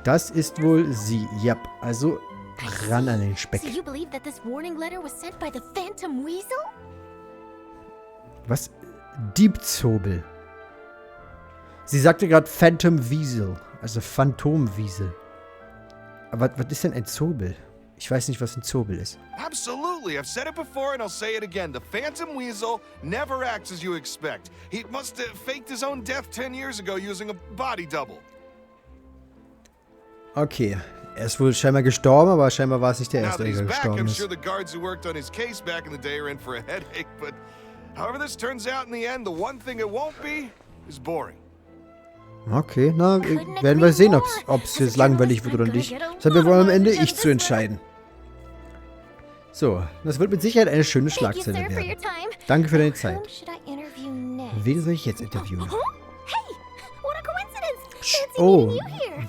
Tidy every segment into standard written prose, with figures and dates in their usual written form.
Das ist wohl sie. Ja, also ran an den Speck. So you believe that this warning letter was sent by the Phantom Weasel? Was? Diebzobel. Sie sagte gerade Phantom Weasel. Also Phantomwiesel. Aber was ist denn ein Zobel? Ich weiß nicht, was ein Zobel ist. Absolutely. I've said it before and I'll say it again. The Phantom Weasel never acts as you expect. He must have faked his own death 10 years ago using a body double. Okay. Er ist wohl scheinbar gestorben, aber scheinbar war es nicht der Now erste, that der he's back, gestorben I'm ist. sure the guards who worked on his case back in the day are in for a headache, but however this turns out in the end, the one thing it won't be is boring. Okay, na, werden wir sehen, ob es jetzt langweilig wird oder nicht. Das haben wir wohl am Ende ich zu entscheiden. So, das wird mit Sicherheit eine schöne Schlagzeile werden. Danke für deine Zeit. Wen soll ich jetzt interviewen? Oh,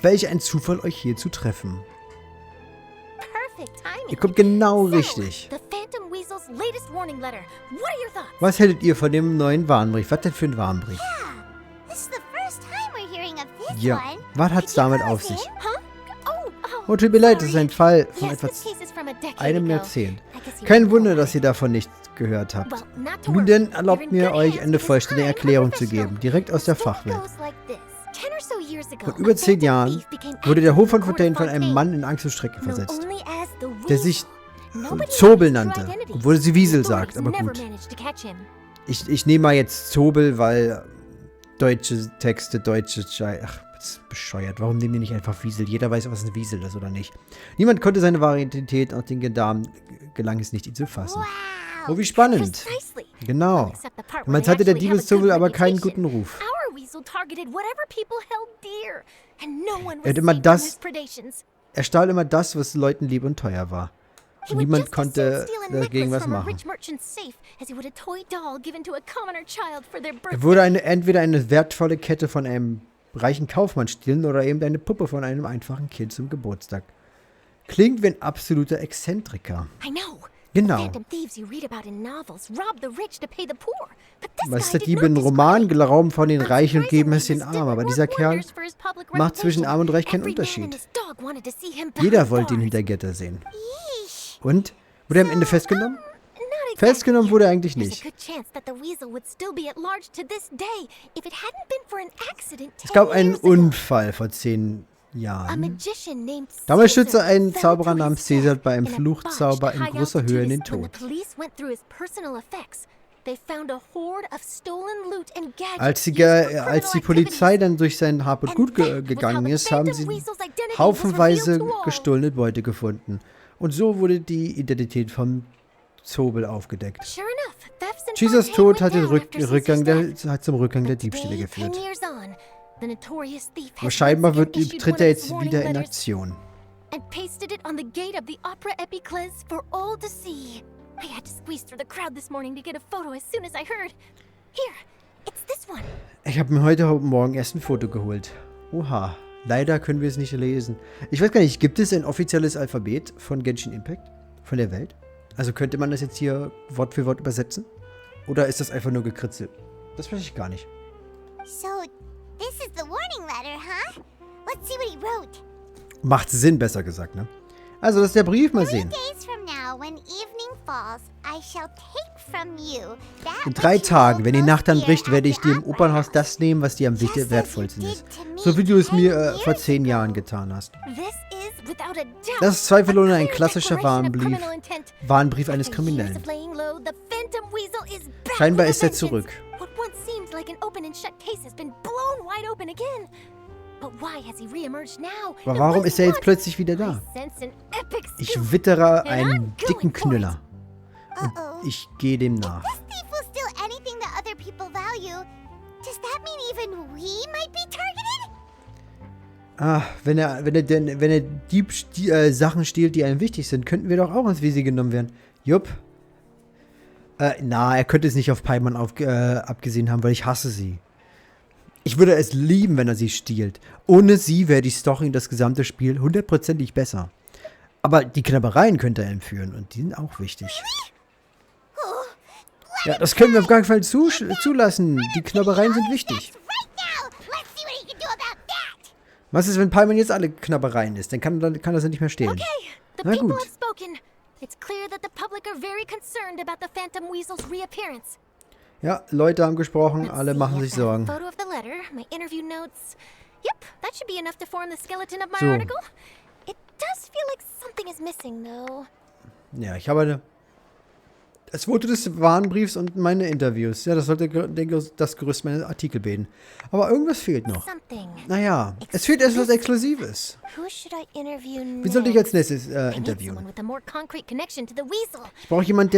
welch ein Zufall, euch hier zu treffen. Ihr kommt genau richtig. Was haltet ihr von dem neuen Warnbrief? Was denn für ein Warnbrief? Ja, was hat's damit auf sich? Oh, tut mir leid, das ist ein Fall von etwa einem Jahrzehnt. Kein Wunder, dass ihr davon nichts gehört habt. Nun denn, erlaubt mir, euch eine vollständige Erklärung zu geben, direkt aus der Fachwelt. Vor über 10 Jahren wurde der Hof von Fontaine von einem Mann in Angst und Schrecken versetzt, der sich Zobel nannte, obwohl sie Wiesel sagt, aber gut. Ich nehme mal jetzt Zobel, weil deutsche Texte, deutsche Ach, das ist bescheuert. Warum nehmen die nicht einfach Wiesel? Jeder weiß, was ein Wiesel ist oder nicht. Niemand konnte seine wahre Identität und den Gendarmen gelang es nicht, ihn zu fassen. Oh, wie spannend. Genau. Man hatte der Diebeszobel aber keinen guten Ruf. Er stahl immer das, was Leuten lieb und teuer war. Und niemand konnte dagegen was machen. Er würde entweder eine wertvolle Kette von einem reichen Kaufmann stehlen oder eben eine Puppe von einem einfachen Kind zum Geburtstag. Klingt wie ein absoluter Exzentriker. Genau. Meisterdiebe in Romanen rauben von den Reichen und geben es den Armen, aber dieser Kerl macht zwischen Arm und Reich keinen Unterschied. Jeder wollte ihn hinter Gitter sehen. Und? Wurde er am Ende festgenommen? Festgenommen wurde er eigentlich nicht. Es gab einen Unfall vor 10 Jahren. Damals stürzte ein Zauberer namens Cäsar bei einem Fluchzauber in großer Höhe in den Tod. Als die Polizei dann durch sein Hab und Gut gegangen ist, haben sie haufenweise gestohlene Beute gefunden. Und so wurde die Identität vom Zobel aufgedeckt. Caesars Tod hat zum Rückgang der Diebstähle geführt. Aber scheinbar tritt er jetzt wieder in Aktion. Ich habe mir heute Morgen erst ein Foto geholt. Oha, leider können wir es nicht lesen. Ich weiß gar nicht, gibt es ein offizielles Alphabet von Genshin Impact? Von der Welt? Also könnte man das jetzt hier Wort für Wort übersetzen? Oder ist das einfach nur gekritzelt? Das weiß ich gar nicht. So, this is the warning letter, huh? Let's see what he wrote. Macht Sinn, besser gesagt, ne? Also, das ist der Brief, mal sehen. In 3 Tagen, wenn die Nacht dann bricht, werde ich dir im Opernhaus das nehmen, was dir am wertvollsten ist. So wie du es mir vor 10 Jahren getan hast. Das ist zweifelsohne ein klassischer Warnbrief eines Kriminellen. Scheinbar ist er zurück. Aber warum ist er jetzt plötzlich wieder da? Ich wittere einen dicken Knüller. Und ich gehe dem nach. Ah, wenn er Sachen stiehlt, die einem wichtig sind, könnten wir doch auch ins Visier genommen werden. Jupp. Er könnte es nicht auf Paimon abgesehen haben, weil ich hasse sie. Ich würde es lieben, wenn er sie stiehlt. Ohne sie wäre die Story und das gesamte Spiel 100%ig besser. Aber die Knabbereien könnte er entführen und die sind auch wichtig. Ja, das können wir auf gar keinen Fall zulassen. Die Knabbereien sind wichtig. Was ist, wenn Paimon jetzt alle Knabbereien ist? Dann kann das ja nicht mehr stehlen. Okay, the Na people gut. have spoken. It's clear that the public are very concerned about the Phantom Weasel's reappearance. Ja, Leute haben gesprochen, Let's alle see, machen I've sich got a Sorgen. Photo of the letter, my interview notes. Yep, that should be enough to form the skeleton of my So. article. It does feel like something is missing, though. Ja, ich habe das Foto des Warnbriefs und meine Interviews. Ja, das sollte, denke ich, das Gerüst meiner Artikel bilden. Aber irgendwas fehlt noch. Something. Naja, es fehlt etwas Exklusives. Who should I interview Wie sollte ich als next? nächstes I need interviewen? someone with a more concrete connection to the weasel. Ich brauche jemanden,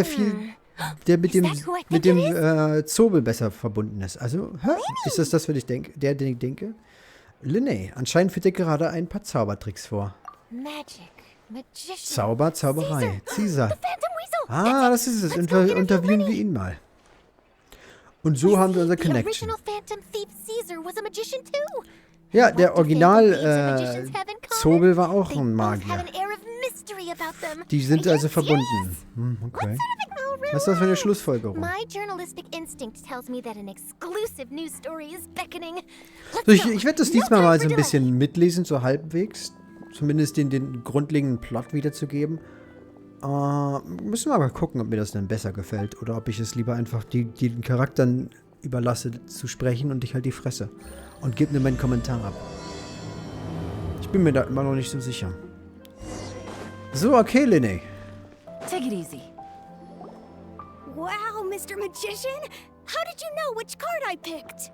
der mit dem, Is that who I think it Zobel besser verbunden ist. Also, ist das, was ich denke, den ich denke? Linné, anscheinend führt er gerade ein paar Zaubertricks vor. Magic, magician, Zauberei. Caesar. the Phantom Weasel. Ah, das ist es. Interviewen wir ihn mal. Und so haben wir unser The Connection. original Phantom Thief Caesar was a magician too. Ja, der What do Phantom Thieves and Original magicians have in common? Zobel war auch They ein both have Magier. an air of mystery about them. Die sind also verbunden. Yes. Okay. Oh, really? Was ist das für eine Schlussfolgerung? My journalistic instinct tells me that an exclusive news story is beckoning. Let's So, ich go. werde das No diesmal time mal for so ein delay. bisschen mitlesen, so halbwegs. Zumindest den grundlegenden Plot wiederzugeben. Müssen wir aber gucken, ob mir das dann besser gefällt. Oder ob ich es lieber einfach den Charakteren überlasse zu sprechen und ich halt die Fresse. Und gebe mir meinen Kommentar ab. Ich bin mir da immer noch nicht so sicher. So, okay, Linné. Take it easy. Wow, Mr. Magician! How did you know which card I picked?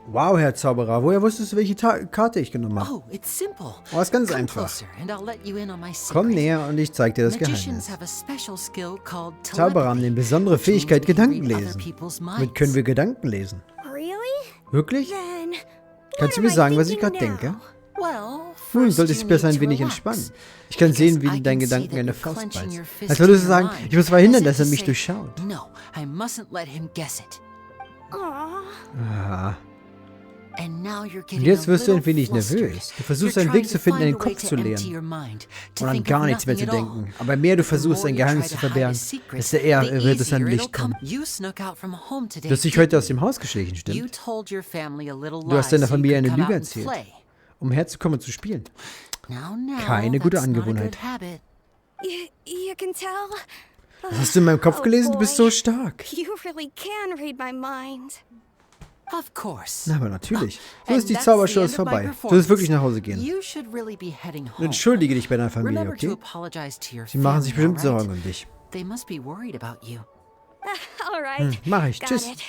Wow, Herr Zauberer, woher wusstest du, welche Karte ich genommen habe? Oh, it's simple. Oh, ist ganz Come einfach. closer and I'll let you in on my secret. Komm näher und ich zeig dir das Magicians Geheimnis. have a special skill called Zauberer haben eine besondere which means Fähigkeit, we can Gedanken read other lesen. people's Damit können wir Gedanken lesen. Really? Wirklich? Then, Kannst du what mir am I sagen, was ich thinking gerade now? denke? Well, Nun, first solltest you du besser need ein to wenig relax. entspannen. Ich kann sehen, Because wie I dein can see Gedanken that eine you're Faust clenching beißt. your fist Als würdest du in your sagen, mind, ich muss verhindern, as if dass er to mich say, durchschaut. No, I mustn't let him guess it. Aw. Ah. And now you're Und getting jetzt wirst du a ein wenig little flustered. nervös. Du versuchst You're einen Weg trying zu to finden, find deinen a way Kopf to zu empty leeren. your mind, to Und an think gar of nichts mehr zu nothing at all. denken. Aber mehr du The versuchst, more ein you Geheimnis try zu to hide verbergen, a secret, desto eher the wird es an easier Licht it'll come. kommen. You snuck out from home today, Du hast dich heute aus didn't dem Haus geschlichen, you? You stimmt? told your family a little Du hast lie deiner so you Familie could eine come Lüge out and erzählt, play. um herzukommen und zu spielen. Now, Keine gute that's not a Angewohnheit. good habit. You can tell? Was hast du in meinem Kopf Oh, gelesen? Du bist so boy. stark. You really can read my mind. Of course. Na, aber natürlich. So And ist die that's the Zaubershow end ist of my vorbei. Du performance. wirst wirklich nach Hause gehen. You should really be heading Und home. entschuldige dich bei deiner Familie, Remember to okay? apologize to your Sie machen sich family, bestimmt all right? Sorgen um dich. They must be worried about you. All right. Mach ich. Got Tschüss. it.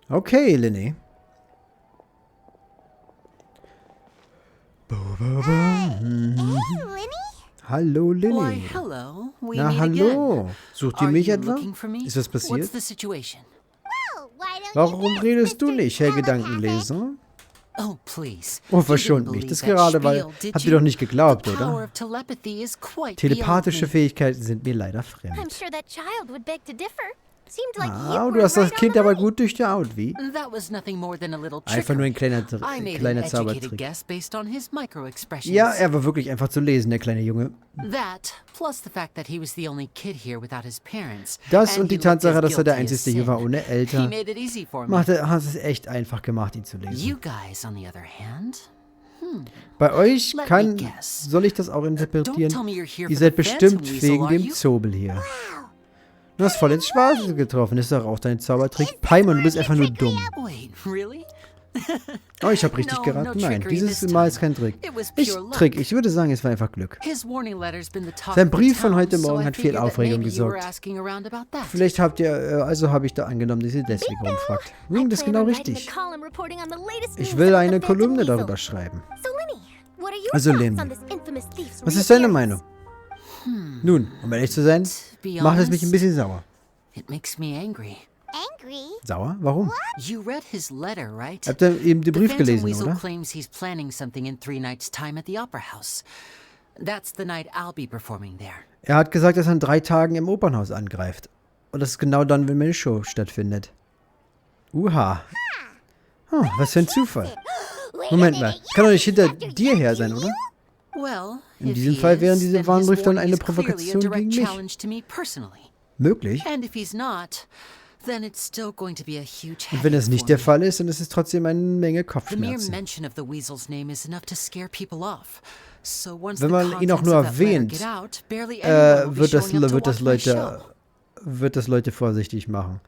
Okay, Linné. Hey, Linny? Hallo, Why, Linné. hello. We Na, meet hallo. again. Sucht ihr Are mich you etwa? looking for me? Ist was passiert? What's the situation? Oh, why don't you Warum guess, redest du Mr. nicht, Herr Telepathic? Gedankenleser? Oh, please. Oh, You verschont didn't mich. believe Das that gerade, weil... spiel, did Habt ihr you? doch nicht geglaubt, The power oder? of telepathy is quite Telepathische beyond me. Fähigkeiten sind mir leider I'm fremd. sure that child would beg to differ. Seemed like Ah, you du were hast das right on Kind the aber money. gut durchschaut, wie? That was nothing more than a little Einfach nur ein trickery. kleiner, I made kleiner an educated Zaubertrick. guess based on his micro-expressions. Ja, er war wirklich einfach zu lesen, der kleine Junge. That, plus the fact that he was the only kid here without his parents. Das and und die he looked Tatsache, as dass er der guilty as Einzige hier war sin. ohne He Eltern, made it easy for me. hat es echt einfach gemacht, ihn zu lesen. You guys, on the other hand, Bei euch Let me kann, guess. soll ich das auch interpretieren? don't tell me you're here Ihr for seid the bestimmt Phantom Weasel, wegen are dem you? Zobel hier. Du hast voll ins Schwarze getroffen. Ist doch auch dein Zaubertrick. Paimon, du bist einfach nur dumm. Wait, really? Oh, ich habe richtig No, geraten. no Nein, trickery dieses this Mal ist time. kein Trick. It was Ich pure luck. Trick. Ich würde sagen, es war einfach Glück. His warning letter's been the talk Sein of the Brief von town, heute so Morgen I hat viel figured that Aufregung maybe you were gesorgt. asking around about that. Vielleicht habt ihr, also habe ich da angenommen, dass ihr deswegen rumfragt. Hm, das ist I plan genau on writing richtig. a column reporting on the latest Ich news will about eine the Phantom Kolumne Weasel. darüber schreiben. So, Linny, what are your Also, thoughts Lynn, on this infamous thief's Was ist deine reappearance? Meinung? Nun, um ehrlich zu sein, be macht es mich ein honest, bisschen sauer. It makes me angry. Angry? Sauer? Warum? You read his letter, right? Habt ihr eben den The Brief Phantom gelesen, Weasel oder? claims he's planning something in 3 nights' time at the Opera House. That's the night I'll be performing there. Er hat gesagt, dass er in 3 Tagen im Opernhaus angreift. Und das ist genau dann, wenn meine Show stattfindet. Uha. Oh, was für ein Zufall. Wait Moment a mal, minute, kann doch nicht you're hinter Dr. dir her Yankee sein, oder? Well, In if diesem he Fall wären is, diese then his Warnbriefe dann warning eine is clearly a Provokation direct gegen mich. challenge to me personally. Möglich? And if he's not, then it's still going to be a huge Und wenn das headache nicht for der me. Fall ist, dann ist es trotzdem eine Menge The mere Kopfschmerzen. mention of the weasel's name is enough to scare people off. So once Wenn the man ihn auch contents nur of that letter erwähnt, get out, barely anyone will be wird das showing up to watch my show. Leute vorsichtig machen.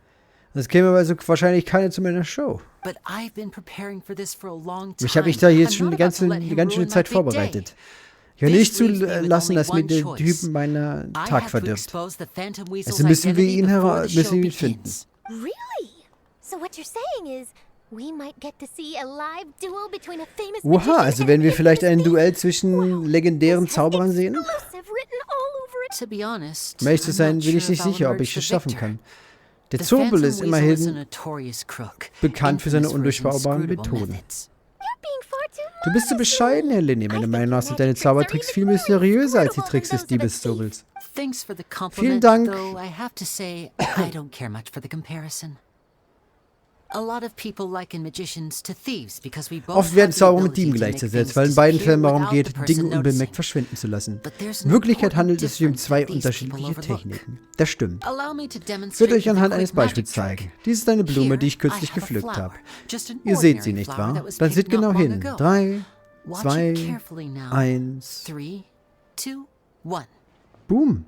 Es käme also wahrscheinlich keine zu meiner Show. But I've been preparing for this for a long time. Ich habe mich da jetzt I'm schon not die about to let ganze him ganz schöne ruin my Zeit big vorbereitet. day. Ich kann nicht This leaves me with zulassen, only dass mir one der choice. Typen meinen I Tag have to verdirbt. expose the Phantom Weasel's Also müssen wir identity ihn before the show finden. begins. Really? So what you're saying is, we might get to see a live duel between a famous Oha, magician also and werden wir a vielleicht ein famous Duell zwischen legendären This has Zauberern sehen? exclusive written all over it. To be honest, Um ehrlich zu I'm sein, not bin ich sure nicht if I'll sicher, ob emerge ich the es schaffen victor. kann. Der The Zobel Phantom ist Weasel immerhin a notorious crook, bekannt für seine infamous for his undurchschaubaren inscrutable Methoden. methods. You're being far too Du bist zu bescheiden, Herr Linné. Meiner Meinung nach sind deine Zaubertricks viel mysteriöser als die Tricks des Diebeszobels. Thanks for the Vielen compliment, Dank. though I have to say, I don't care much for the comparison. A lot of people liken magicians to thieves because we both Oft werden have the Zauberer mit ability Dieben to make gleichgesetzt, things weil in beiden disappear Fällen darum without the geht, person Dinge unbemerkt noticing. verschwinden zu lassen. But there's In an Wirklichkeit important handelt es sich um difference zwei that these unterschiedliche people overlook. Techniken. Das stimmt. Allow me to Ich demonstrate werde euch with a anhand quick eines Beispiels magic trick. zeigen. Dies ist eine Blume, Here, die ich I kürzlich have a gepflückt flower, habe. just an Ihr seht sie ordinary nicht, flower wahr? that was Dann seht picked not genau long hin. ago. 3, Watch 2, it carefully now. 1. 3, 2, 1. Boom.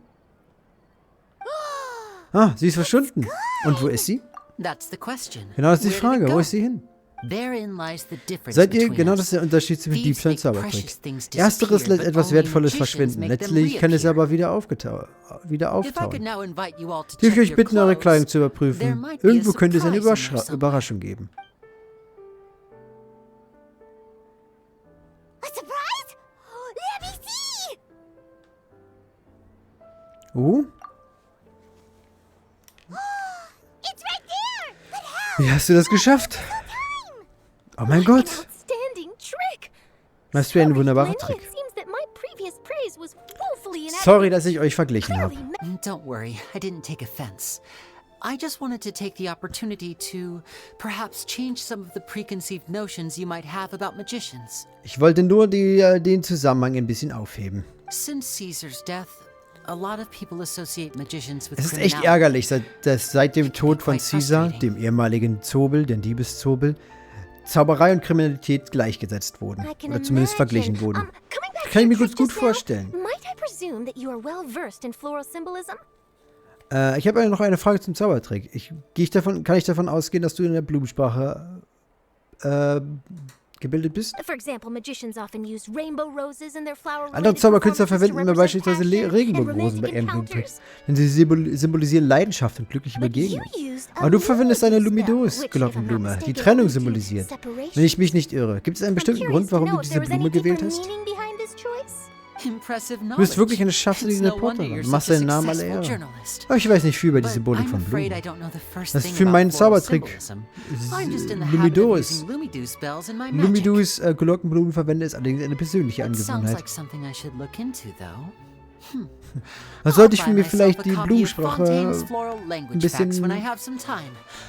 Ah, sie ist verschwunden. Und wo ist sie? That's the question. Genau, das ist die Where did it Frage. go? Wo ist sie hin? Therein lies the difference Seid ihr, between genau us. das ist der Unterschied zwischen Thieves Diebstahl und make Zaubertrick. precious things Ersteres disappear, lässt but etwas only Wertvolles magicians verschwinden. make them Letztlich kann es reappear. aber wieder If I could auftauchen. now invite you all to Darf ich check euch your bitten, eure clothes, Kleidung zu there überprüfen? might be a Irgendwo könnte es eine surprise in there somewhere. Überraschung geben. A surprise? Let me see! Oh? It's right there! But how? Wie hast du das geschafft? Oh mein Gott. Outstanding trick. Was für ein wunderbarer Lenny, Trick. it seems that my previous praise was woefully inadequate. Sorry, dass ich euch verglichen habe. Clearly Don't worry, I didn't take offense. I just wanted to take the opportunity to perhaps change some of the preconceived notions you might have about magicians. Ich wollte nur den Zusammenhang ein bisschen aufheben. Since Caesar's death, a lot of people associate magicians with Es ist echt criminality. ärgerlich, dass seit dem Tod von Caesar, dem ehemaligen Zobel, dem Diebeszobel, Zauberei und Kriminalität gleichgesetzt wurden. I can Oder zumindest verglichen imagine. wurden. Coming back Kann to ich your mir trick gut just now, vorstellen. Might I presume that you are well versed in floral symbolism? Ich habe noch eine Frage zum Zaubertrick. Kann ich davon ausgehen, dass du in der Blumensprache gebildet bist? For example, magicians often use rainbow roses in their flower. Andere Zauberkünstler verwenden immer beispielsweise Regenbogenrosen bei ihren Blumentricks, denn sie symbolisieren Leidenschaft und glückliche Begegnung. Aber du verwendest eine Lumidos-Glockenblume, die Trennung symbolisiert. Wenn ich mich nicht irre, gibt es einen bestimmten Grund, warum du diese Blume gewählt hast? Impressive Du bist wirklich eine knowledge. scharfsinnige It's no wonder Reporterin you're und machst such a deinen Namen alle successful Ehre. journalist. Aber ich weiß nicht viel über die But Symbolik I'm von afraid Blumen. I don't know the first Das thing ist für about meinen floral Zaubertrick. symbolism. I'm just in the habit of Lumidos. using Lumido spells in my magic. Lumidus Glockenblumen verwende ist allerdings eine persönliche It sounds Angewohnheit. like something I should look into, though. Da sollte ich I'll buy mir myself vielleicht a die copy of Blumensprache Fontaine's floral language bisschen- facts when I have some time.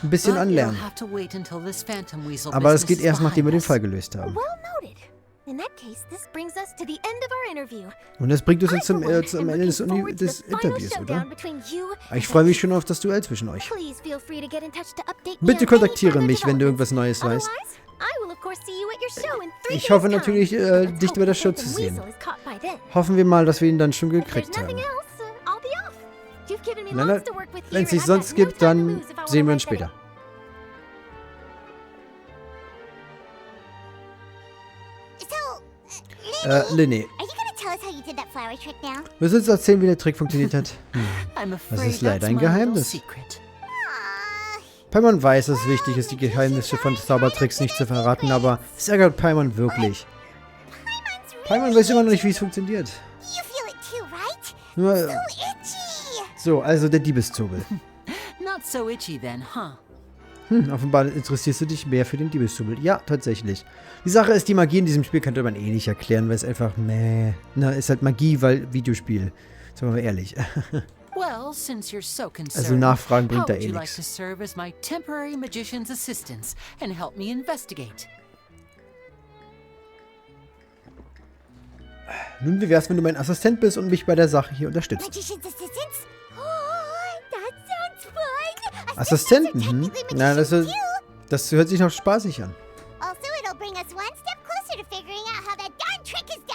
ein bisschen But it'll anlernen. have to wait until this Phantom Weasel Aber es business geht is erst, nachdem wir den behind Fall us. gelöst haben. Well noted. In that case, this brings us to the end of our interview. Und das bringt uns jetzt I, for one, zum am Ende des, looking forward to des the final Interviews, showdown oder? between you Ich and freue mich the- schon auf das Duell zwischen euch. Please feel free to get in touch to update me Bitte on any kontaktiere further mich, wenn du developments. irgendwas Neues weißt. Otherwise, I will of course see you at your show in 3 Ich hoffe days' natürlich, time. Let's dich hope bei der the Show Phantom zu sehen. Weasel is caught by then. Hoffen wir mal, dass wir ihn dann schon If there's gekriegt haben. nothing else, I'll be off. You've given me Na, lots to work with here, wenn es and nichts I've got sonst no gibt, time to dann lose if I wanna sehen wir uns write that später. So, Linné, are you gonna tell us how you did that flower trick now? willst du uns erzählen, wie der Trick funktioniert hat? I'm Das afraid ist leider that's ein my little Geheimnis. secret. Paimon weiß, dass es wichtig ist, die Geheimnisse von Zaubertricks nicht zu verraten, aber es ärgert Paimon wirklich. Paimon weiß immer noch nicht, wie es funktioniert. You feel it too, right? Nur, So itchy! so, also der Diebeszobel. Not so itchy then, huh? Offenbar interessierst du dich mehr für den Diebeszobel. Ja, tatsächlich. Die Sache ist, die Magie in diesem Spiel könnte man eh nicht erklären, weil es einfach, ist halt Magie, weil Videospiel. Sagen wir mal ehrlich. Well, since you're so concerned, Also Nachfragen bringt how da would eh you like nichts. to serve as my temporary magician's assistant and help me investigate? Nun, wie wär's, wenn du mein Assistent bist und mich bei der Sache hier unterstützt? Magician's assistants? Oh, that sounds fun! Assistenten, hm? Na, das hört sich noch spaßig an.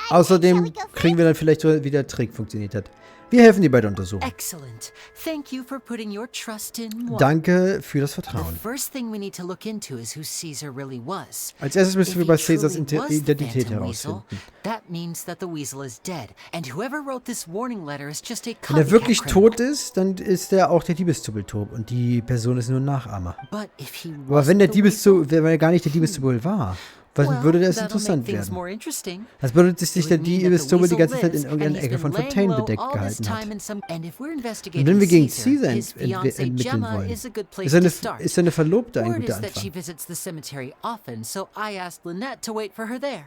Außerdem kriegen wir dann vielleicht, wie der Trick funktioniert hat. Wir helfen dir bei der Untersuchung. Excellent. Thank you for putting your trust in moi. Danke für das The Vertrauen. first thing we need to look into is who Caesar really was. Als erstes müssen If wir he über Caesars truly was the Identität Phantom herausfinden. Weasel, that means that the weasel is dead, and whoever wrote this warning letter is just a Wenn er wirklich copycat criminal. tot ist, dann ist er auch der Diebessymbol tot und die Person ist nur ein Nachahmer. But if he Aber wenn der wasn't the weasel, wenn er gar nicht der Diebessymbol war, well, würde das that'll interessant make things werden. more interesting. Das bedeutet, dass sich It der would mean that the Diebessymbol die weasel ganze Zeit in lives, irgendeiner and he's Ecke von been laying Fontaine low bedeckt all this gehalten time hat. in some- and if we're Und investigating wenn wir gegen Caesar, Caesar his fiancée ermitteln Gemma wollen, is a good place ist to start. seine Verlobte ein Word guter is that she Anfang. visits the cemetery often, so I asked Lynette to wait for her there.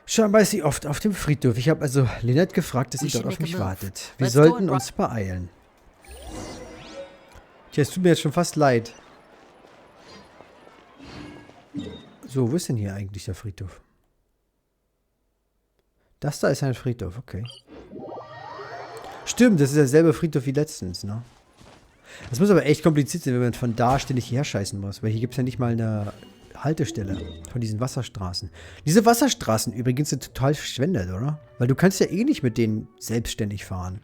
Scheinbar ist sie oft auf dem Friedhof. Ich habe also Lynette gefragt, dass sie We dort should auf make a mich move. wartet. Wir Let's go sollten and uns beeilen. Tja, es tut mir jetzt schon fast leid. So, wo ist denn hier eigentlich der Friedhof? Das da ist ein Friedhof, okay. Stimmt, das ist derselbe Friedhof wie letztens, ne? Das muss aber echt kompliziert sein, wenn man von da ständig hierher scheißen muss. Weil hier gibt es ja nicht mal eine Haltestelle von diesen Wasserstraßen. Diese Wasserstraßen übrigens sind total verschwendet, oder? Weil du kannst ja eh nicht mit denen selbstständig fahren.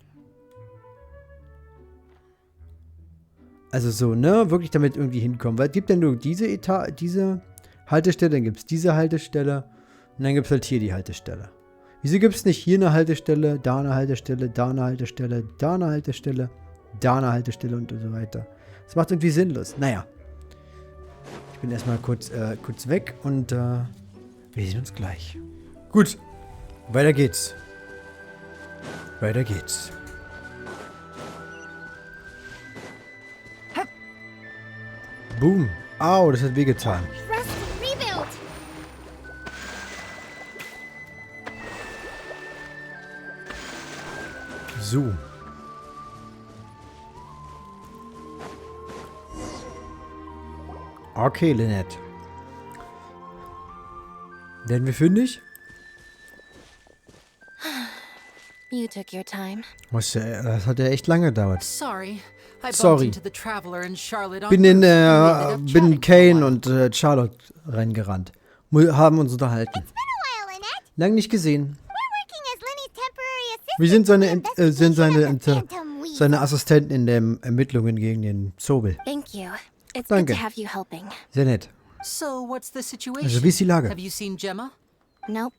Also so, ne? Wirklich damit irgendwie hinkommen. Weil es gibt ja nur diese Haltestelle, dann gibt es diese Haltestelle und dann gibt es halt hier die Haltestelle. Wieso gibt es nicht hier eine Haltestelle, da eine Haltestelle, da eine Haltestelle, da eine Haltestelle, da eine Haltestelle und so weiter? Das macht irgendwie sinnlos. Naja. Ich bin erstmal kurz weg und wir sehen uns gleich. Gut. Weiter geht's. Weiter geht's. Boom. Au, das hat wehgetan. Rest, rebuild. So. Okay, Lynette. Werden wir fündig? You took your time. Das hat ja echt lange gedauert. Sorry. I Sorry. bumped into the Traveler in Charlotte on Bin Route. We ended up bin chatting for a Kane while. und Charlotte reingerannt. Haben uns unterhalten. Been a while, Lynette. Lang nicht gesehen. We're working as Lenny's temporary assistant. Wir sind Investigation seine Assistenten in den Ermittlungen gegen den Zobel. Thank you. It's Danke. good to have you helping. Sehr nett. So, what's the situation? Also, wie ist die Lage? Have you seen Gemma? Nope.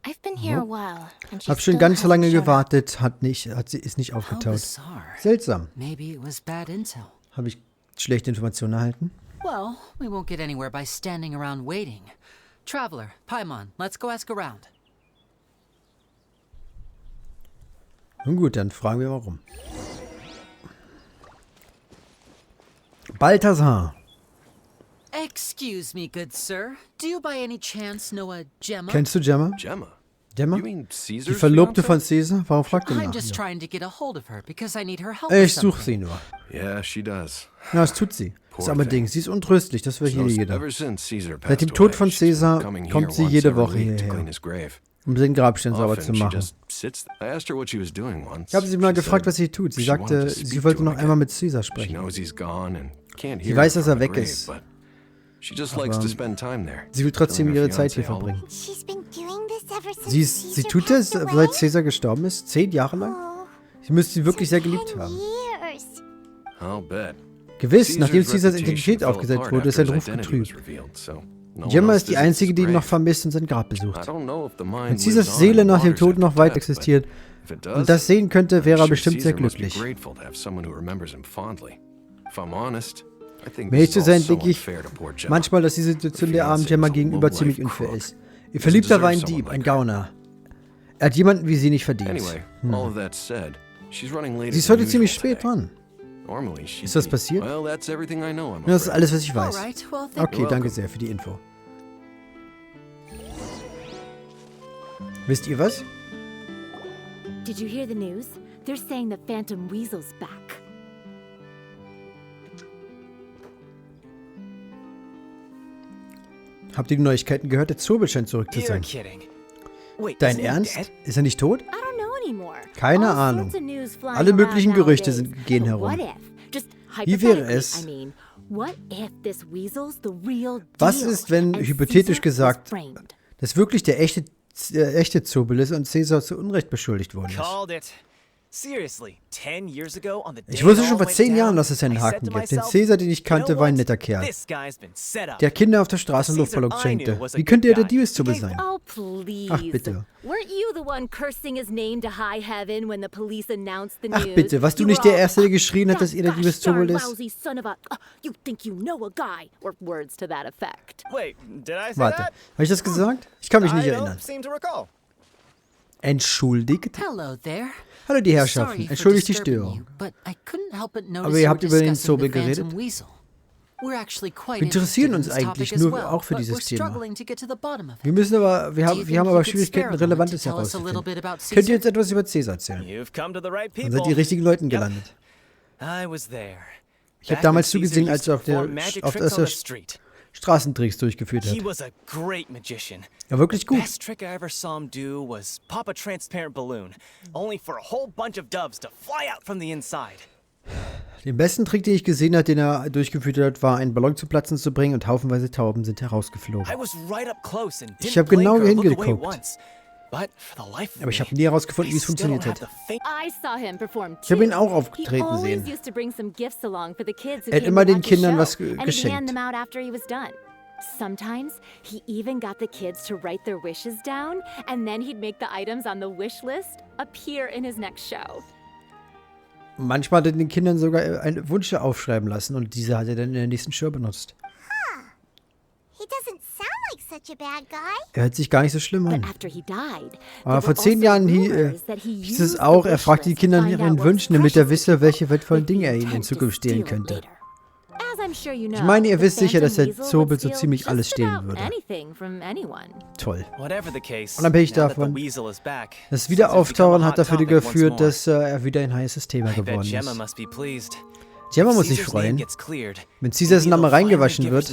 I've been here a while, and she Hab schon still ganz hasn't lange shown up. gewartet, ist nicht How aufgetaut. bizarre. Seltsam. Maybe it was bad intel. Habe ich schlechte Informationen erhalten? Well, we won't get anywhere by standing around waiting. Traveler, Paimon, let's go ask around. Nun gut, dann fragen wir mal rum. Balthasar. Excuse me, good sir. Do you by any chance know a Gemma? Kennst du Gemma? Gemma? Gemma? You mean Die Caesar's Verlobte fiancé? von Caesar? Warum fragt ihr I'm nach? just ihr? trying to get a hold of her because I need her help. with Ich suche something. sie nur. Yeah, she does. Ja, das tut sie. Das arme Ding. Sie ist untröstlich, das will So, jeder. ever since Caesar Seit dem passed Tod away, von she's been Caesar coming kommt here sie once jede every Woche week to hierher, clean his grave. um den Grabstein sauber zu Often she machen. just sits. I asked her what she was doing once. Ich habe sie mal She gefragt, said was sie tut. Sie she wanted sagte, to sie speak wollte to noch him einmal again. mit Caesar She sprechen. knows he's gone and can't Sie hear weiß, him dass er from the weg grave, ist. but she just likes to spend time there. Sie will trotzdem Telling her ihre Zeit hier fiancé all verbringen. She's been doing this ever since Sie Caesar tut das, passed seit away? Caesar gestorben ist? 10 Jahre lang? Oh, Sie müsste sie wirklich sehr 10 geliebt haben. years. I'll bet. Gewiss, nachdem Caesars reputation Identität fell aufgesetzt apart wurde, ist after sein his Ruf identity was getrübt. revealed, so no one Gemma else ist die visits einzige, his die ihn noch grave. vermisst und sein Grab I besucht. don't know if the mind Wenn Caesars lives on Seele in nach dem waters Tod after noch weit death, but existiert if it und does, das sehen könnte, wäre er I'm sure bestimmt sehr Caesar must be glücklich. grateful to have someone who remembers him fondly. If I'm honest, I think Um ehrlich this zu is all sein, so denke ich unfair to poor Gemma. manchmal, dass die Situation der armen Gemma gegenüber ziemlich unfair ist. Ihr Verliebter war ein Dieb, ein Gauner. Er hat jemanden wie sie nicht verdient. Anyway, all of that said, she's running late Sie ist than heute ziemlich usual spät today. dran. Normally she'd Ist das be- passiert? Well, that's everything I know, I'm Das ist afraid. alles, was ich weiß. Alright, well, thank Okay, danke welcome. sehr für die Info. Wisst ihr was? Did you hear the news? They're saying the Phantom Weasel's back. Habt ihr die Neuigkeiten gehört? Der Zobel scheint zurück zu You're sein. kidding. Wait, Dein isn't he Ernst? dead? Ist er nicht tot? I don't know anymore. Keine All Ahnung. sorts of news flying Alle möglichen around Gerüchte nowadays. gehen But herum. What if? Just Wie wäre es, was ist, wenn, hypothetisch gesagt, das wirklich der echte Zobel ist und Caesar zu Unrecht beschuldigt worden ist? Ich wusste schon vor 10 Jahren, dass es einen Haken gibt. Den Caesar, den ich kannte, war ein netter Kerl, der Kinder auf der Straße Luftballons schenkte. Wie könnte er der Diebeszobel sein? Oh, please. Ach, bitte. Weren't you the one cursing his name to high heaven when the police announced the news? Ach, bitte. Warst du nicht der Erste, der geschrien hat, dass er der Diebeszobel ist? You think you know a guy, or words to that effect. Warte, habe ich das gesagt? Ich kann mich nicht erinnern. Entschuldigt? Hello there. Hallo die Herrschaften, entschuldigt die Störung. Aber ihr habt über den Zobel geredet? Wir interessieren uns eigentlich nur auch für dieses Thema. Wir haben aber Schwierigkeiten, Relevantes herauszufinden. Könnt ihr jetzt etwas über Caesar erzählen? Dann seid die richtigen Leuten gelandet. Ich habe damals zugesehen, als er auf der Straßentricks durchgeführt hat. Ja, wirklich gut. Best trick I ever saw him do was pop a transparent balloon, only for a whole bunch of doves to fly out from the inside. Den besten Trick, den ich gesehen habe, den er durchgeführt hat, war, einen Ballon zu platzen zu bringen und haufenweise Tauben sind herausgeflogen. Ich habe genau hingeguckt. Aber ich habe nie herausgefunden, wie es funktioniert hat. Ich habe ihn auch auftreten sehen. Er hat immer den Kindern was geschenkt. Sometimes he even got the kids to write their wishes down, and then he'd make the items on the wish list appear in his next show. Manchmal hat er den Kindern sogar einen Wunsch aufschreiben lassen und diese hat er dann in der nächsten Show benutzt. He doesn't sound like such a bad guy. Er hört sich gar nicht so schlimm an. Aber vor 10 Jahren hieß es auch, er fragte die Kinder nach ihren Wünschen, damit er wisse, welche wertvollen Dinge er ihnen in Zukunft stehlen könnte. Ich meine, ihr wisst sicher, dass der Zobel so ziemlich alles stehlen würde. Toll. Unabhängig davon, das Wiederauftauchen hat dafür geführt, dass er wieder ein heißes Thema geworden ist. Gemma muss sich freuen. Wenn Caesars Name reingewaschen wird,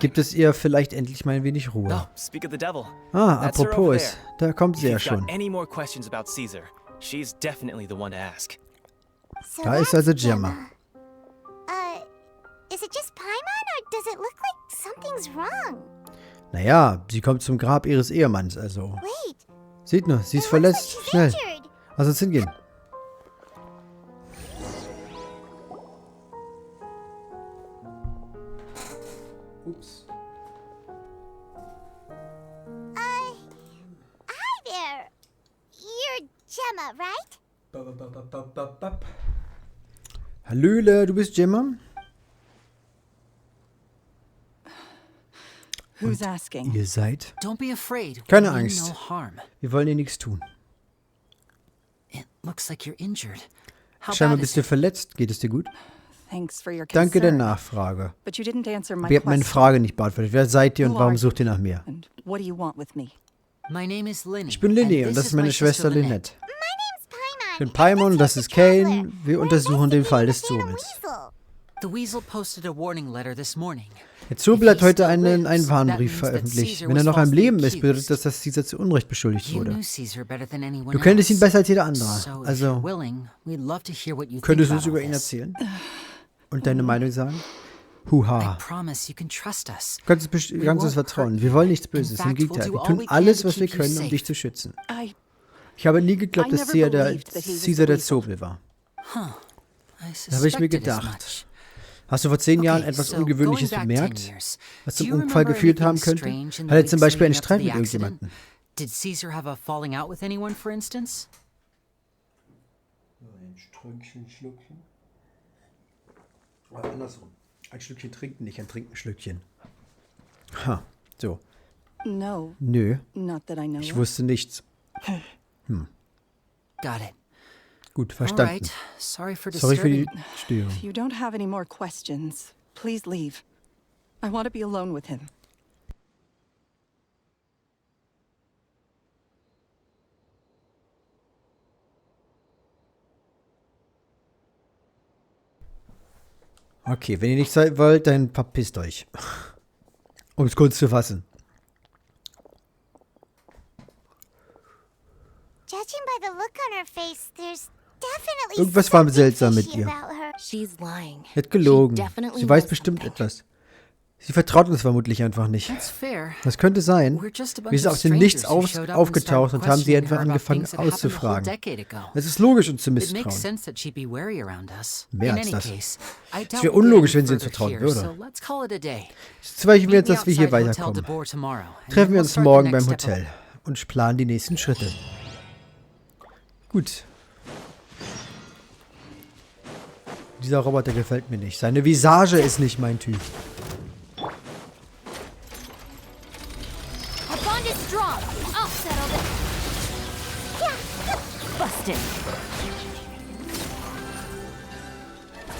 gibt es ihr vielleicht endlich mal ein wenig Ruhe. Ah, apropos, da kommt sie ja schon. Da ist also Gemma. Is it just Paimon, or does it look like something's wrong? Naja, sie kommt zum Grab ihres Ehemanns, also. Wait. Seht nur, sie ist verletzt. Schnell. Lass uns hingehen. Ups. Hi there. You're Gemma, right? Hallöle, du bist Gemma? Who's asking? Ihr seid? Don't be afraid. Keine We mean Angst. no harm. Wir wollen dir nichts tun. It looks like you're injured. How Scheinbar bad bist is du it? verletzt. Geht es dir gut? Thanks for your Danke der concern. Nachfrage. But you didn't answer my Aber ihr habt meine question. Frage nicht beantwortet. Wer seid ihr und Who warum are sucht ihr nach mir? And what do you want with me? My name is Linny. Ich bin Linny and und this das ist meine my Schwester sister Lynette. My name's Paimon. Ich bin Paimon und das ist Kain. Wir untersuchen den Fall des Zobels. The Weasel posted a warning letter this morning. Der Zobel hat heute einen Warnbrief veröffentlicht. Wenn er noch am Leben ist, bedeutet das, dass Caesar zu Unrecht beschuldigt You wurde. knew Caesar better than anyone Du könntest ihn else. besser als jeder andere. So if you're Also, willing, we'd love to hear what you think könntest du uns about über all ihn this. erzählen? Und deine Meinung sagen? I Huha. promise you can trust us. Du kannst uns vertrauen. Wir wollen nichts Böses. Im Gegenteil, wir tun alles, was wir können, um dich zu schützen. Ich habe nie geglaubt, dass Caesar der Zobel war. Da habe ich mir gedacht. Hast du vor 10 Jahren etwas Ungewöhnliches bemerkt, was zum Unfall geführt haben könnte? Hat er zum Beispiel einen Streit mit irgendjemandem? Did Caesar have a falling out with anyone, for instance? Ein Schlückchen. Oder andersrum. Ein Schlückchen trinken, nicht ein Trinkenschlückchen. Ha, so. No, Nö, not that I know. ich wusste nichts. Got it. Gut, All verstanden. right. Sorry for Sorry für disturbing. die Störung. If you don't have any more questions, please leave. I want to be alone with him. Okay, wenn ihr nicht sein wollt, dann verpisst euch. Um es kurz zu fassen. Judging by the look on her face, there's definitely Irgendwas war something seltsam mit fishy ihr. about her. She's lying. Sie hat gelogen. She definitely Sie weiß knows bestimmt something. etwas. Sie vertraut uns vermutlich einfach nicht. That's fair. Das könnte sein. We're just a bunch Wir sind of aus dem Nichts strangers who showed up and aufgetaucht started und haben sie questioning einfach her about angefangen things that happened a whole auszufragen. decade ago. Es ist logisch, uns zu It makes misstrauen. sense that she'd be wary around us. Mehr In als any das. case, I Es doubt wäre we'll get unlogisch, any wenn sie uns further vertrauen here, würde. so let's call it a day. Jetzt zweifle ich mir Meet jetzt, me dass wir hier outside Hotel weiterkommen. Debord tomorrow, and Treffen then wir we'll uns start the morgen next beim step of- Hotel und planen die nächsten Schritte. Gut. Dieser Roboter gefällt mir nicht. Seine Visage ist nicht mein Typ. Our bond is strong. I'll settle this. Busted.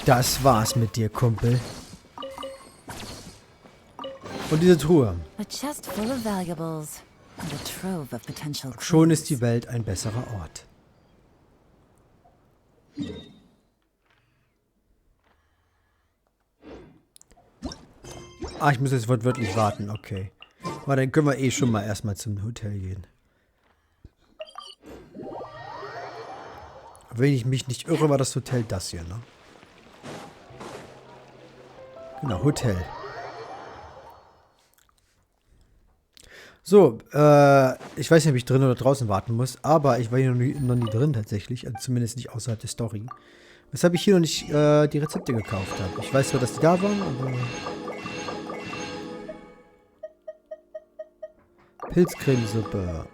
Das war's mit dir, Kumpel. Und diese Truhe. A chest full of valuables and a trove of potential clues. Schon ist die Welt ein besserer Ort. Ah, ich muss jetzt wortwörtlich warten, okay. Aber dann können wir eh schon mal erstmal zum Hotel gehen. Wenn ich mich nicht irre, war das Hotel das hier, ne? Genau, Hotel. So, ich weiß nicht, ob ich drin oder draußen warten muss, aber ich war hier noch nie drin tatsächlich, also zumindest nicht außerhalb der Story. Weshalb ich hier noch nicht die Rezepte gekauft habe. Ich weiß zwar, dass die da waren, aber... Pilzcremesuppe.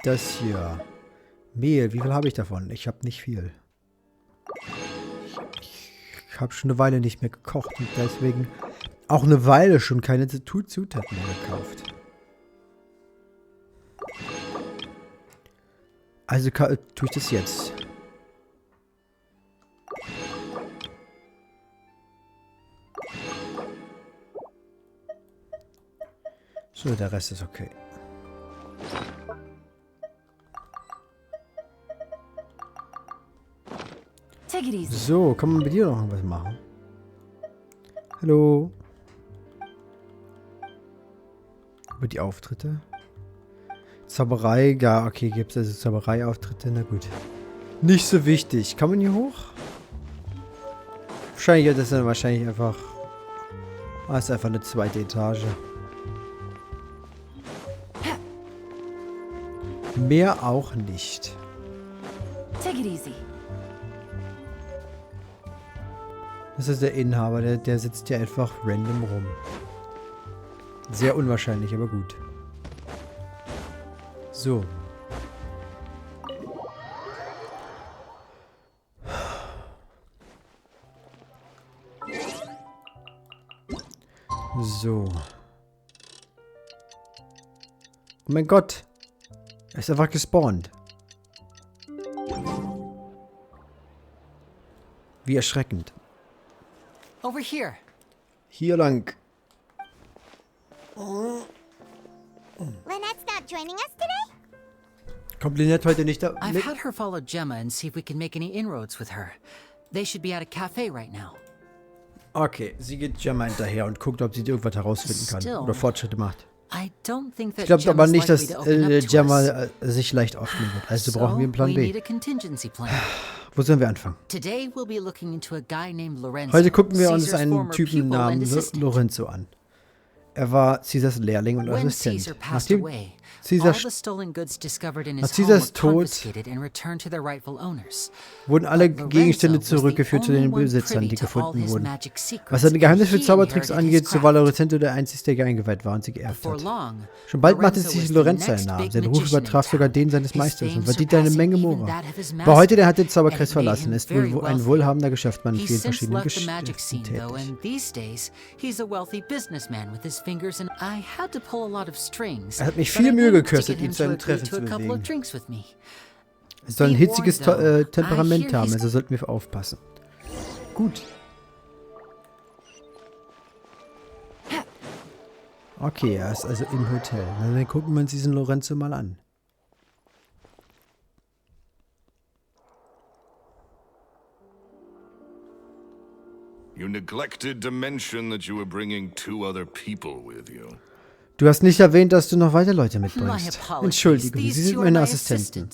Das hier. Mehl, wie viel habe ich davon? Ich habe nicht viel. Ich habe schon eine Weile nicht mehr gekocht und deswegen auch eine Weile schon keine Zutaten mehr gekauft. Also tue ich das jetzt. So, der Rest ist okay. Take it easy. So, kann man mit dir noch irgendwas machen? Hallo? Über die Auftritte? Zauberei, ja, okay, gibt es also Zauberei-Auftritte, na gut. Nicht so wichtig. Kann man hier hoch? Wahrscheinlich hat das dann einfach... Ah, ist einfach eine zweite Etage. Mehr auch nicht. Take it easy. Das ist der Inhaber, der sitzt hier einfach random rum. Sehr unwahrscheinlich, aber gut. So. So. Oh mein Gott. Er ist einfach gespawnt. Wie erschreckend. Over here. Hier lang. Lynette's not joining us today? Kommt Lynette heute nicht da I've mit? had her follow Gemma and see if we can make any inroads with her. They should be at a cafe right now. Okay, sie geht Gemma hinterher und guckt, ob sie irgendwas herausfinden kann. Still. Oder Fortschritte macht. I don't think that Ich glaube aber Gemma's nicht, dass likely to open up to Gemma us. sich leicht öffnen wird. Also So, brauchen wir einen Plan we B. need a contingency plan. Wo sollen wir anfangen? Today we'll be looking into a guy named Lorenzo. Heute gucken wir uns Caesar's einen former Typen pupil and namens assistant. Lorenzo an. Er war Caesars Lehrling und When Assistent. Caesar passed Nachdem away, Caesar all the stolen goods discovered in nach his home Caesars were Tod confiscated and returned to their rightful owners. wurden alle But Gegenstände Lorenzo was the zurückgeführt zu den only one Besitzern, die privy to all gefunden his wurden. magic secrets, Was seine Geheimnisse für and he Zaubertricks inherited his angeht, so war craft. Lorenzo der Einzige, der eingeweiht war und sie geerbt Before hat. long, Schon bald machte Lorenzo sich was the Lorenzo next einen Namen. big Sein Ruf magician in übertraf sogar town. den seines His Meisters fame und verdiente eine Menge surpassing Mora. even that of his Aber heute, master, der hat den Zauberkreis and it made verlassen, him ist very wohl ein wealthy. wohlhabender Geschäftsmann in He's vielen since verschiedenen left the magic Geschäften scene, though, tätig. and these days he's a wealthy businessman with his fingers, and I had to pull a lot of strings. Er hat mich but viel I Mühe managed to gekostet, get ihn him zu to einem agree Treffen to zu a couple of bewegen. drinks with me. Er soll ein Be hitziges warned, though. Temperament I hear haben, he's- also sollten wir aufpassen. Gut. Okay, er ist also im Hotel. Na, dann gucken wir uns diesen Lorenzo mal an. You neglected to mention that you were bringing 2 other people with you. Du hast nicht erwähnt, dass du noch weiter Leute mitbringst. Entschuldigung, Sie sind meine Assistenten.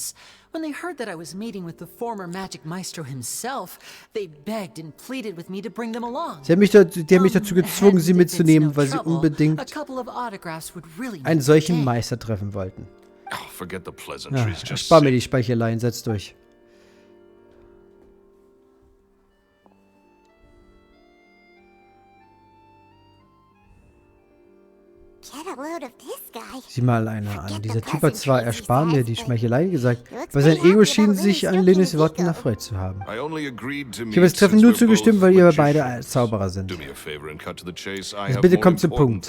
When they heard that I was meeting with the former Magic Maestro himself, they begged and pleaded with me to bring them along. Die haben mich dazu gezwungen, sie mitzunehmen, weil sie unbedingt einen solchen Meister treffen wollten. Spar mir die Speicheleien, setz durch. Sieh mal einer an. Dieser Typ hat zwar erspart mir die Schmeichelei gesagt, aber sein Ego schien sich an Lenys Worten erfreut zu haben. Ich habe das Treffen nur zugestimmt, weil ihr beide Zauberer sind. Also bitte kommt zum Punkt.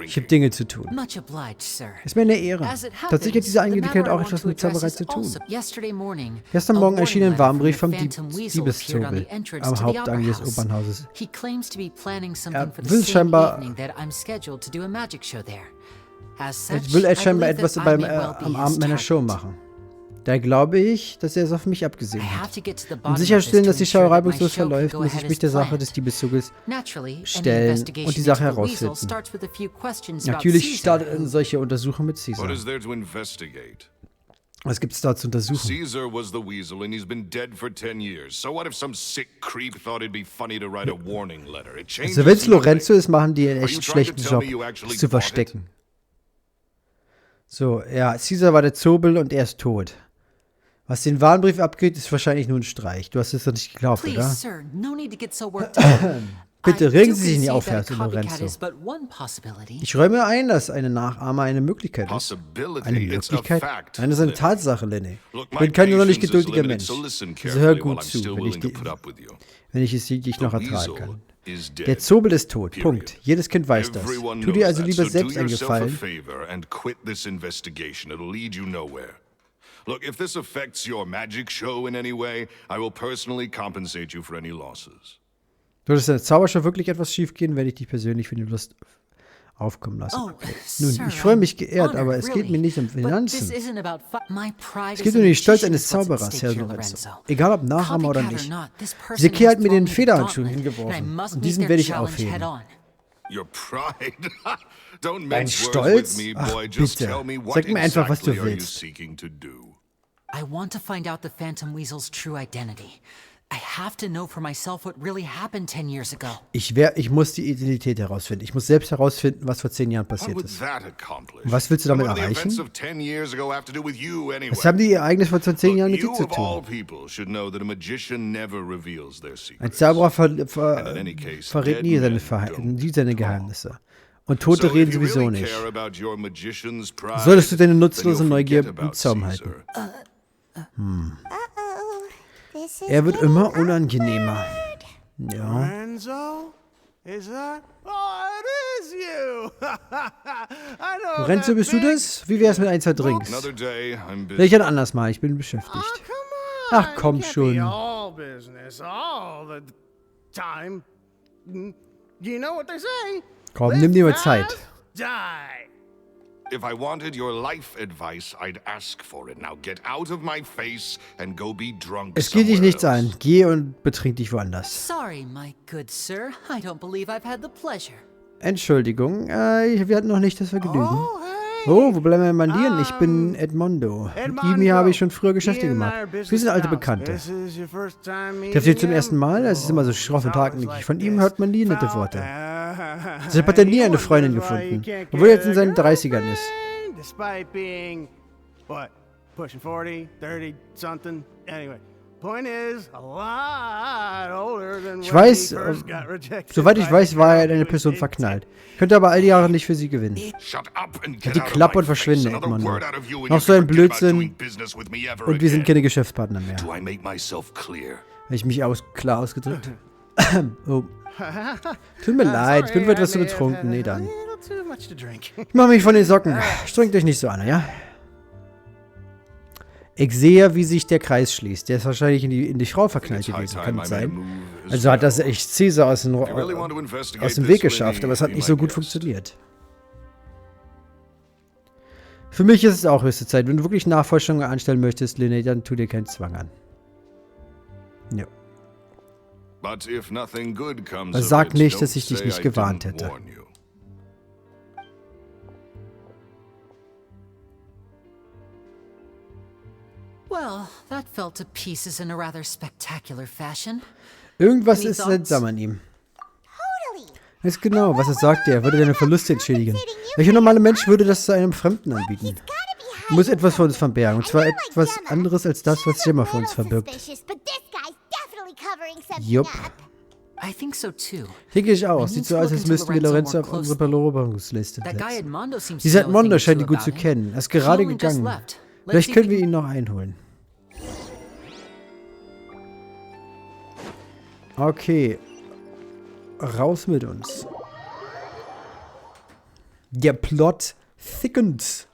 Ich habe Dinge zu tun. Ist mir eine Ehre. Tatsächlich hat diese Angelegenheit auch etwas mit Zauberei zu tun. Gestern Morgen erschien ein Warnbrief vom Diebeszobel am Haupteingang des Opernhauses. Er will scheinbar etwas am Abend meiner Show machen. Da glaube ich, dass er es auf mich abgesehen hat. Um sicherzustellen, dass die Show reibungslos verläuft, muss ich mich der Sache des Diebeszuges stellen und die Sache herausfinden. Natürlich startet eine solche Untersuchung mit Caesar. Was gibt's da zu untersuchen? Caesar was the weasel and he's been dead for 10 years. So what if some sick creep thought it'd be funny to write a warning letter? Also wenn's Lorenzo ist, machen die einen echt schlechten Job, es zu verstecken. So, ja, Caesar war der Zobel und er ist tot. Was den Warnbrief abgeht, ist wahrscheinlich nur ein Streich. Du hast es doch nicht geglaubt, oder? Bitte regen Sie sich nicht auf, Herr Lorenzo. Ich räume ein, dass eine Nachahmer eine Möglichkeit ist. Eine Möglichkeit? Nein, das ist eine Tatsache, Lenny. Ich bin kein sonderlich geduldiger Mensch. Also hör gut zu, wenn ich es dich noch ertragen kann. Der Zobel ist tot. Punkt. Jedes Kind weiß das. Tu dir also lieber selbst einen Gefallen. Look, if this affects your magic show in any way, I will personally compensate you for any losses. Würde es in der Zaubershow wirklich etwas schief gehen, werde ich dich persönlich für die Lust aufkommen lassen. Okay. Nun, ich freue mich geehrt, aber es geht mir nicht um Finanzen. Es geht um den Stolz eines Zauberers, Herr Lorenzo. Egal ob Nachahmer oder nicht. Diese Kerl hat mir den Federhandschuh hingeworfen. Und diesen werde ich aufheben. Dein Stolz? Ach, bitte. Sag mir einfach, was du willst. I want to find out the Phantom Weasel's true identity. I have to know for myself what really happened 10 years ago. Ich muss die Identität herausfinden. Ich muss selbst herausfinden, was vor 10 Jahren passiert ist. Und was willst du damit erreichen? Was haben die Ereignisse vor 10 Jahren mit dir zu tun? Ein Zauberer verrät nie seine Geheimnisse. Und Tote reden sowieso nicht. Solltest du deine nutzlose Neugier im Zaum halten. Er wird immer unangenehmer. Ja. Lorenzo, bist du das? Wie wär's mit ein, zwei Drinks? Welch ein anders mal, ich bin beschäftigt. Ach, komm schon. Komm, nimm dir mal Zeit. If I wanted your life advice, I'd ask for it. Now get out of my face and go be drunk. Es geht dich nichts an. Geh und betrink dich woanders. Sorry, my good sir. I don't believe I've had the pleasure. Entschuldigung, wir hatten noch nicht das Vergnügen. Oh, wo bleiben wir Mandieren? Ich bin Edmondo. Mit ihm hier habe ich schon früher Geschäfte gemacht. Wir sind alte Bekannte. Trefft ihr zum ersten Mal? Es ist immer so schroff und hartnäckig. Von ihm hört man nie nette Worte. Deshalb hat er nie eine Freundin gefunden, obwohl er jetzt in seinen 30ern ist. Ich weiß, soweit ich weiß, war er in eine Person verknallt. Könnte aber all die Jahre nicht für sie gewinnen. Halt die Klappe und verschwinde, Edmondo. Noch so ein Blödsinn. Und wir sind keine Geschäftspartner mehr. Habe ich mich klar ausgedrückt? Oh. Tut mir leid, ich bin etwas zu betrunken. Nee, dann. Ich mach mich von den Socken. Strengt euch nicht so an, ja? Ich sehe, wie sich der Kreis schließt. Der ist wahrscheinlich in die Frau verknallt gewesen, kann es sein. Also hat das echt Caesar aus dem Weg geschafft, aber es hat nicht so gut funktioniert. Für mich ist es auch höchste Zeit. Wenn du wirklich Nachforschungen anstellen möchtest, Linné, dann tu dir keinen Zwang an. Ja. Aber sag nicht, dass ich dich nicht gewarnt hätte. fell to pieces in a rather spectacular fashion. Irgendwas ist seltsam an ihm. Weiß genau, was er sagte. Er würde deine Verluste entschädigen. Welcher normale Mensch würde das zu einem Fremden anbieten? Er muss etwas vor uns verbergen. Und zwar etwas anderes als das, was Gemma vor uns verbirgt. Jupp. I think so too. Denke ich auch. Sieht so aus, als müssten wir Lorenzo auf unsere Beloberungsliste setzen. Dieser Edmondo scheint ihn gut zu kennen. Er ist gerade gegangen. Vielleicht können wir ihn noch einholen. Okay. Raus mit uns. Der Plot thickens.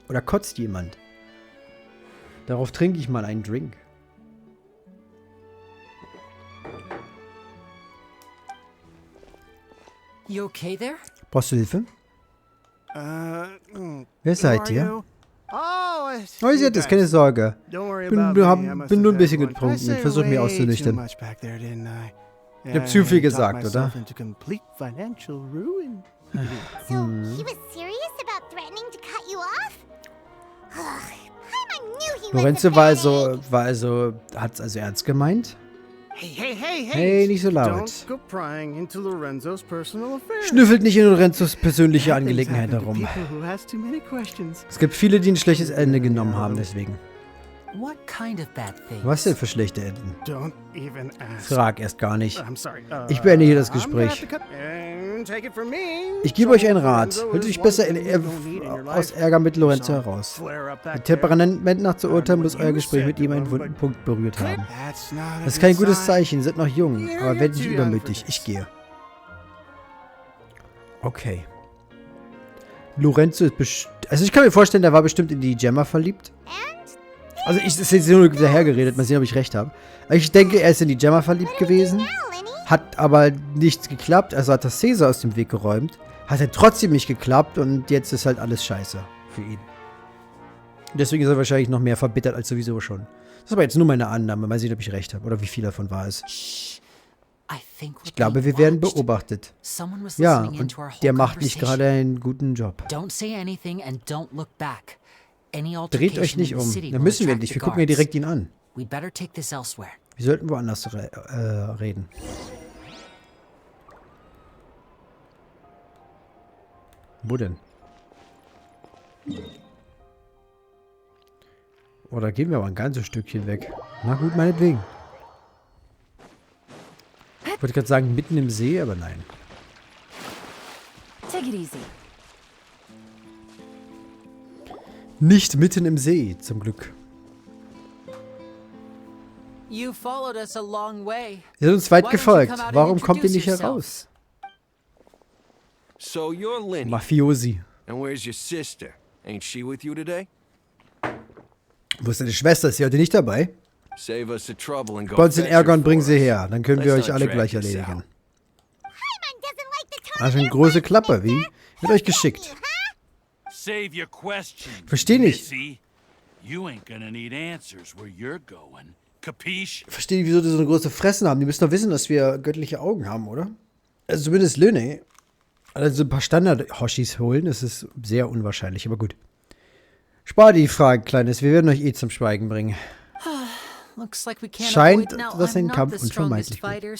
Oder kotzt jemand? Darauf trinke ich mal einen Drink. You okay there? Brauchst du Hilfe? Wer seid ihr? Oh, ihr seid es, keine Sorge. Bin nur ein bisschen getrunken und versuche mich auszunüchtern. Ich hab zu viel gesagt, oder? So, he was serious about threatening to cut you off? Ugh, I knew he Lorenzo war also, hat's also ernst gemeint? Hey, nicht so laut. Schnüffelt nicht in Lorenzos persönliche Angelegenheit herum. Es gibt viele, die ein schlechtes Ende genommen haben, deswegen. Was denn für schlechte Enden? Frag erst gar nicht. Ich beende hier das Gespräch. Ich gebe euch einen Rat. Haltet euch besser aus Ärger mit Lorenzo heraus. Mit Temperament nach zu urteilen, muss euer Gespräch mit ihm einen wunden Punkt berührt haben. Das ist kein gutes Zeichen, ihr seid noch jung, aber werdet nicht übermütig. Ich gehe. Okay. Lorenzo ist bestimmt... Also ich kann mir vorstellen, der war bestimmt in die Gemma verliebt. Also ich ist jetzt nur dahergeredet, mal sehen, ob ich recht habe. Ich denke, er ist in die Gemma verliebt gewesen. Hat aber nichts geklappt, also hat das Caesar aus dem Weg geräumt. Hat er trotzdem nicht geklappt und jetzt ist halt alles scheiße für ihn. Deswegen ist er wahrscheinlich noch mehr verbittert als sowieso schon. Das ist aber jetzt nur meine Annahme. Mal sehen, ob ich recht habe oder wie viel davon wahr ist. Ich glaube, wir werden beobachtet. Ja, und der macht nicht gerade einen guten Job. Dreht euch nicht um. Dann müssen wir nicht. Wir gucken ja direkt ihn an. Wir sollten woanders reden. Wo denn? Oh, da gehen wir aber ein ganzes Stückchen weg. Na gut, meinetwegen. Ich wollte gerade sagen, mitten im See, aber nein. Take it easy. Nicht mitten im See, zum Glück. You followed us a long way. Ihr seid uns weit gefolgt. Warum kommt ihr nicht heraus? So you're Lenny. Mafiosi. And where's your sister? Ain't she with you today? Wo ist deine Schwester? Ist sie heute nicht dabei? Save us the trouble and go. Bei uns den Ärger und bringen sie her. Dann können wir euch alle gleich erledigen. Also eine große Klappe, wie? Wird euch geschickt. Versteh nicht. Verstehe nicht, wieso die so eine große Fressen haben. Die müssen doch wissen, dass wir göttliche Augen haben, oder? Also zumindest Löhne. Also ein paar Standard-Hoshis holen, das ist sehr unwahrscheinlich, aber gut. Spar die Fragen, Kleines. Wir werden euch eh zum Schweigen bringen. Scheint, dass ein Kampf unvermeidlich wird.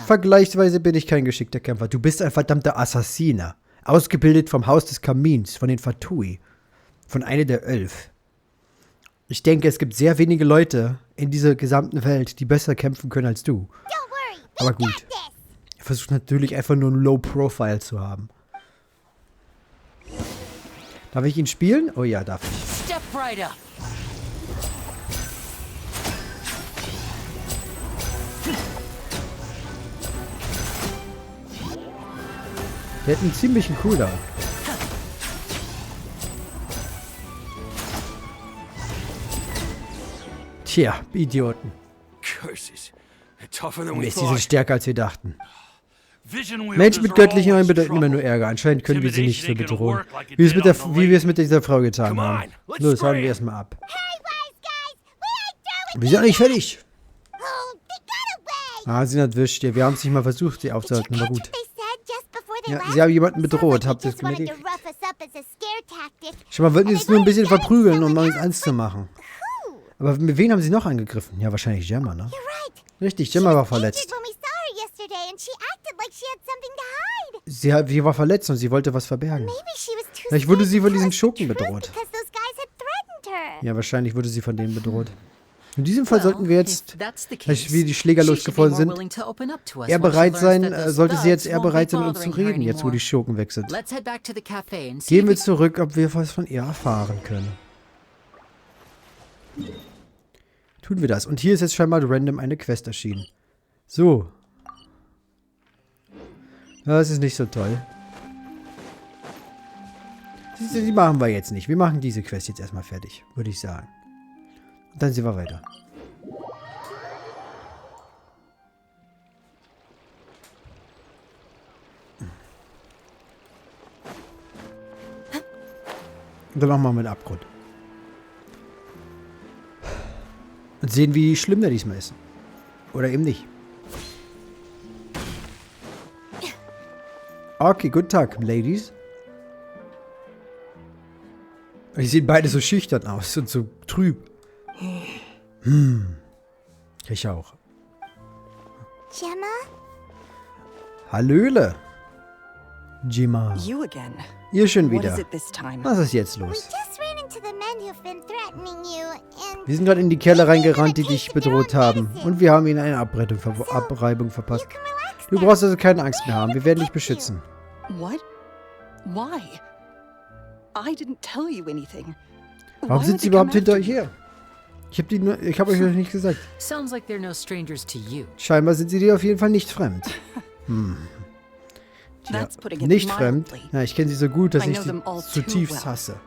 Vergleichsweise bin ich kein geschickter Kämpfer. Du bist ein verdammter Assassiner. Ausgebildet vom Haus des Kamins, von den Fatui. Von einer der 11. Ich denke, es gibt sehr wenige Leute in dieser gesamten Welt, die besser kämpfen können als du. Aber gut. Er versucht natürlich einfach nur ein Low Profile zu haben. Darf ich ihn spielen? Oh ja, darf ich. Step right up. Der hat einen ziemlichen Cooldown. Tja, Idioten. Mist, die sind stärker als wir dachten. Menschen mit göttlichen Augen bedeuten immer nur Ärger. Anscheinend können wir sie nicht so bedrohen. Wie wir es mit dieser Frau getan haben. Los, hauen wir erstmal ab. Wir sind noch nicht fertig. Ah, sie hat erwischt. Ja, wir haben es nicht mal versucht, sie aufzuhalten, aber gut. Ja, sie haben jemanden bedroht. Habt ihr das gemerkt? Schon mal wollten sie es nur ein bisschen verprügeln, um uns Angst zu machen. Aber mit wem haben sie noch angegriffen? Ja, wahrscheinlich Gemma, ne? Richtig, Gemma war verletzt. Sie war verletzt und sie wollte was verbergen. Vielleicht wurde sie von diesen Schurken bedroht. Ja, wahrscheinlich wurde sie von denen bedroht. In diesem Fall sollten wir jetzt, wie die Schläger losgefallen sind, sollte sie jetzt eher bereit sein, mit uns zu reden, jetzt wo die Schurken weg sind. Gehen wir zurück, ob wir was von ihr erfahren können. Tun wir das. Und hier ist jetzt scheinbar random eine Quest erschienen. So. Das ist nicht so toll. Die machen wir jetzt nicht. Wir machen diese Quest jetzt erstmal fertig, würde ich sagen. Und dann sehen wir weiter. Und dann machen wir mal den Abgrund. Und sehen, wie schlimm der diesmal ist. Oder eben nicht. Okay, guten Tag, Ladies. Die sehen beide so schüchtern aus und so trüb. Ich auch. Gemma? Hallöle. Gemma. You again. Ihr schon What wieder. is it this time? Was ist jetzt los? Just ran into the men who've been threatening you and Wir sind gerade in die Kerle reingerannt, die dich bedroht haben. Und wir haben ihnen eine Abreibung verpasst. Du brauchst also keine Angst mehr haben. Wir werden dich beschützen. What? Why? I didn't tell you anything. Warum Why sind would sie they come überhaupt hinter after euch me? her? Ich habe euch noch nicht gesagt. Sounds like they're no strangers to you. Scheinbar sind sie dir auf jeden Fall nicht fremd. Tja, That's putting it nicht fremd. mildly. Ja, ich kenne sie so gut, dass I ich know sie them all too zutiefst well. hasse.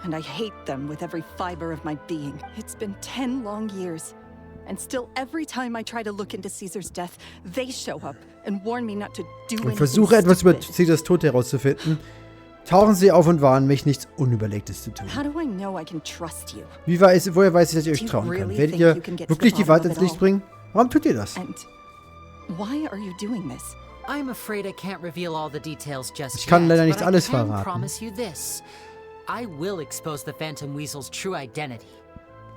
And I hate them with every fiber of my being. It's been 10 long years. And still, every time I try to look into Caesar's death, they show up and warn me not to do Und anything versuche etwas über stupid. Caesars Tod herauszufinden. Tauchen sie auf und warnen mich, nichts Unüberlegtes zu tun. How do I know I can trust you? Woher weiß ich, dass ich euch Do you trauen kann? really Werdet think ihr you can get to wirklich the die Wahrheit bottom of ins it Licht all? bringen? Warum tut ihr das? And why are you doing this? I'm afraid I can't reveal all the details just Ich kann yet, leider nicht but alles I can verraten. promise you this. I will expose the Phantom Weasel's true identity.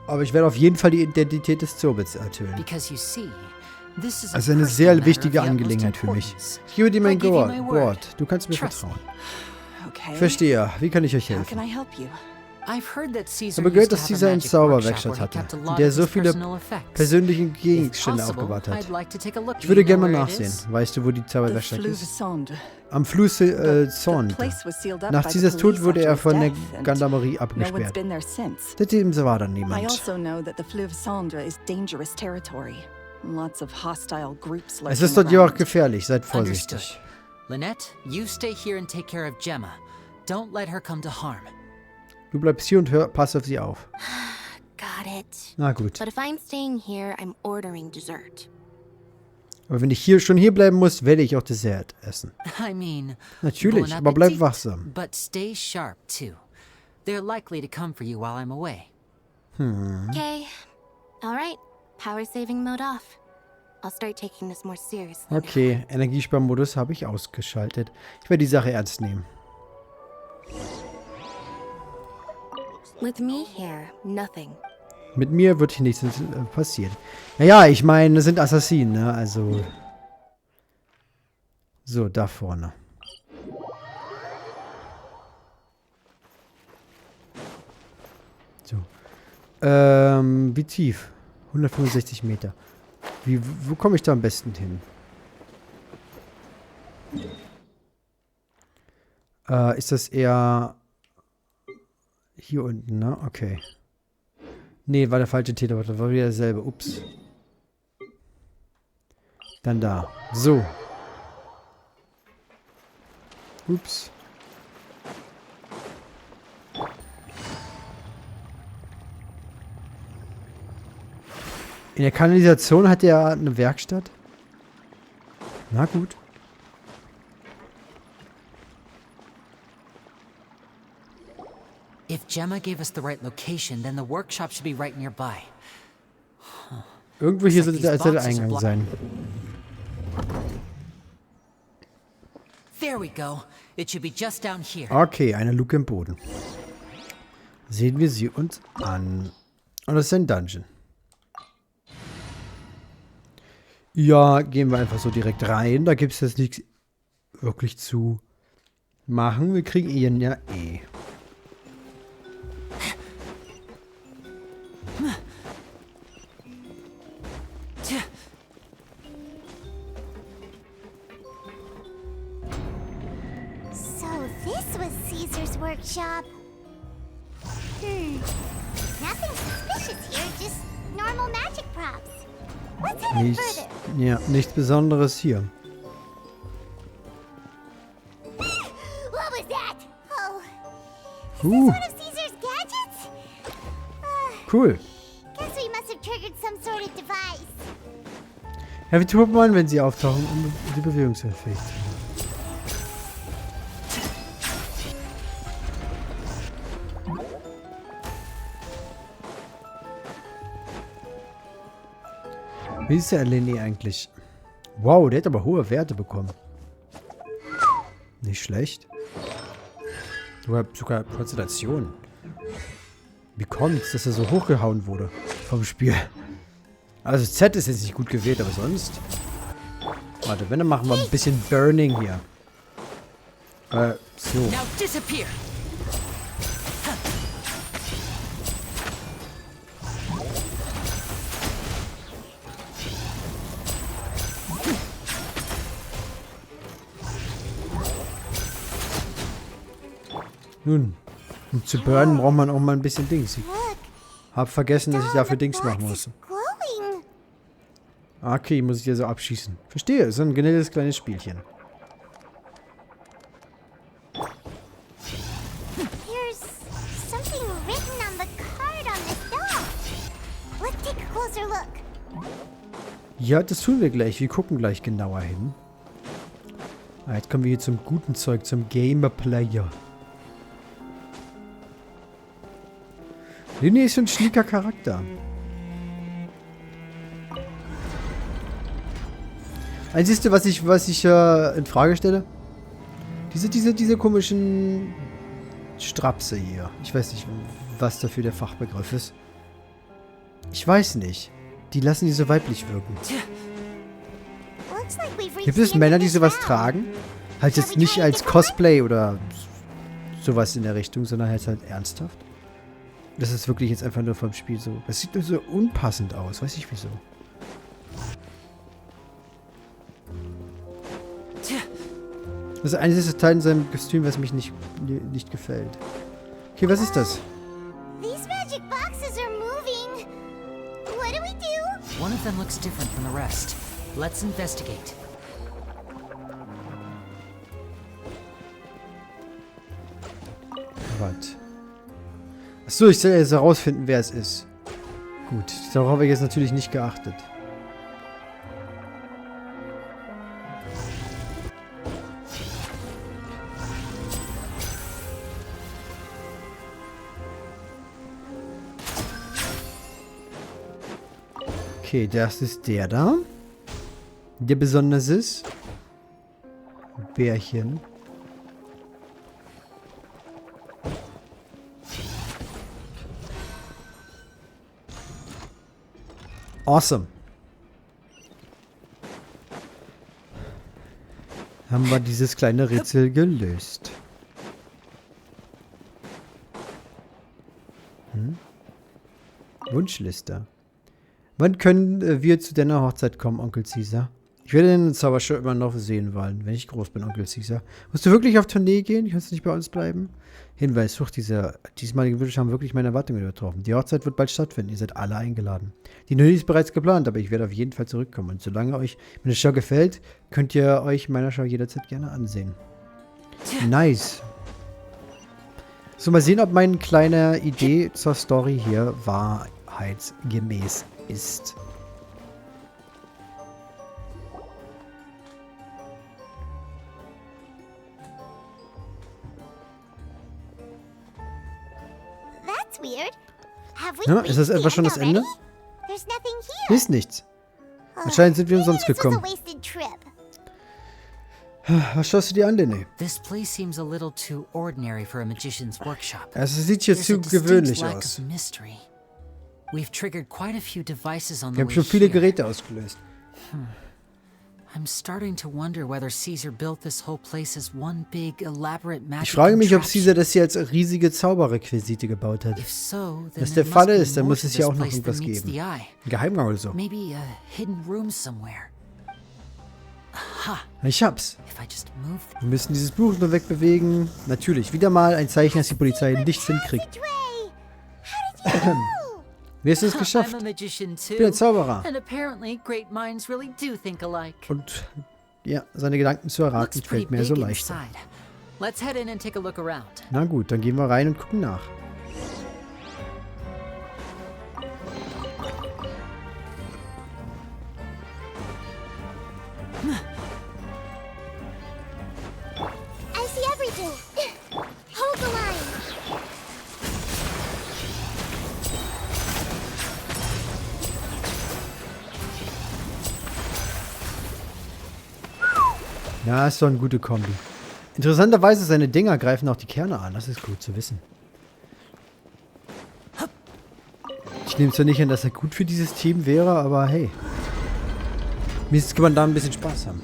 Aber ich werde auf jeden Fall die Identität des Zobits ertönen. Because you see, this is a Das ist eine personal sehr matter wichtige of the utmost Angelegenheit für mich. importance. Ich gebe dir mein I give you my Wort. Du kannst mir Trust vertrauen. Okay. Verstehe. Wie kann ich euch How helfen? can I help you? I've heard that Caesar Ich habe gehört, used to dass have a Caesar eine magic Zauberwerkstatt workshop where he hatte, kept a in lot der of so his viele personal effects. persönliche If Gegenstände possible, aufbewahrt hat. I'd like to take a look. Ich würde Do you gerne know mal where it nachsehen. is? Weißt du, wo die The Zauberwerkstatt Fleuve ist? Sonde. Am Fluss Sonde. place was sealed up Nach by the Caesars Tod police wurde er after von der his death, and Gendarmerie no one's abgesperrt. been there since. Seitdem war dann I niemand. also know that the Fleuve Sonde is dangerous territory. Lots of hostile groups lurking Es ist dort jedoch around. gefährlich. Seid Understood. vorsichtig. Lynette, you stay here and take care of Gemma. Don't let her come to harm. Du bleibst hier und pass auf sie auf. Got it. Na gut. But if I'm staying here, I'm ordering dessert. Aber wenn ich schon hier bleiben muss, werde ich auch Dessert essen. I mean, Natürlich, bon aber bleib appetit, wachsam. But stay sharp too. They're likely to come for you while I'm away. Okay. All right. Power saving mode off. I'll start taking this more seriously. Okay, Energiesparmodus habe ich ausgeschaltet. Ich werde die Sache ernst nehmen. With me here, nothing. Mit mir wird hier nichts passieren. Naja, ich meine, das sind Assassinen, ne? Also. So, da vorne. So. Wie tief? 165 Meter. Wo komme ich da am besten hin? Ist das eher hier unten, ne? Okay. Nee, war der falsche Täter, das war wieder dasselbe. Ups. Dann da. So. Ups. In der Kanalisation hat er eine Werkstatt? Na gut. If Gemma gave us the right location, then the workshop should be right nearby. Irgendwo hier sollte der Eingang sein. There we go. It should be just down here. Okay, eine Luke im Boden. Sehen wir sie uns an. Und das ist ein Dungeon. Ja, gehen wir einfach so direkt rein. Da gibt es jetzt nichts wirklich zu machen. Wir kriegen ihn ja eh. So this was Caesar's workshop. Nothing suspicious here, just normal magic props. What's hidden further? Ja, nichts Besonderes hier. What was that? Oh, is this one of Caesar's gadgets? Cool. Guess we must have triggered some sort of device. Ja, wie tut man, wenn sie auftauchen, um die Bewegungseffekt? Wie ist der Lenny eigentlich? Wow, der hat aber hohe Werte bekommen. Nicht schlecht. Sogar Konzentration. Wie kommt's, dass er so hochgehauen wurde vom Spiel? Also Z ist jetzt nicht gut gewählt, aber sonst... Warte, wenn, dann machen wir ein bisschen Burning hier. So. Now disappear. Nun, um zu burnen braucht man auch mal ein bisschen Dings. Ich hab vergessen, dass ich dafür Dings machen muss. Okay, muss ich hier so abschießen. Verstehe, so ein generelles kleines Spielchen. Ja, das tun wir gleich. Wir gucken gleich genauer hin. Jetzt kommen wir hier zum guten Zeug, zum Gamer-Player. Lenny ist ein schnicker Charakter. Einzige, was ich in Frage stelle, diese komischen Strapse hier. Ich weiß nicht, was dafür der Fachbegriff ist. Ich weiß nicht. Die lassen die so weiblich wirken. Gibt es Männer, die sowas tragen? Halt jetzt nicht als Cosplay oder sowas in der Richtung, sondern halt ernsthaft. Das ist wirklich jetzt einfach nur vom Spiel so. Das sieht nur so unpassend aus. Weiß ich wieso. Das ist eines Teil in seinem Kostüm, was mich nicht gefällt. Okay, was ist das? These magic boxes are moving. What do we do? One of them looks different from the rest. Let's investigate. Was? Achso, ich soll jetzt herausfinden, wer es ist. Gut, darauf habe ich jetzt natürlich nicht geachtet. Okay, das ist der da. Der besonders ist. Bärchen. Awesome. Haben wir dieses kleine Rätsel gelöst. Wunschliste. Wann können wir zu deiner Hochzeit kommen, Onkel Caesar? Ich werde den Zaubershow immer noch sehen wollen, wenn ich groß bin, Onkel Caesar. Musst du wirklich auf Tournee gehen? Kannst du nicht bei uns bleiben? Hinweis, diesmalige Wünsche haben wirklich meine Erwartungen übertroffen. Die Hochzeit wird bald stattfinden, ihr seid alle eingeladen. Die Tournee ist bereits geplant, aber ich werde auf jeden Fall zurückkommen. Und solange euch meine Show gefällt, könnt ihr euch meiner Show jederzeit gerne ansehen. Nice. So, mal sehen, ob meine kleine Idee zur Story hier wahrheitsgemäß ist. Ja, ist das etwa schon das Ende? Hier ist nichts. Anscheinend sind wir umsonst gekommen. Was schaust du dir an, Lenny? This place seems a little too ordinary for a magician's workshop. Also, es sieht hier There's zu a distinct gewöhnlich lack aus. of mystery. We've triggered quite a few devices on Wir the haben way schon viele here. Geräte ausgelöst. I'm starting to wonder whether Caesar built this whole place as one big, elaborate magic Ich frage mich, ob contraption. Caesar das hier als riesige Zauberrequisite gebaut hat. If so, then Wenn das there der Fall must be ist, dann more muss to es hier this auch noch place irgendwas than meets geben. the eye. Ein Geheimgang oder so. Maybe a hidden room somewhere. Aha! Ich hab's. If I just move Wir müssen dieses Buch nur wegbewegen. Natürlich, wieder mal ein Zeichen, dass die Polizei nichts hinkriegt. Wir haben es geschafft. I'm a magician Ich bin ein too. Zauberer. And apparently great minds really do think alike. Und ja, seine Gedanken zu erraten, Looks pretty fällt mir big so leichter. inside. Let's head in and take a look around. Na gut, dann gehen wir rein und gucken nach. I see everything. Hold the line. Ja, ist doch eine gute Kombi. Interessanterweise, seine Dinger greifen auch die Kerne an. Das ist gut zu wissen. Ich nehme zwar nicht an, dass er gut für dieses Team wäre, aber hey. Wenigstens kann man da ein bisschen Spaß haben.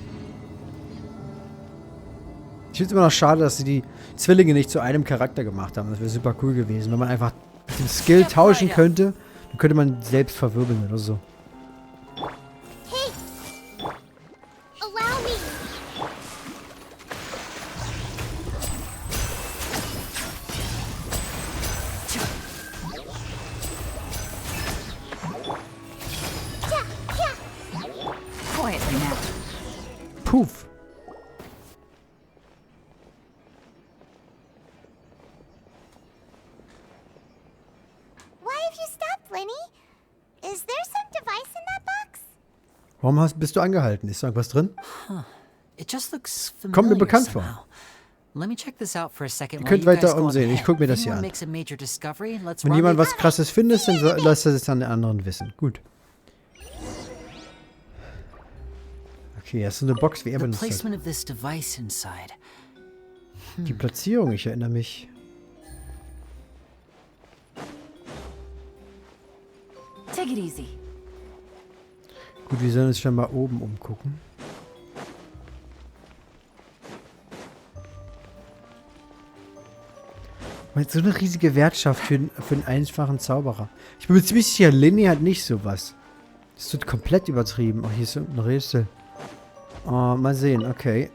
Ich finde es immer noch schade, dass sie die Zwillinge nicht zu einem Charakter gemacht haben. Das wäre super cool gewesen. Wenn man einfach mit dem Skill tauschen könnte, dann könnte man selbst verwirbeln oder so. Hey! Allow me! Quietly now. Puff. Why have you stopped, Lenny? Is there some device in that box? Warum bist du angehalten? Ist da irgendwas drin? It just looks Kommt familiar mir bekannt vor. somehow. Let me check this out for a second. Ihr while könnt you guys weiter go on umsehen. Ich ahead. guck mir If das hier anyone an. makes a major discovery, let's Wenn run jemand it. was Krasses findet, dann lasst es an den anderen wissen. Gut. Okay, das ist so eine Box, wie er The benutzt hat. placement of this device inside. Die Platzierung, ich erinnere mich. Take it easy. Gut, wir sollen uns schon mal oben umgucken. Man hat so eine riesige Wertschaft für einen einfachen Zauberer. Ich bin mir ziemlich sicher, Lenny hat nicht sowas. Das wird komplett übertrieben. Oh, hier ist ein Rätsel. Oh, mal sehen, okay.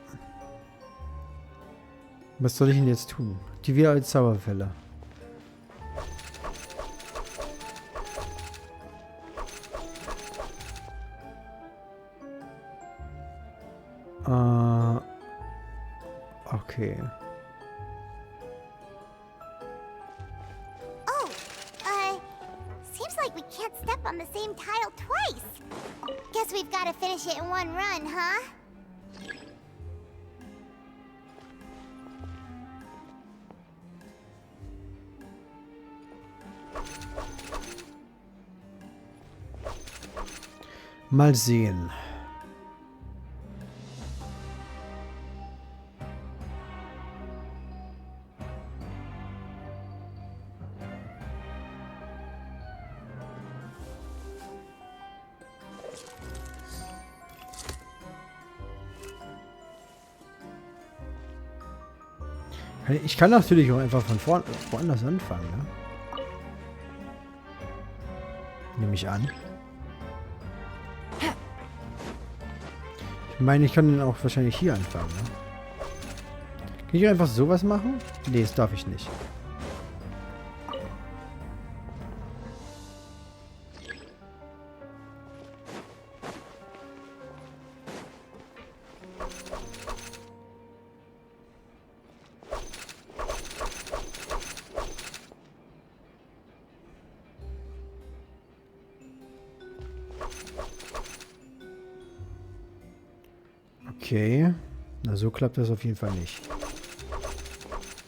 Was soll ich denn jetzt tun? Die wieder als Zauberfälle. Okay. Oh, seems like we can't step on the same tile twice. Guess we've got to finish it in one run, huh? Mal sehen. Ich kann natürlich auch einfach von woanders anfangen, ne? Nehme ich an. Ich meine, ich kann dann auch wahrscheinlich hier anfangen, ne? Kann ich einfach sowas machen? Nee, das darf ich nicht. Okay. Na, so klappt das auf jeden Fall nicht.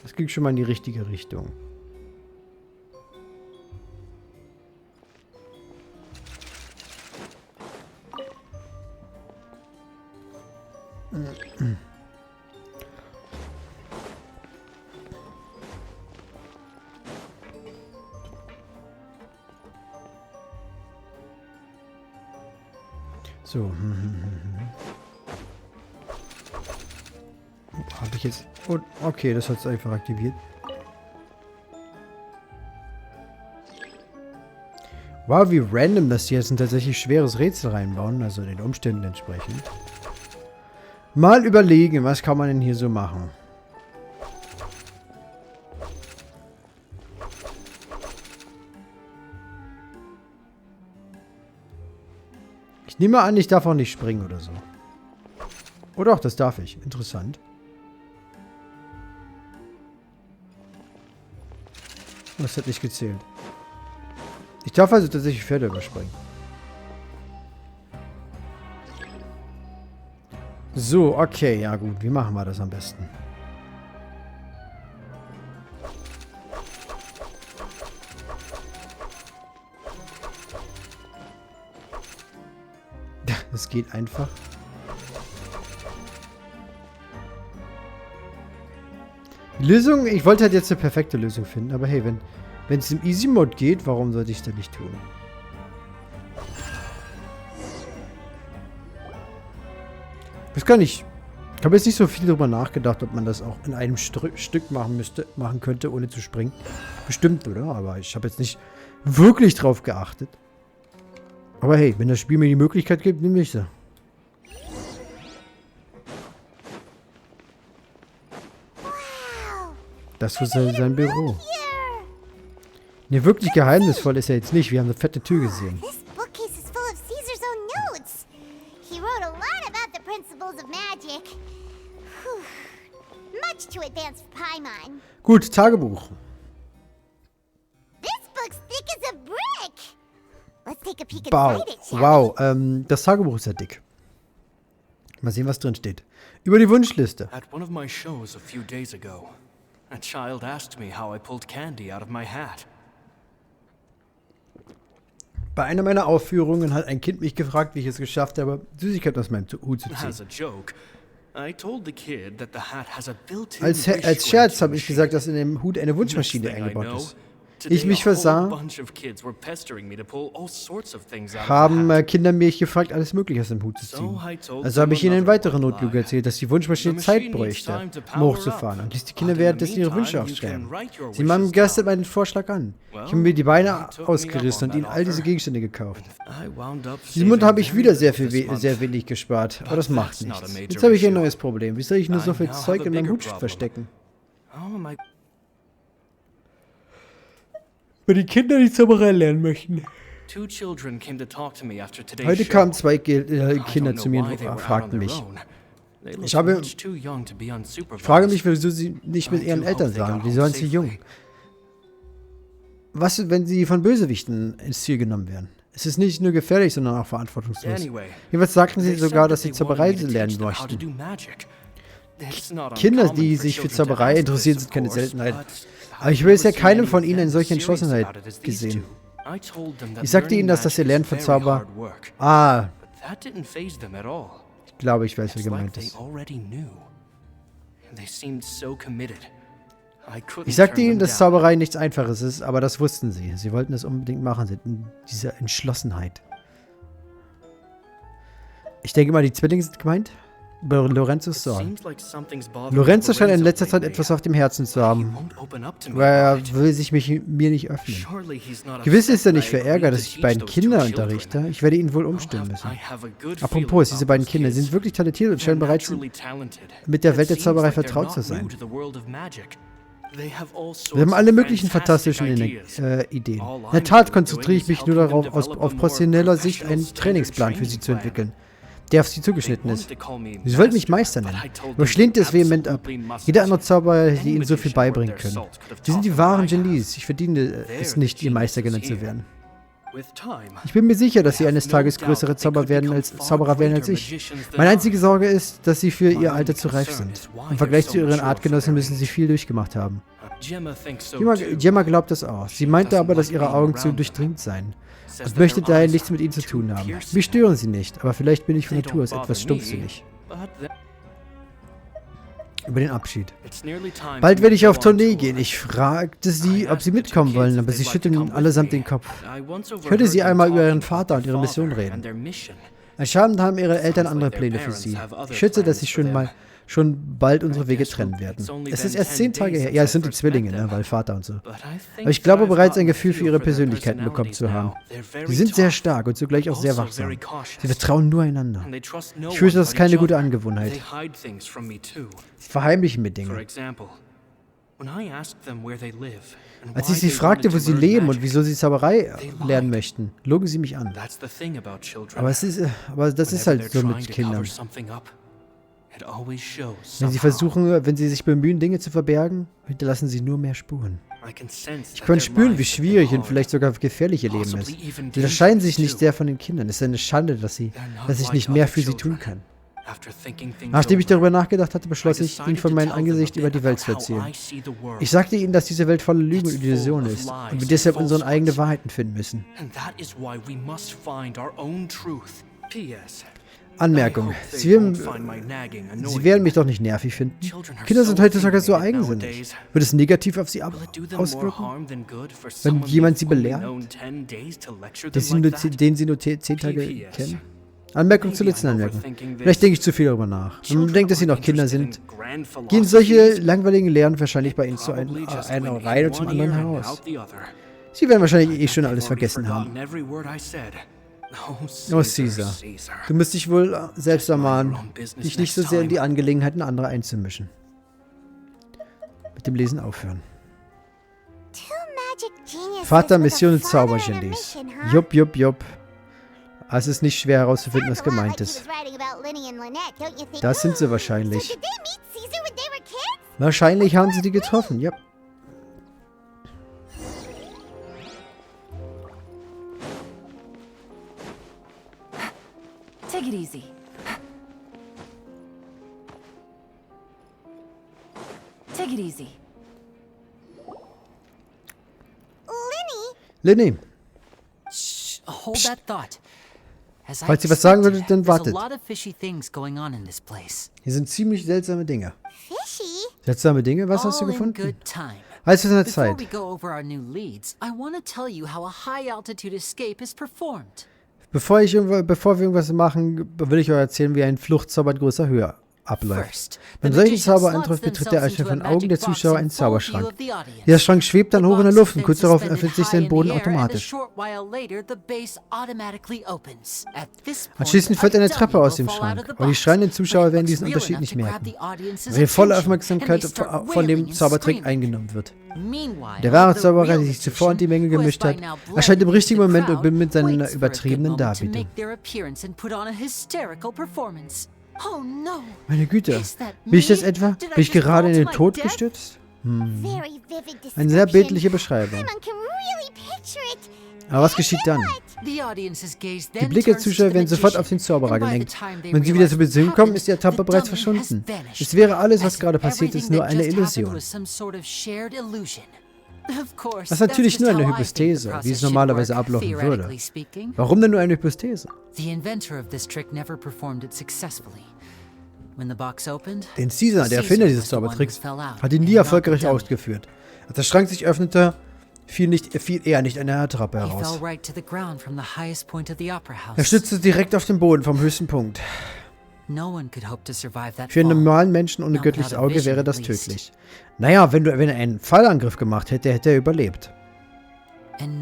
Das ging schon mal in die richtige Richtung. So. Habe ich jetzt... Oh, okay, das hat es einfach aktiviert. Wow, wie random, dass die jetzt ein tatsächlich schweres Rätsel reinbauen, also den Umständen entsprechend. Mal überlegen, was kann man denn hier so machen? Ich nehme an, ich darf auch nicht springen oder so. Oh doch, das darf ich. Interessant. Das hat nicht gezählt. Ich darf also tatsächlich Pferde überspringen. So, okay, ja gut. Wie machen wir das am besten? Das geht einfach. Die Lösung, ich wollte halt jetzt eine perfekte Lösung finden, aber hey, wenn es im Easy-Mode geht, warum sollte ich es denn nicht tun? Ich weiß gar nicht. Ich habe jetzt nicht so viel darüber nachgedacht, ob man das auch in einem Stück machen könnte, ohne zu springen. Bestimmt, oder? Aber ich habe jetzt nicht wirklich drauf geachtet. Aber hey, wenn das Spiel mir die Möglichkeit gibt, nehme ich sie. Das ist sein Büro. Ne, wirklich geheimnisvoll ist er jetzt nicht. Wir haben eine fette Tür gesehen. This bookcase is full of Caesar's own notes. He wrote a lot about the principles of magic. Whew. Much too advanced for Paimon. Gut, Tagebuch. This book's thick as a brick. Let's take a peek Wow, inside it, shall wow, das Tagebuch ist ja dick. Mal sehen, was drin steht. Über die Wunschliste. At one of my shows a few days ago, a child asked me how I pulled candy out of my hat. Bei einer meiner Aufführungen hat ein Kind mich gefragt, wie ich es geschafft habe, Süßigkeiten aus meinem Hut zu As a ziehen. joke, I told the kid that the hat has a built-in Als Scherz habe ich gesagt, dass in dem Hut eine Wunschmaschine eingebaut ist. Ich mich versah, haben Kinder mich gefragt, alles Mögliche aus dem Hut zu ziehen. Also habe ich ihnen eine weitere Notlüge erzählt, dass die Wunschmaschine Zeit bräuchte, um hochzufahren, und ließ die Kinder währenddessen ihre Wünsche aufschreiben. Sie nahmen begeistert meinen Vorschlag an. Ich habe mir die Beine ausgerissen und ihnen all diese Gegenstände gekauft. Diesen Mund habe ich wieder sehr wenig gespart, aber das macht nichts. Jetzt habe ich ein neues Problem. Wie soll ich nur so viel Zeug in meinem Hut verstecken? Wenn die Kinder die Zauberei lernen möchten. Heute kamen zwei Kinder zu mir und fragten mich. Ich frage mich, wieso sie nicht mit ihren Eltern sagen. Die sollen sie jung. Was, wenn sie von Bösewichten ins Ziel genommen werden? Es ist nicht nur gefährlich, sondern auch verantwortungslos. Jedenfalls sagten sie sogar, dass sie Zauberei lernen möchten. Kinder, die sich für Zauberei interessieren, sind keine Seltenheit. Aber ich habe bisher keinem von ihnen eine solche Entschlossenheit gesehen. Ich sagte ihnen, dass das Erlernen von Zauber... Ich glaube, ich weiß, wer gemeint ist. Ich sagte ihnen, dass Zauberei nichts Einfaches ist, aber das wussten sie. Sie wollten es unbedingt machen, sie hatten diese Entschlossenheit. Ich denke mal, die Zwillinge sind gemeint. Lorenzos Sohn. Lorenzo scheint in letzter Zeit etwas auf dem Herzen zu haben. Aber er will sich mir nicht öffnen. Gewiss ist er nicht verärgert, dass ich die beiden Kinder unterrichte. Ich werde ihn wohl umstimmen müssen. Apropos, diese beiden Kinder sind wirklich talentiert und scheinen bereits mit der Welt der Zauberei vertraut zu sein. Wir haben alle möglichen fantastischen Ideen. In der Tat konzentriere ich mich nur darauf, aus professioneller Sicht einen Trainingsplan für sie zu entwickeln, der auf sie zugeschnitten ist. Sie wollten mich Meister nennen, aber ich lehnte es vehement ab. Jeder andere Zauberer hätte ihnen so viel beibringen können. Sie sind die wahren Genies. Ich verdiene es nicht, ihr Meister genannt zu werden. Ich bin mir sicher, dass sie eines Tages größere Zauberer werden als ich. Meine einzige Sorge ist, dass sie für ihr Alter zu reif sind. Im Vergleich zu ihren Artgenossen müssen sie viel durchgemacht haben. Gemma glaubt das auch. Sie meinte aber, dass ihre Augen zu durchdringend seien und möchte daher nichts mit ihnen zu tun haben. Mich stören sie nicht, aber vielleicht bin ich von Natur aus etwas stumpfsinnig. Über den Abschied. Bald werde ich auf Tournee gehen. Ich fragte sie, ob sie mitkommen wollen, aber sie schütteln allesamt den Kopf. Ich hörte sie einmal über ihren Vater und ihre Mission reden. Anscheinend haben ihre Eltern andere Pläne für sie. Ich schätze, dass sie schon bald unsere Wege trennen werden. Es ist erst 10 Tage her. Ja, es sind die Zwillinge, ne, weil Vater und so. Aber ich glaube bereits ein Gefühl für ihre Persönlichkeiten bekommen zu haben. Sie sind sehr stark und zugleich auch sehr wachsam. Sie vertrauen nur einander. Ich fürchte, das ist keine gute Angewohnheit. Sie verheimlichen mir Dinge. Als ich sie fragte, wo sie leben und wieso sie Zauberei lernen möchten, logen sie mich an. Aber das ist halt so mit Kindern. Wenn sie sich bemühen, Dinge zu verbergen, hinterlassen sie nur mehr Spuren. Ich kann spüren, wie schwierig und vielleicht sogar gefährlich ihr Leben ist. Sie unterscheiden sich nicht sehr von den Kindern. Es ist eine Schande, dass ich nicht mehr für sie tun kann. Nachdem ich darüber nachgedacht hatte, beschloss ich, ihnen von meinem Angesicht über die Welt zu erzählen. Ich sagte ihnen, dass diese Welt voller Lügen und Illusionen ist und wir deshalb unsere eigenen Wahrheiten finden müssen. Anmerkung. Sie werden mich doch nicht nervig finden. Kinder sind heutzutage so eigensinnig. Wird es negativ auf sie auswirken? Wenn jemand sie belehrt? Den sie nur 10 Tage kennen? Anmerkung zur letzten Anmerkung. Vielleicht denke ich zu viel darüber nach. Wenn man denkt, dass sie noch Kinder sind, gehen solche langweiligen Lehren wahrscheinlich bei ihnen zu einer Reihe zum anderen heraus. Sie werden wahrscheinlich eh schon alles vergessen haben. Oh, Caesar. Du musst dich wohl selbst ermahnen, dich nicht so sehr in die Angelegenheiten anderer einzumischen. Mit dem Lesen aufhören. Vater, Mission und Zaubergenies. Jupp, jupp, jupp. Es ist nicht schwer herauszufinden, was gemeint ist. Das sind sie wahrscheinlich. Wahrscheinlich haben sie die getroffen, ja. Take it easy. Take it easy. Linny. Hold that thought. Falls sie was sagen würde, dann wartet. Hier Hier sind ziemlich seltsame Dinge. Seltsame Dinge? Was hast du gefunden? Alles für seine Zeit. Bevor wir irgendwas machen, will ich euch erzählen, wie ein Fluchtzauber in großer Höhe abläuft. Wenn solchen Zauber eintrifft, betritt der Öffner von Augen der Zuschauer einen Zauberschrank. Dieser Schrank schwebt dann hoch in der Luft und kurz darauf öffnet sich sein Boden automatisch. Anschließend führt eine Treppe aus dem Schrank, aber die schreienden Zuschauer werden diesen Unterschied nicht merken, weil die volle Aufmerksamkeit von dem Zaubertrick eingenommen wird. Der wahre Zauberer, der sich zuvor in die Menge gemischt hat, erscheint im richtigen Moment und mit seiner übertriebenen Darbietung. Meine Güte, bin ich das etwa? Bin ich gerade in den Tod gestürzt? Eine sehr bildliche Beschreibung. Aber was geschieht dann? Die Blicke der Zuschauer werden sofort auf den Zauberer gelenkt. Wenn sie wieder zu Besinnung kommen, ist ihr Zauber bereits verschwunden. Es wäre alles, was gerade passiert ist, nur eine Illusion. Das ist natürlich nur eine Hypothese, wie es normalerweise ablaufen würde. Warum denn nur eine Hypothese? Den Caesar, der Erfinder dieses Zaubertricks, hat ihn nie erfolgreich ausgeführt. Als der Schrank sich öffnete, fiel er nicht eine Attrappe heraus. Er stützte direkt auf den Boden vom höchsten Punkt. Für einen normalen Menschen ohne göttliches Auge wäre das tödlich. Naja, wenn er einen Fallangriff gemacht hätte, hätte er überlebt. Und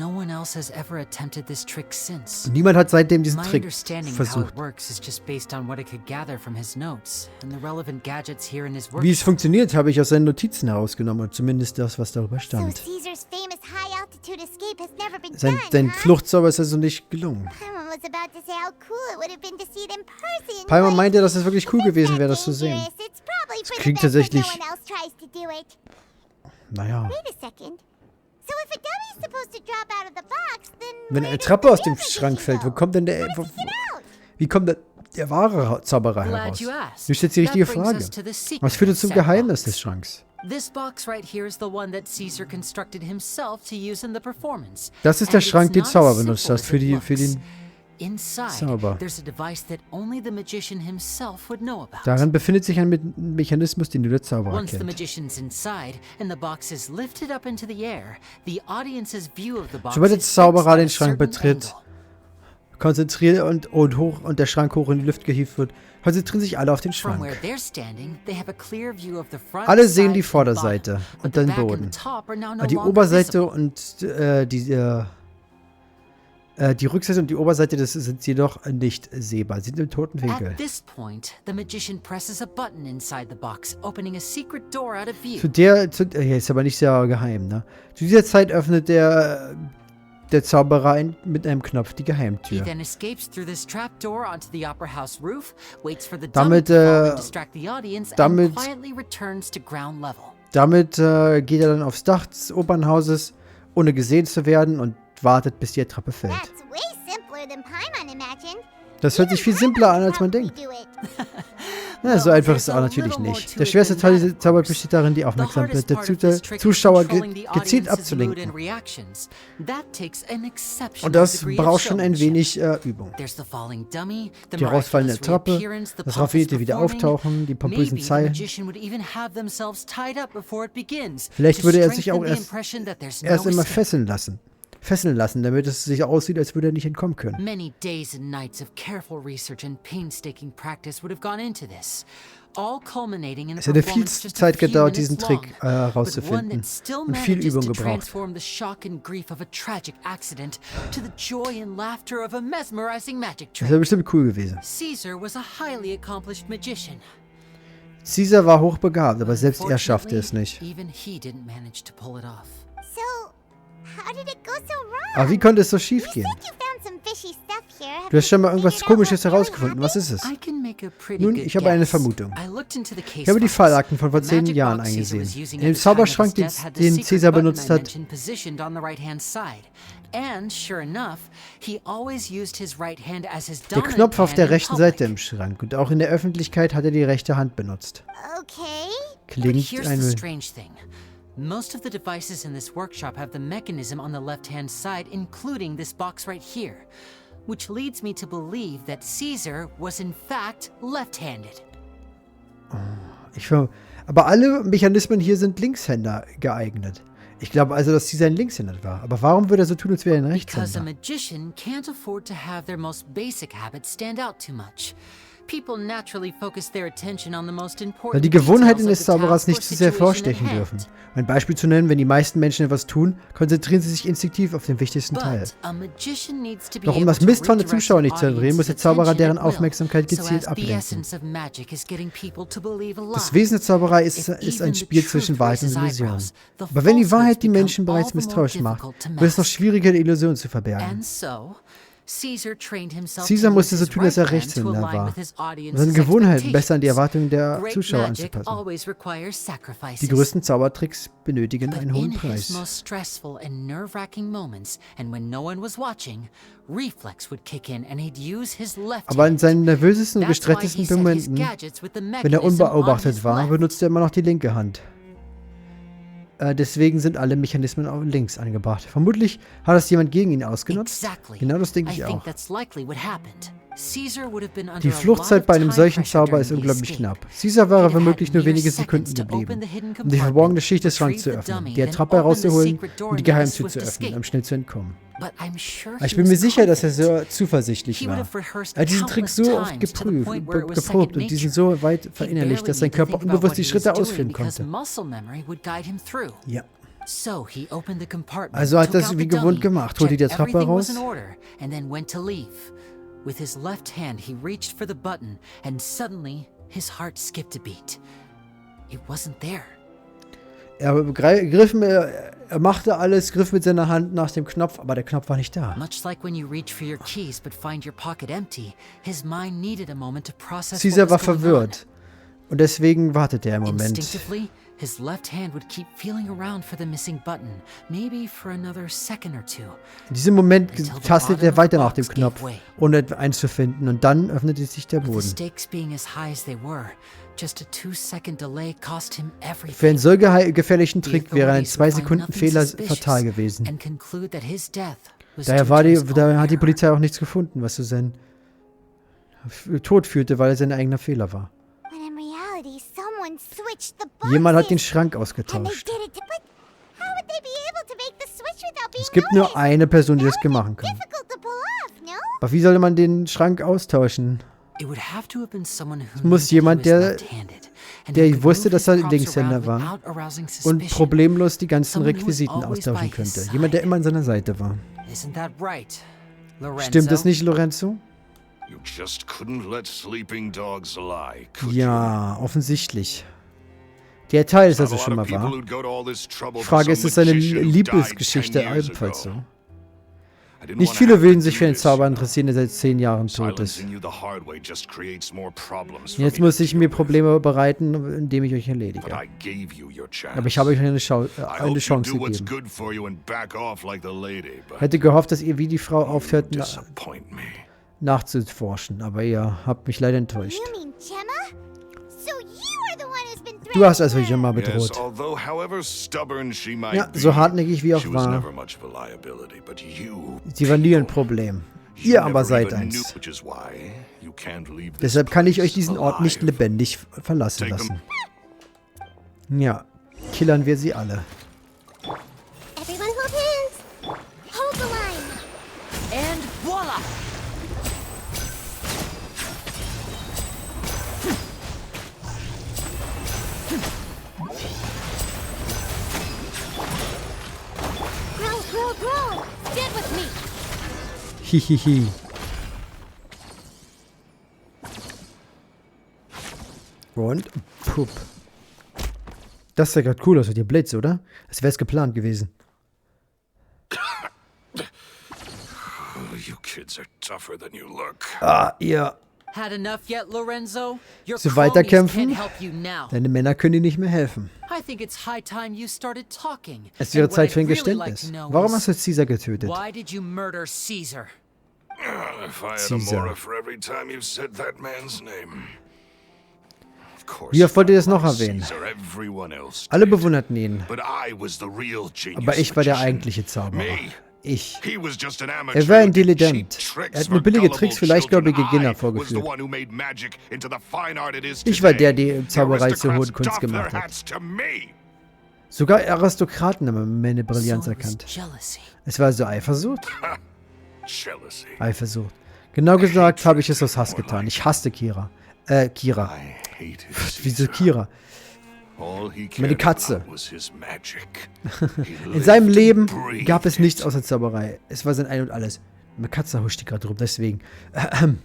niemand hat seitdem diesen Trick versucht. Wie es funktioniert, habe ich aus seinen Notizen herausgenommen, zumindest das, was darüber stand. Sein Fluchtzauber ist also nicht gelungen. Paimon meinte, dass es wirklich cool gewesen wäre, das zu sehen. Das klingt tatsächlich... Naja. Wenn eine Treppe aus dem Schrank fällt, wie kommt der wahre Zauberer heraus? Du stellst die richtige Frage. Was führt zum Geheimnis des Schranks? Das ist der Schrank, den Zauber benutzt hat für den Zauber. Darin befindet sich ein Mechanismus, den nur der Zauberer kennt. Sobald der Zauberer den Schrank betritt, konzentrieren und der Schrank hoch in die Luft gehievt wird, konzentrieren sich alle auf den Schrank. Alle sehen die Vorderseite und den Boden. Aber die Oberseite und die Rückseite und die Oberseite sind jedoch nicht sehbar. Sie sind im toten Winkel. Ist aber nicht sehr geheim, ne? Zu dieser Zeit öffnet der Zauberer mit einem Knopf die Geheimtür. Damit geht er dann aufs Dach des Opernhauses, ohne gesehen zu werden, und wartet, bis die Attrappe fällt. Das hört sich viel simpler an, als man denkt. Na, so einfach ist es auch natürlich nicht. Der schwerste Teil dieser Zauber besteht darin, die Aufmerksamkeit der Zuschauer gezielt abzulenken. Und das braucht schon ein wenig Übung. Die herausfallende Attrappe, das raffinierte Wiederauftauchen, die pompösen Zeilen. Vielleicht würde er sich auch erst einmal fesseln lassen, damit es sich aussieht, als würde er nicht entkommen können. Many days and nights of careful research and painstaking practice would have gone into this. All culminating in a es hätte viel performance just a Zeit few gedauert, diesen minutes Trick long, herauszufinden but one that still und viel manages Übung to gebraucht. transform the shock and grief of a tragic accident to the joy and laughter of a mesmerizing magic Das wäre trick. bestimmt cool gewesen. Caesar was a highly accomplished magician. Caesar war hochbegabt, aber selbst er schaffte es nicht. Even he didn't manage to pull it off. So, how did it go so wrong? Aber wie konnte es so schief gehen? You found some fishy stuff here. Du hast schon mal irgendwas Komisches herausgefunden. Was ist es? I can make a pretty Nun, good ich habe eine guess. Vermutung. I looked into the case Ich habe die files. Fallakten von vor The 10 magic Jahren box Caesar eingesehen. was using In at dem the time of Zauberschrank, his death had the den secret Caesar button benutzt I hat, mentioned positioned on the right-hand side. And sure enough, he always used his right hand as his der dominant Knopf auf hand der in rechten public. Seite im Schrank. Und auch in der Öffentlichkeit hat er die rechte Hand benutzt. Okay. But Klingt here's the ein... strange thing. Most of the devices in this workshop have the mechanism on the left-hand side, including this box right here. Which leads me to believe that Caesar was in fact left-handed. Aber alle Mechanismen hier sind Linkshänder geeignet. Ich glaube also, dass Caesar ein Linkshänder war. Aber warum würde er so tun, als wäre er ein Because a Rechtshänder? magician can't afford to have their most basic habits stand out too much. People naturally focus their attention on the most important Weil die Gewohnheiten details des of the Zauberers task nicht or zu sehr situation at vorstechen hand. dürfen. Um ein Beispiel zu nennen, wenn die meisten Menschen etwas tun, konzentrieren sie sich instinktiv auf den wichtigsten Teil. But a magician needs to be Doch um able das to Mist von der redirect Zuschauer the nicht zu drehen, muss der audience's Zauberer attention deren at will, Aufmerksamkeit so gezielt as the ablenken. essence of magic is getting people to believe a lie. Das Wesen der Zauberei ist If ein even the Spiel truth zwischen Wahrheit und raises Illusion. eyebrows, the Aber wenn die falsehoods Wahrheit die become Menschen all bereits the more misstrauisch macht, difficult to wird es noch mask. schwieriger, die Illusion zu verbergen. And so, Caesar trained himself Caesar to musste use so his tun, als er right hand to Rechtshänder align war, with his um audience's seine Gewohnheiten besser an die expectations. Erwartungen der Great Zuschauer magic anzupassen. always requires sacrifices. Die größten Zaubertricks benötigen But einen hohen in his Preis. most stressful and nerve-wracking moments, and when no one was watching, reflex would kick in and he'd use his left Aber in hand. seinen nervösesten und That's why he gestresstesten set his Momenten, gadgets with the wenn er mechanism on unbeobachtet his war, left. benutzt er immer noch die linke Hand. Deswegen sind alle Mechanismen auch links angebracht. Vermutlich hat das jemand gegen ihn ausgenutzt. Exactly. Genau das denke I ich think auch. that's likely what happened. Caesar would have been under Die a lot Fluchtzeit of bei einem time solchen pressure Zauber ist during the unglaublich escape. knapp. Caesar wäre He'd have womöglich had nur mere wenige seconds Sekunden to geblieben, open the hidden um die compartment, verborgene Schicht des Schranks zu retrieve the öffnen, dummy, die then Attrappe open the herauszuholen secret door und die and make a Geheimtür swift zu öffnen, escape. um schnell zu entkommen. But I'm sure Aber ich he bin mir was sicher, dass er confident. so zuversichtlich He war. would have rehearsed Er hat diesen Trick countless so oft times to the point where it was geprobt second und diesen nature. so weit He'd verinnerlicht, dass barely sein need to Körper think about unbewusst what die he was Schritte doing ausführen because konnte. muscle memory would guide him through. Ja. So he opened the compartment, Also hat took er es out wie the gewohnt dummy, gemacht, holte die checked Attrappe everything was raus. in order, and then went to leave. With his left hand, he reached for the button, and suddenly his heart skipped a beat. It wasn't there. Er machte alles, griff mit seiner Hand nach dem Knopf, aber der Knopf war nicht da. Much like when you reach for your keys but find your pocket empty, his mind needed a moment to process Caesar war what was going on. verwirrt und deswegen wartete er einen Moment. Instinctively, his left hand would keep feeling around for the missing button, maybe for another second or two. In diesem Moment tastet er weiter nach dem Knopf, ohne eins zu finden, und dann öffnete sich der With the Boden. stakes being as high as they were, just a 2-second delay cost him Für einen everything. so gefährlichen The Trick wäre ein authorities would find 2-Sekunden-Fehler nothing fatal suspicious gewesen. and conclude that his death was Daher due to his own hat die error. Polizei auch nichts gefunden, was zu seinem Tod führte, weil es sein eigener Fehler war. When in reality, someone switched the boxes. Jemand hat den Schrank And they ausgetauscht. did it to, but how would they be able to make the switch without being Es gibt nur noticed? eine Person, die das That would machen be kann. difficult to pull off, no? Aber wie sollte man den Schrank austauschen? It would have to have been someone who Es muss jemand, der der wusste, dass er Linkshänder war und problemlos die ganzen Requisiten austauschen könnte. Jemand, der immer an seiner Seite war. Stimmt das nicht, Lorenzo? You just couldn't let sleeping dogs lie, could Ja, offensichtlich. Der Teil ist also schon mal wahr. Die Frage ist, ist seine Liebesgeschichte ebenfalls so? Nicht viele würden sich für den Zauberer interessieren, der seit 10 Jahren tot ist. Jetzt muss ich mir Probleme bereiten, indem ich euch erledige. Aber ich habe euch eine Chance gegeben. Hätte gehofft, dass ihr wie die Frau aufhört, nachzuforschen. Aber ihr habt mich leider enttäuscht. Du hast also Gemma bedroht. Ja, so hartnäckig wie auch war. Sie war nie ein Problem. Ihr aber seid eins. Deshalb kann ich euch diesen Ort nicht lebendig verlassen lassen. Ja, killern wir sie alle. And voila! Hihihi. Und pup. Das sah gerade cool aus mit dem Blitz, oder? Als wäre es geplant gewesen. Ah, ihr. So weiterkämpfen? Deine Männer können dir nicht mehr helfen. Es wäre Zeit für ein Geständnis. Warum hast du Caesar getötet? Caesar. Wie oft wollt ihr das noch erwähnen? Alle bewunderten ihn. Aber ich war der eigentliche Zauberer. Ich. Er war ein Dilettant. Er hat mir billige Tricks für leichtgläubige Kinder vorgeführt. Ich war der, der die Zauberei zur hohen Kunst gemacht hat. Sogar Aristokraten haben meine Brillanz erkannt. Es war also Eifersucht? Eifersucht. Genau gesagt habe ich es aus Hass getan. Ich hasste Kira. Wieso Kira? Meine Katze. In seinem Leben gab es nichts außer Zauberei. Es war sein Ein und Alles. Meine Katze huschte gerade rum, deswegen. Er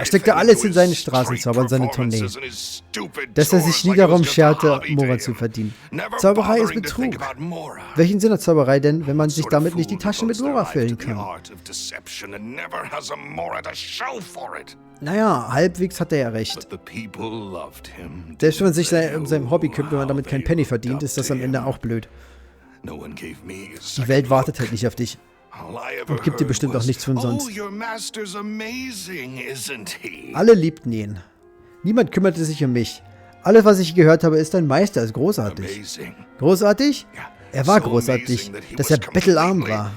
steckte alles in seine Straßenzauber und seine Tournee. Dass er sich nie darum scherte, Mora zu verdienen. Zauberei ist Betrug. Welchen Sinn hat Zauberei denn, wenn man sich damit nicht die Taschen mit Mora füllen kann? Naja, halbwegs hat er ja recht. Selbst wenn man sich um sein Hobby kümmert, wenn man damit kein Penny verdient, ist das am Ende auch blöd. Die Welt wartet halt nicht auf dich. Und gibt dir bestimmt auch nichts für umsonst. Alle liebten ihn. Niemand kümmerte sich um mich. Alles, was ich gehört habe, ist, dein Meister ist großartig. Großartig? Er war großartig, dass er bettelarm war.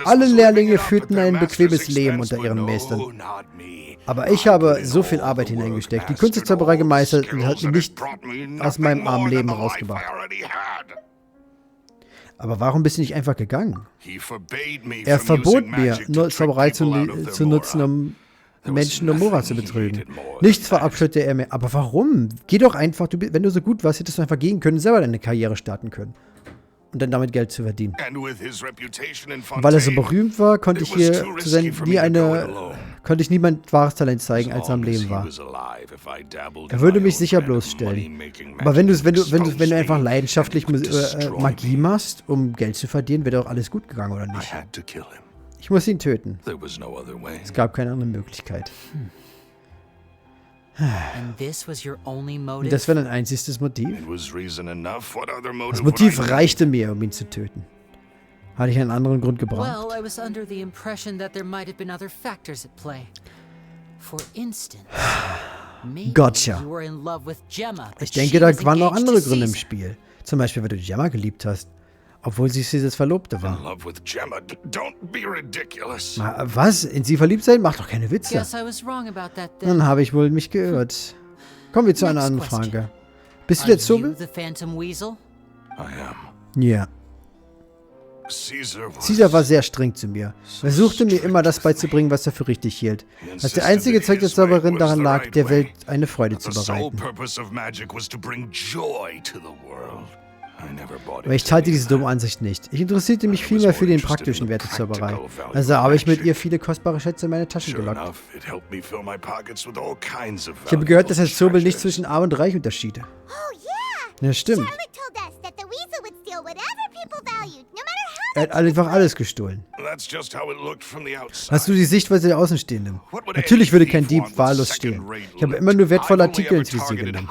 Alle Lehrlinge führten ein bequemes Leben unter ihren Meistern. Aber ich habe so viel Arbeit hineingesteckt, die Kunst der Zauberei gemeistert und hat mich nicht aus meinem armen Leben rausgebracht. Aber warum bist du nicht einfach gegangen? Er verbot mir, nur Zauberei zu nutzen, um Menschen um Mora zu betrügen. Nichts verabscheute er mir. Aber warum? Geh doch einfach, wenn du so gut warst, hättest du einfach gehen können, selber deine Karriere starten können. Und dann damit Geld zu verdienen. Und weil er so berühmt war, konnte ich niemand wahres Talent zeigen, als er am Leben war. Er würde mich sicher bloßstellen. Aber wenn du einfach leidenschaftlich Magie machst, um Geld zu verdienen, wäre doch alles gut gegangen, oder nicht? Ich muss ihn töten. Es gab keine andere Möglichkeit. Und das war dein einziges Motiv? Das Motiv reichte mir, um ihn zu töten. Hatte ich einen anderen Grund gebraucht? Gotcha. Ich denke, da waren noch andere Gründe im Spiel. Zum Beispiel, weil du Gemma geliebt hast. Obwohl sie Caesars Verlobte war. Was? In sie verliebt sein? Mach doch keine Witze. Dann habe ich wohl mich geirrt. Kommen wir zu einer anderen Frage. Bist du der Zobel? Ja. Caesar war sehr streng zu mir. Er versuchte mir immer das beizubringen, was er für richtig hielt. Als der einzige Zweck der Zauberin daran lag, der Welt eine Freude zu bereiten. Aber ich teilte diese dumme Ansicht nicht. Ich interessierte mich vielmehr für den praktischen Wert der Zauberei. Also habe ich mit ihr viele kostbare Schätze in meine Taschen gelockt. Ich habe gehört, dass Herr Zobel nicht zwischen Arm und Reich unterschied. Ja, stimmt. Er hat einfach alles gestohlen. Hast du die Sichtweise der Außenstehenden? Natürlich würde kein Dieb wahllos stehlen. Ich habe immer nur wertvolle Artikel ins Visier genommen.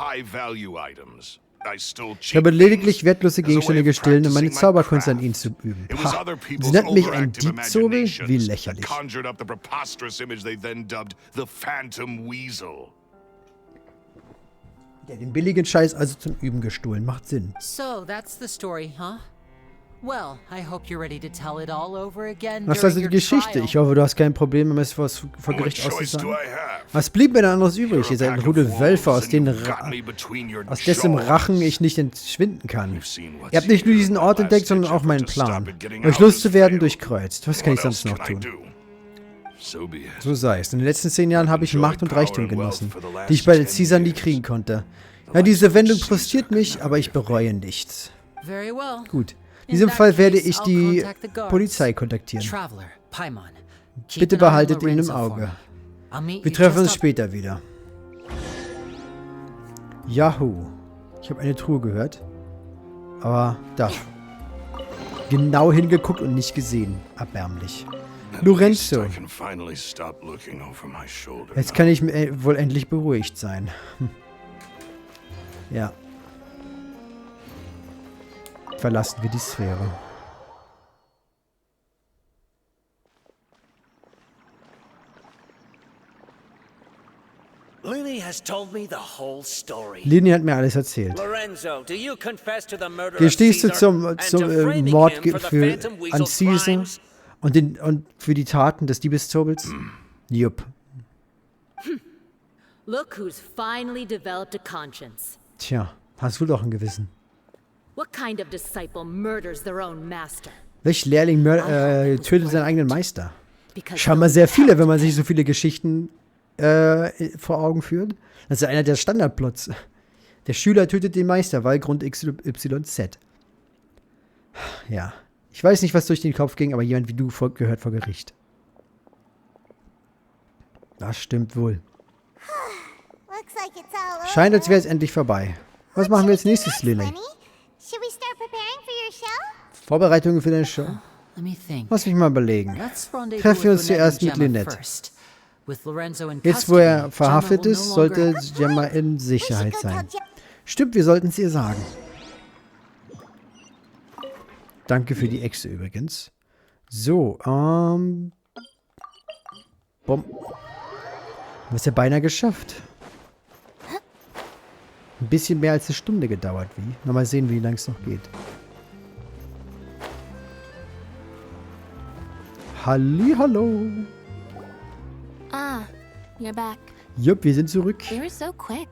Ich habe lediglich wertlose Gegenstände gestohlen, um meine Zauberkunst an ihnen zu üben. Pah. Sie nannten mich ein Diebzobel? Wie lächerlich. Ja, den billigen Scheiß also zum Üben gestohlen. Macht Sinn. So, that's the story, huh? Well, I hope you're ready to tell it all over again. Was ist also die Geschichte? Ich hoffe, du hast kein Problem, es vor Gericht auszusagen. Was blieb mir denn anderes übrig? Ihr seid ein Rudel Wölfe, aus dessen Rachen ich nicht entschwinden kann. Ihr habt nicht nur diesen Ort entdeckt, sondern auch meinen Plan. Euch loszuwerden durchkreuzt. Was kann ich sonst noch tun? So sei es. In den letzten 10 Jahren habe ich Macht und Reichtum genossen, die ich bei Caesar nie kriegen konnte. Ja, diese Wendung frustriert mich, aber ich bereue nichts. Gut. In diesem Fall werde ich die Polizei kontaktieren. Bitte behaltet ihn im Auge. Wir treffen uns später wieder. Yahoo. Ich habe eine Truhe gehört. Aber da. Genau hingeguckt und nicht gesehen. Erbärmlich. Lorenzo. Jetzt kann ich wohl endlich beruhigt sein. Ja. Verlassen wir die Sphäre. Lini hat mir alles erzählt. Gestehst du zum Mord an Caesar und für die Taten des Diebeszobels? Jupp. Look who's finally developed a conscience. Tja, hast wohl doch ein Gewissen. What kind of disciple murders their own master? Welch Lehrling tötet seinen eigenen Meister? Scheinbar sehr viele, wenn man sich so viele Geschichten vor Augen führt. Das ist ja einer der Standardplots. Der Schüler tötet den Meister, weil Grund XYZ. Ja. Ich weiß nicht, was durch den Kopf ging, aber jemand wie du gehört vor Gericht. Das stimmt wohl. Scheint, als wäre es endlich vorbei. Was machen wir als nächstes, Lily? Vorbereitungen für deine Show? Lass mich mal überlegen. Treffen wir uns zuerst mit Lynette. Jetzt, wo er verhaftet ist, sollte Gemma in Sicherheit sein. Stimmt, wir sollten es ihr sagen. Danke für die Echse übrigens. So, Bumm. Du hast ja beinahe geschafft. Ein bisschen mehr als eine Stunde gedauert, wie? Mal sehen, wie lange es noch geht. Hallihallo. Ah, you're back. Jupp, wir sind zurück. You were so quick.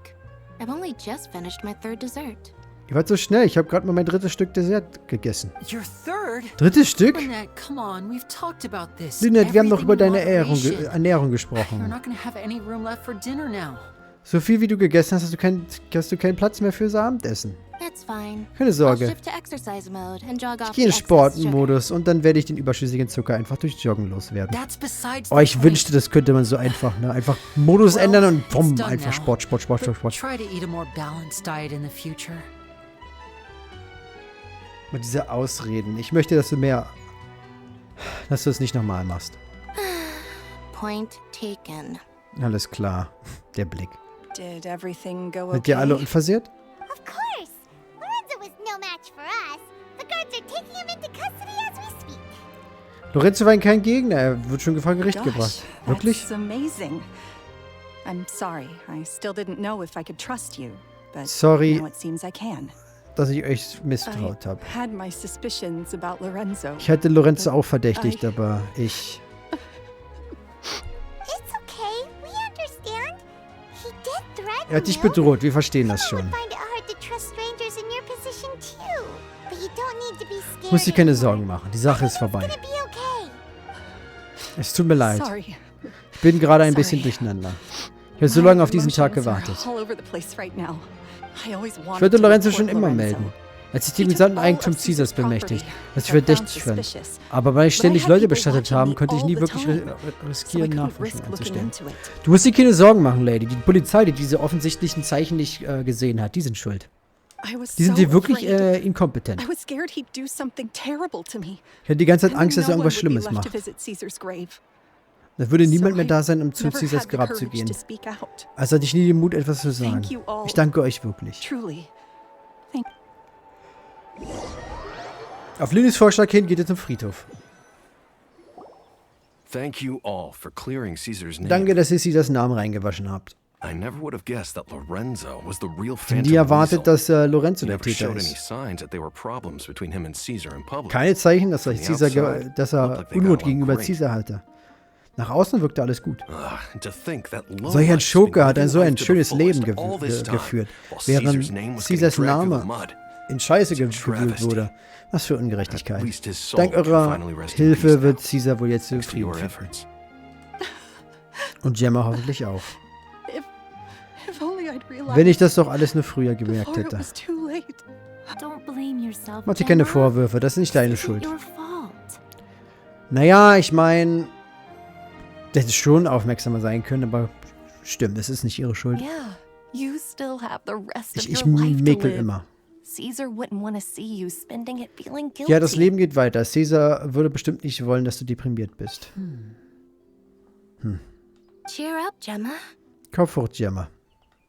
I've only just finished my 3rd dessert. Ihr wart so schnell. Ich habe gerade mal mein 3. Stück Dessert gegessen. Your 3rd? 3. Stück? Lynette, come on, we've talked about this. Lynette, wir haben doch über deine Ernährung gesprochen. You're not gonna have any room left for dinner now. So viel wie du gegessen hast, hast du keinen Platz mehr fürs Abendessen. That's fine. Keine Sorge. I'll shift to exercise mode and jog off Ich gehe in Sportmodus und dann werde ich den überschüssigen Zucker einfach durch Joggen loswerden. Oh, ich wünschte, das könnte man so einfach, ne? Einfach Modus ändern und bumm, einfach Sport. Try to eat a more balanced diet in the future. Mit diese Ausreden. Ich möchte, dass du es nicht nochmal machst. Point taken. Alles klar. Der Blick. Did everything go okay? Seid ihr alle unversehrt? Of course. Lorenzo was no match for us. The guards are taking him into custody as we speak. Lorenzo war kein Gegner. Er wird schon vor Gericht gebracht. Wirklich? That's amazing. I'm sorry. I still didn't know if I could trust you, but sorry, now it seems I can. Dass ich euch misstraut habe. I had my suspicions about Lorenzo. Ich hatte Lorenzo auch verdächtigt, aber ich... Er hat dich bedroht, wir verstehen das schon. Muss dir keine Sorgen machen. Die Sache ist vorbei. Es tut mir leid. Ich bin gerade ein bisschen durcheinander. Ich habe so lange auf diesen Tag gewartet. Ich wollte Lorenzo schon immer melden, als sich dem gesamten Eigentum Caesars bemächtigt, was ich verdächtig fand. Aber weil ich ständig Leute bestattet haben, konnte ich nie wirklich riskieren, Nachforschungen anzustellen. Du musst dir keine Sorgen machen, Lady. Die Polizei, die diese offensichtlichen Zeichen nicht gesehen hat, die sind schuld. Die sind hier wirklich inkompetent. Ich hatte die ganze Zeit Angst, dass er irgendwas Schlimmes macht. Da würde niemand mehr da sein, um zu Caesars Grab zu gehen. Also hatte ich nie den Mut, etwas zu sagen. Ich danke euch wirklich. Auf Lillys Vorschlag hin geht ihr zum Friedhof. Danke, dass ihr Caesars Namen reingewaschen habt. Nie erwartet, dass Lorenzo der Täter ist. Keine Zeichen, dass er Unmut gegenüber Caesar hatte. Nach außen wirkte alles gut. Solch ein Schurke hat so ein schönes Leben geführt, während Caesars Name in Scheiße gewühlt wurde. Was für Ungerechtigkeit. Dank eurer Hilfe wird Caesar wohl jetzt zufrieden finden. Und Gemma hoffentlich auch. Wenn ich das doch alles nur früher gemerkt hätte. Mach dir keine Vorwürfe, das ist nicht deine Schuld. Naja, ich meine, der hätte schon aufmerksamer sein können, aber stimmt, es ist nicht ihre Schuld. Ich mäkel immer. Ja, das Leben geht weiter. Caesar würde bestimmt nicht wollen, dass du deprimiert bist. Cheer up, Gemma. Kauf fort, Gemma.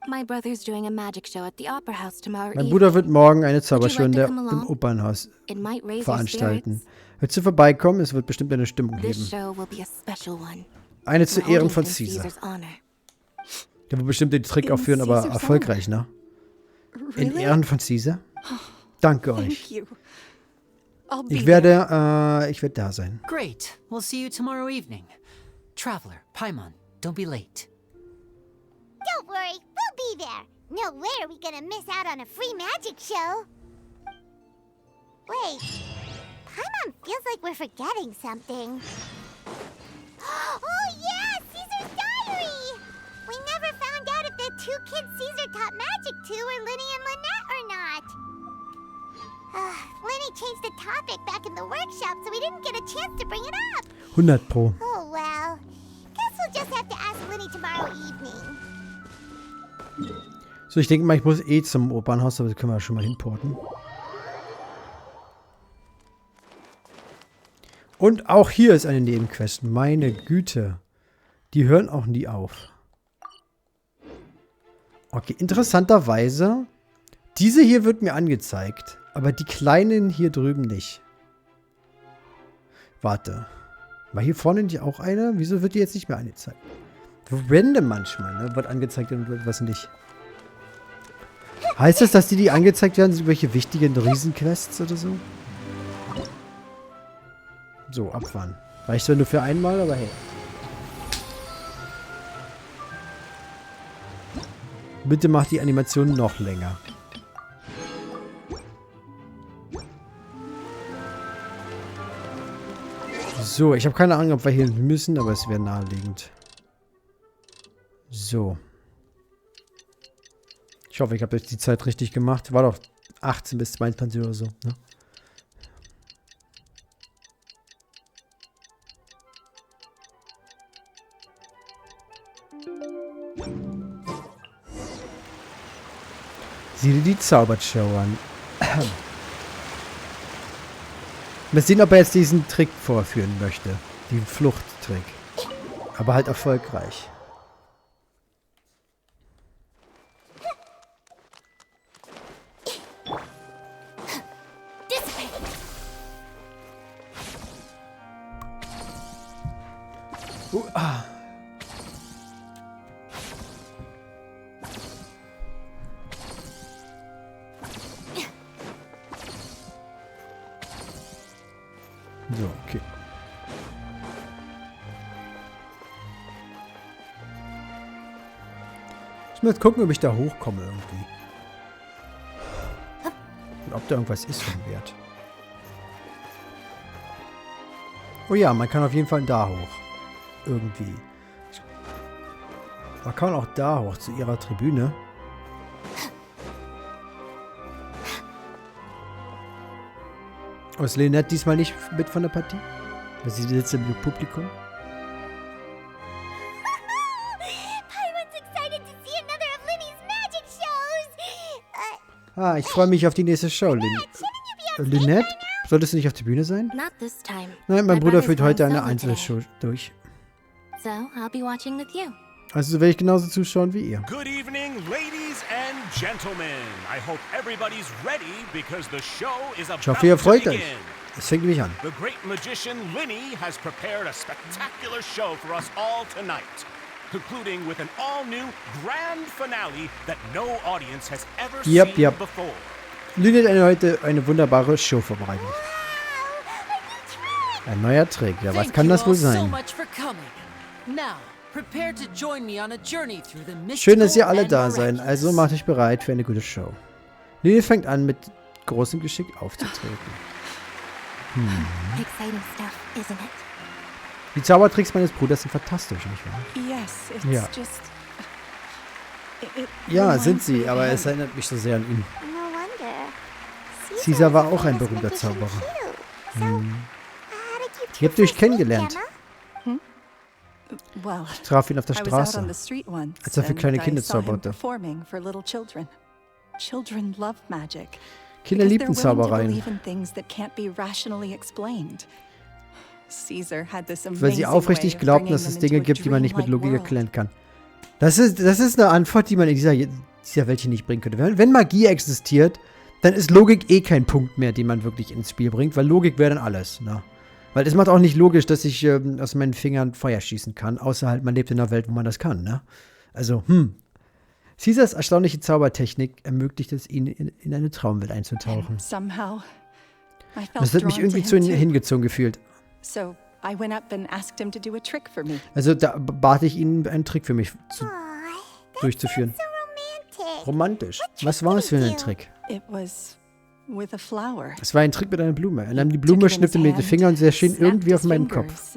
My brother's doing a magic show at the Opera House tomorrow Mein Bruder wird morgen eine Zaubershow im Opernhaus veranstalten. Willst du vorbeikommen? Es wird bestimmt eine Stimmung geben. Eine zu Ehren von Caesar. Der wird bestimmt den Trick aufführen, aber erfolgreich, ne? In Ehren von Caesar? Danke euch. Ich werde da sein. Great. We'll see you tomorrow evening. Traveler, Paimon, don't be late. Don't worry, we'll be there. No way are we gonna miss out on a free magic show. Wait, Paimon feels like we're forgetting something. Oh yeah, Caesar's diary! We never found out if the two kids Caesar taught magic to were Linny and Lynette or not. Linny changed the topic back in the workshop, so we didn't get a chance to bring it up. 100 Pro. Oh well, guess we'll just have to ask Linny tomorrow evening. So, ich denke mal, ich muss zum Opernhaus, aber das können wir schon mal hinporten. Und auch hier ist eine Nebenquest. Meine Güte. Die hören auch nie auf. Okay, interessanterweise, diese hier wird mir angezeigt, aber die kleinen hier drüben nicht. Warte. War hier vorne nicht auch eine? Wieso wird die jetzt nicht mehr angezeigt? Random manchmal, ne? Wird angezeigt und was nicht. Heißt das, dass die angezeigt werden, sind welche wichtigen Riesenquests oder so? So, abfahren. Reicht zwar nur für einmal, aber hey. Bitte macht die Animation noch länger. So, ich habe keine Ahnung, ob wir hier müssen, aber es wäre naheliegend. So. Ich hoffe, ich habe jetzt die Zeit richtig gemacht. War doch 18 bis 22 oder so, ne? Sieh dir die Zaubershow an. Mal sehen, ob er jetzt diesen Trick vorführen möchte. Den Fluchttrick. Aber halt erfolgreich. So, okay. Ich muss jetzt gucken, ob ich da hochkomme irgendwie. Und ob da irgendwas ist von Wert. Oh ja, man kann auf jeden Fall da hoch. Irgendwie. Man kann auch da hoch, zu ihrer Tribüne. Oh, ist Lynette diesmal nicht mit von der Partie? Weil sie sitzt im Publikum. Ah, ich freue mich auf die nächste Show, Lynette? Solltest du nicht auf der Bühne sein? Nein, mein Bruder führt heute eine Einzelshow durch. Also werde ich genauso zuschauen wie ihr. Good evening, ladies and gentlemen. I hope everybody's ready because the show is about Ich hoffe, ihr freut to euch. begin. Es fängt mich an. The great magician Linny has prepared a spectacular show for us all tonight, concluding with an all-new grand finale that no audience has ever seen before. Lynette hat heute eine wunderbare Show vorbereitet. Ein neuer Trick. Ja, was kann das wohl sein? Schön, dass ihr alle da seid. Also macht euch bereit für eine gute Show. Lynette fängt an, mit großem Geschick aufzutreten. Die Zaubertricks meines Bruders sind fantastisch, nicht wahr? Ja. Ja, sind sie, aber es erinnert mich so sehr an ihn. Caesar war auch ein berühmter Zauberer. Ihr habt euch kennengelernt. Ich traf ihn auf der Straße, als er für kleine Kinder zauberte. Kinder liebten Zaubereien, weil sie aufrichtig glaubten, dass es Dinge gibt, die man nicht mit Logik erklären kann. Das ist eine Antwort, die man in dieser Welt hier nicht bringen könnte. Wenn Magie existiert, dann ist Logik eh kein Punkt mehr, den man wirklich ins Spiel bringt, weil Logik wäre dann alles, ne? Weil es macht auch nicht logisch, dass ich aus meinen Fingern Feuer schießen kann, außer halt, man lebt in einer Welt, wo man das kann, ne? Also, Caesars erstaunliche Zaubertechnik ermöglicht es ihnen, in eine Traumwelt einzutauchen. Das hat mich irgendwie zu ihnen hingezogen gefühlt. Also da bat ich ihn, einen Trick für mich durchzuführen. Romantisch. Was war es für ein Trick? Es war ein Trick mit einer Blume. Er nahm die Blume, schnippte mir die Finger und sie erschien irgendwie auf meinem Kopf.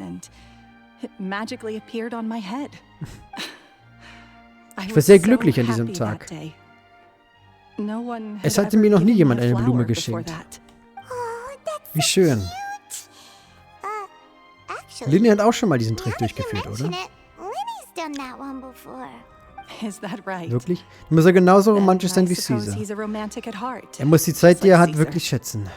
Ich war sehr glücklich an diesem Tag. Es hatte mir noch nie jemand eine Blume geschenkt. Wie schön. Linny hat auch schon mal diesen Trick durchgeführt, oder? Wirklich? Du musst ja genauso romantisch sein wie Caesar. Er muss die Zeit, die er hat, wirklich schätzen.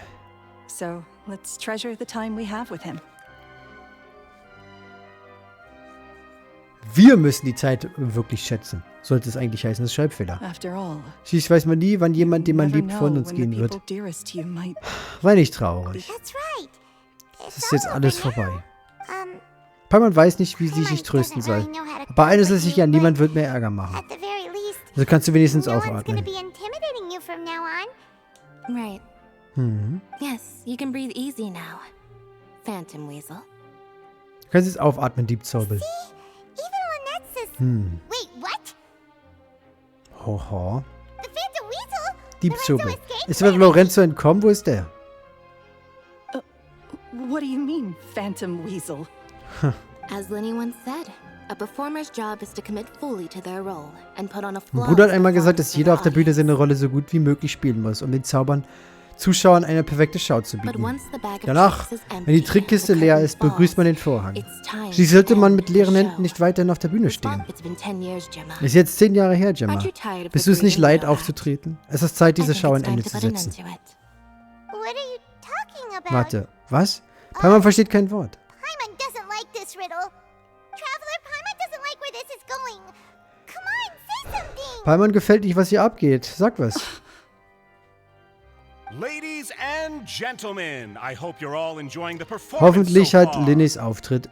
Wir müssen die Zeit wirklich schätzen. Sollte es eigentlich heißen, das ist Schreibfehler. Schließlich weiß man nie, wann jemand, den man liebt, von uns gehen wird. Sei nicht traurig. Es ist jetzt alles vorbei. Paimon weiß nicht, wie sie sich trösten soll. Aber eines ist sicher, niemand wird mehr Ärger machen. Also kannst du wenigstens aufatmen. Right. Yes, you can breathe easy now. Phantom Weasel. Du kannst jetzt aufatmen, Diebzauber. Wait, what? Hoho. Diebzauber. Ist wird Lorenzo entkommen? Wo ist der? What do you mean, Phantom Weasel? As Linny once said, a performer's job is to commit fully to their role and put on a Mein Bruder hat einmal gesagt, dass jeder auf der Bühne seine Rolle so gut wie möglich spielen muss, um den Zuschauern eine perfekte Schau zu bieten. Danach, wenn die Trickkiste leer ist, begrüßt man den Vorhang. Schließlich sollte man mit leeren Händen nicht weiterhin auf der Bühne stehen. Ist jetzt 10 Jahre her, Gemma. Bist du es nicht leid, aufzutreten? Es ist Zeit, diese Schau ein Ende zu setzen. Warte, was? Paimon versteht kein Wort. Paimon doesn't like this riddle. Traveler, Paimon doesn't like where this is going. Come on, say something. Paimon gefällt nicht, was hier abgeht. Sag was. Ladies and gentlemen, I hope you're all enjoying the performance. Hoffentlich hat Linnys Auftritt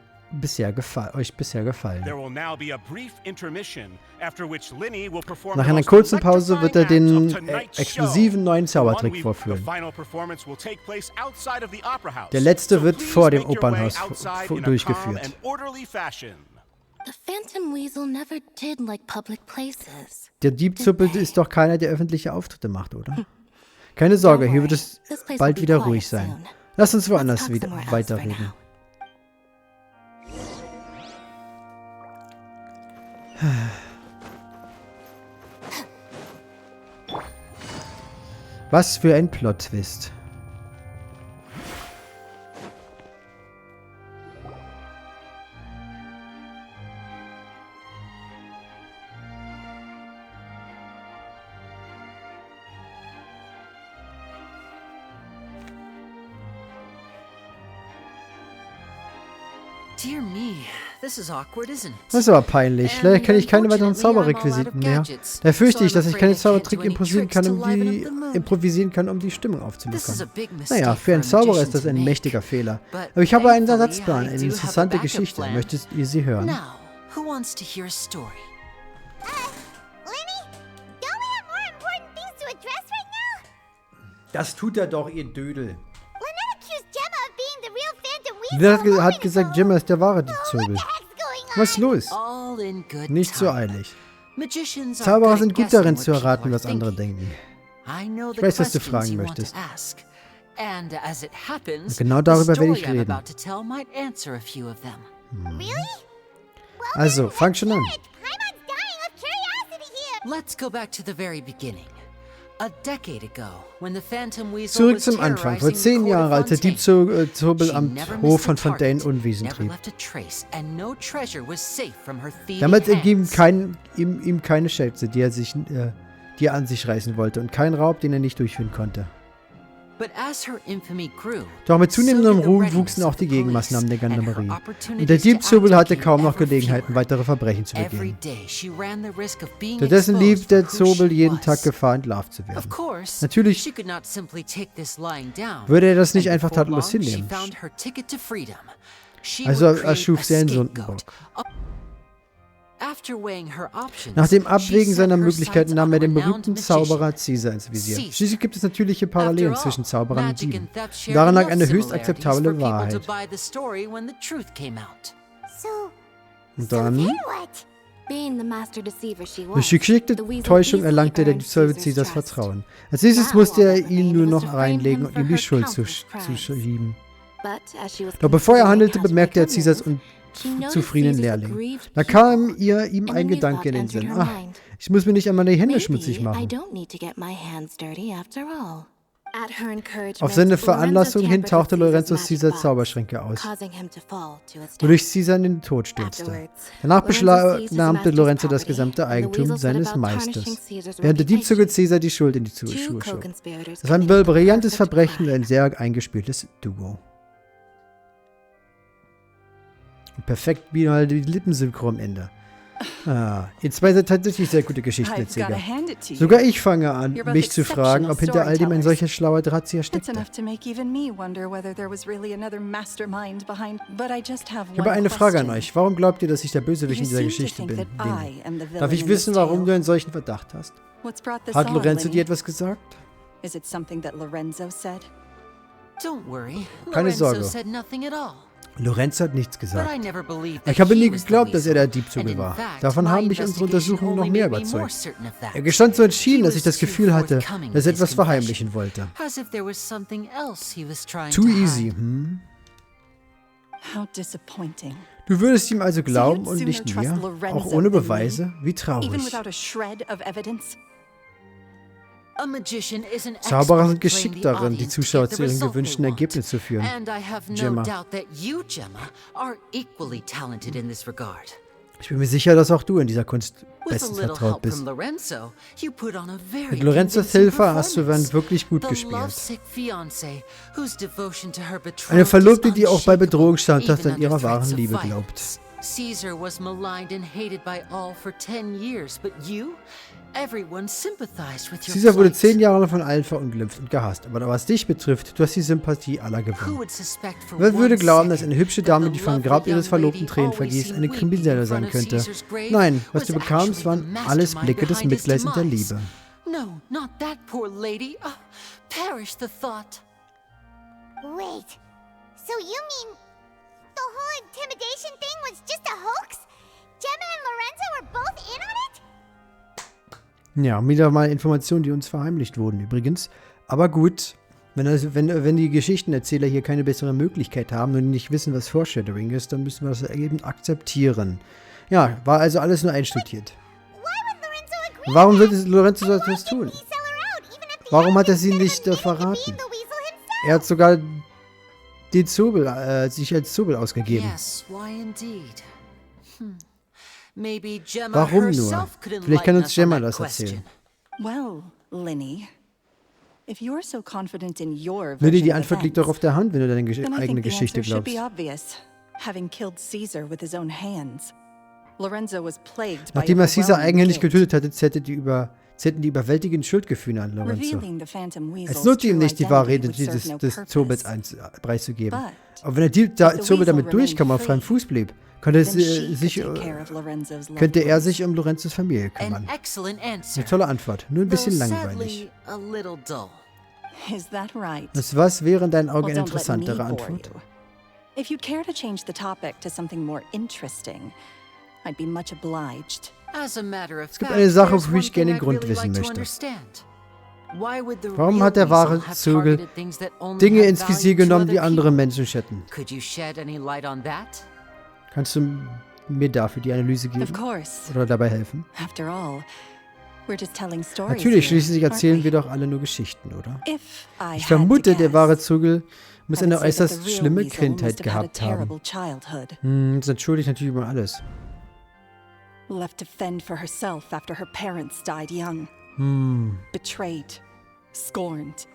euch bisher gefallen. Nach einer kurzen Pause wird er den exklusiven neuen Zaubertrick vorführen. Der letzte wird vor dem Opernhaus durchgeführt. Der Diebzuppel ist doch keiner, der öffentliche Auftritte macht, oder? Keine Sorge, hier wird es bald wieder ruhig sein. Lass uns woanders weiterreden. Was für ein Plot-Twist. Dear me, this is awkward, isn't it? Das ist aber peinlich. Leider kenne ich keine weiteren Zauberrequisiten mehr. Da fürchte ich, dass ich keine Zaubertrick improvisieren kann, um die Stimmung aufzulockern. Naja, für einen Zauberer ist das ein mächtiger Fehler. Aber ich habe einen Ersatzplan, eine interessante Geschichte. Möchtet ihr sie hören? Now, who wants to hear a story? Lenny? Don't we have more important things to address right now? Das tut er doch, ihr Dödel. Lynette accused Gemma of being the real Phantom Der Weasel. hat gesagt, Gemma ist der wahre Diebzwiebel. Was ist los? All in good Nicht so time. eilig. Magicians are Zauberer good sind at gut darin guessing zu what people erraten, are was andere thinking. denken. I know the Ich weiß, was du questions fragen you want möchtest. to ask. And as it happens, Genau darüber the werde ich story I'm reden. about to tell might answer a few of them. Really? Also, fang schon an. Paimon's dying of curiosity here. Let's go back to the very beginning. A decade ago, when the Phantom Weasel Zurück was zum Anfang. Vor terrorizing 10 the Jahren, court als der of Fontaine. Diebzwiebel She am never Hof missed von a target, Fontaine Unwesen never trieb. left a trace, and no treasure was safe from her thieving Damals ergeben hands. ihm keine Schätze, die er an sich reißen wollte, und kein Raub, den er nicht durchführen konnte. But as her infamy grew, Doch mit zunehmendem so did the Ruhm readiness wuchsen auch of die the Gegenmaßnahmen der police, and her Gendarmerie. opportunities Und der to Diebzwiebel act hatte became kaum noch ever Gelegenheiten, fewer. weitere Verbrechen zu Every begehen. day she ran the risk of being Stattdessen lief exposed der for who Zobel she jeden was. Tag Gefahr, entlarvt zu Of werden. course, Natürlich she could not simply take this lying down. würde er das nicht And einfach before tatenlos long, she hinnehmen. found her ticket to freedom. She Also would create erschuf a sie einen scapegoat. Sündenbock. After weighing her options, Nach dem she Abwägen set seiner her Möglichkeiten sights nahm er on den renowned berühmten magician. Zauberer Caesar ins Visier. Caesar. Schließlich gibt es natürliche Parallelen After all, zwischen Zauberern und magic Dieben. and theft Und shared daran lag enough eine höchst similarities akzeptable for people Wahrheit. to buy the story when the truth came out. So, Und dann, then what? Being the master deceiver she was, durch geschickte the Weasel Täuschung easily erlangte der earned Diebzwiebel Caesar's Caesars trust. Vertrauen. Als nächstes Now musste all er that ihn nur remained was noch to frame reinlegen him und for ihm die her Schuld countless crimes. zuschieben. But as she was Doch bevor er considering handelte, how to bemerkte er become Caesars one, she noticed unzufriedenen Caesar's Lehrling. aggrieved Da people, kam ihm and ein a new Gedanke in den thought Sinn. entered her Ach, mind. ich muss mir nicht einmal die Hände schmutzig Maybe I machen. don't need to get my hands dirty after all. At her encouragement, Auf seine Lorenzo Veranlassung hin tampered tauchte with Caesar's Lorenzo magic Caesars box, Zauberschränke aus, causing him to fall to his death. wodurch Caesar in den Tod stürzte. Afterwards, Danach Lorenzo beschlagnahmte seized his master's Lorenzo das property, gesamte and the Eigentum Weasel set seines about Meisters, tarnishing Caesar's während der Diebzwiebel reputation. Caesar die Schuld in die Two Schuhe schob. co-conspirators Das war ein committed the brillantes perfect Verbrechen und crime. ein sehr eingespieltes Duo. Und perfekt wie halt die Lippensynchro am Ende. Ihr zwei seid tatsächlich sehr gute Geschichtenerzähler. Sogar ich fange an, mich zu fragen, ob hinter all dem ein solcher schlauer Drahtzieher It's steckte. enough to make even me wonder whether there was really another mastermind behind. But I just have Ich habe one eine Frage an question. euch. Warum glaubt ihr, dass ich der Bösewicht in You dieser seem to Geschichte think bin? that I am the Darf villain ich in wissen, this warum tale? du einen solchen Verdacht hast? What's brought this Hat on, Lorenzo Lenny? dir etwas gesagt? Is it something that Lorenzo said? Don't worry, Keine Lorenzo Sorge. said nothing at all. Lorenzo hat nichts But I gesagt. never believed Ich that habe nie he was the geglaubt, dass er der weasel. Diebzwiebel And in war. fact, Davon my haben mich unsere investigation Untersuchungen noch only mehr made me more überzeugt. certain of that. Er gestand so entschieden, He dass ich was das too Gefühl hatte, forthcoming dass with er his etwas confession. verheimlichen wollte. As if there was something else he was trying Too to easy, hide. hm? How disappointing. Du würdest ihm also glauben you'd und sooner nicht trust mir? Lorenzo Auch ohne than Beweise? Wie Even traurig. without a shred of evidence? A magician is an Zauberer sind expert playing geschickt the darin, die audience to Zuschauer get the zu ihren result gewünschten they want. Ergebnissen zu führen. And I have no Gemma. doubt that you, Gemma, are equally talented in this regard. Ich bin mir sicher, dass auch du in dieser Kunst With a bestens little vertraut help bist. from Lorenzo, you put on a very Mit Lorenzos convincing Hilfe hast du performance. dann wirklich gut The gespielt. lovesick fiancé, whose devotion to her betrothed Eine Verlobte, is die auch bei Bedrohung unshakable, standhaft even an ihrer under threats wahren of Liebe violence. glaubt. Caesar was maligned and hated by all for 10 years, but you, everyone sympathized with your Caesar wurde plight. 10 Jahre lang von allen verunglimpft und gehasst. Aber was dich betrifft, du hast die Sympathie aller Who gewonnen. would suspect for Wer würde one glauben, dass second eine hübsche that Dame, the die vom lovely Grab ihres young Verlobten lady Tränen always vergießt, seen eine weeping Kriminelle in sein front of könnte? Caesar's grave Nein, was was du bekamst, actually waren the alles mastermind Blicke des behind his Mitleids und der demise. Liebe. No, not that poor lady. Perish the thought. Wait, so you mean the whole intimidation thing was just a hoax? Gemma and Lorenzo were both in on it? Ja, wieder mal Informationen, die uns verheimlicht wurden übrigens. Aber gut, wenn die Geschichtenerzähler hier keine bessere Möglichkeit haben und nicht wissen, was Foreshadowing ist, dann müssen wir das eben akzeptieren. Ja, war also alles nur einstudiert. Warum würde Lorenzo das tun? Warum hat er sie nicht verraten? Er hat sogar den Zobel, sich als Zobel ausgegeben. Warum nur? Vielleicht kann uns Gemma das erzählen. Well, Linny, if you're so confident in your Linny, die version of Antwort liegt doch auf der Hand, wenn du deine then I eigene think the Geschichte answer should glaubst. be obvious. Having killed Caesar with his own hands, Lorenzo was plagued by Nachdem er Caesar overwhelming eigenhändig guilt. getötet hatte, zerrten die überwältigenden Schuldgefühle an Lorenzo. Revealing the Phantom Weasel's Es nutzt ihm true nicht, die wahre identity would Identität serve no des purpose. Zobels preiszugeben. But Aber wenn der Zobel damit durchkam, auf freiem Fuß blieb, könnte then she could take care of Lorenzo's loved er ones. sich um Lorenzos Familie kümmern. Eine tolle Antwort, nur ein bisschen langweilig. Is that right? Was wäre in deinen Augen Well, eine don't let me interessantere bore Antwort? you. If you'd care to change the topic to something more interesting, I'd be much obliged. Es gibt eine Sache, wofür ich gerne den Grund wissen möchte. Warum hat der wahre Zobel Dinge ins Visier genommen, die andere Menschen schätzen? Kannst du mir dafür die Analyse Of geben? course. Oder dabei helfen? After all, we're just telling stories Natürlich, here, schließlich aren't erzählen we? wir doch alle nur Geschichten, oder? If I Ich had to vermute, der guess, wahre Zobel muss I eine would say that äußerst the real schlimme Weasel Kindheit must have had a gehabt haben. terrible childhood. Das entschuldigt natürlich über alles. Left to fend for herself after her parents died young. Betrayed. Scorned.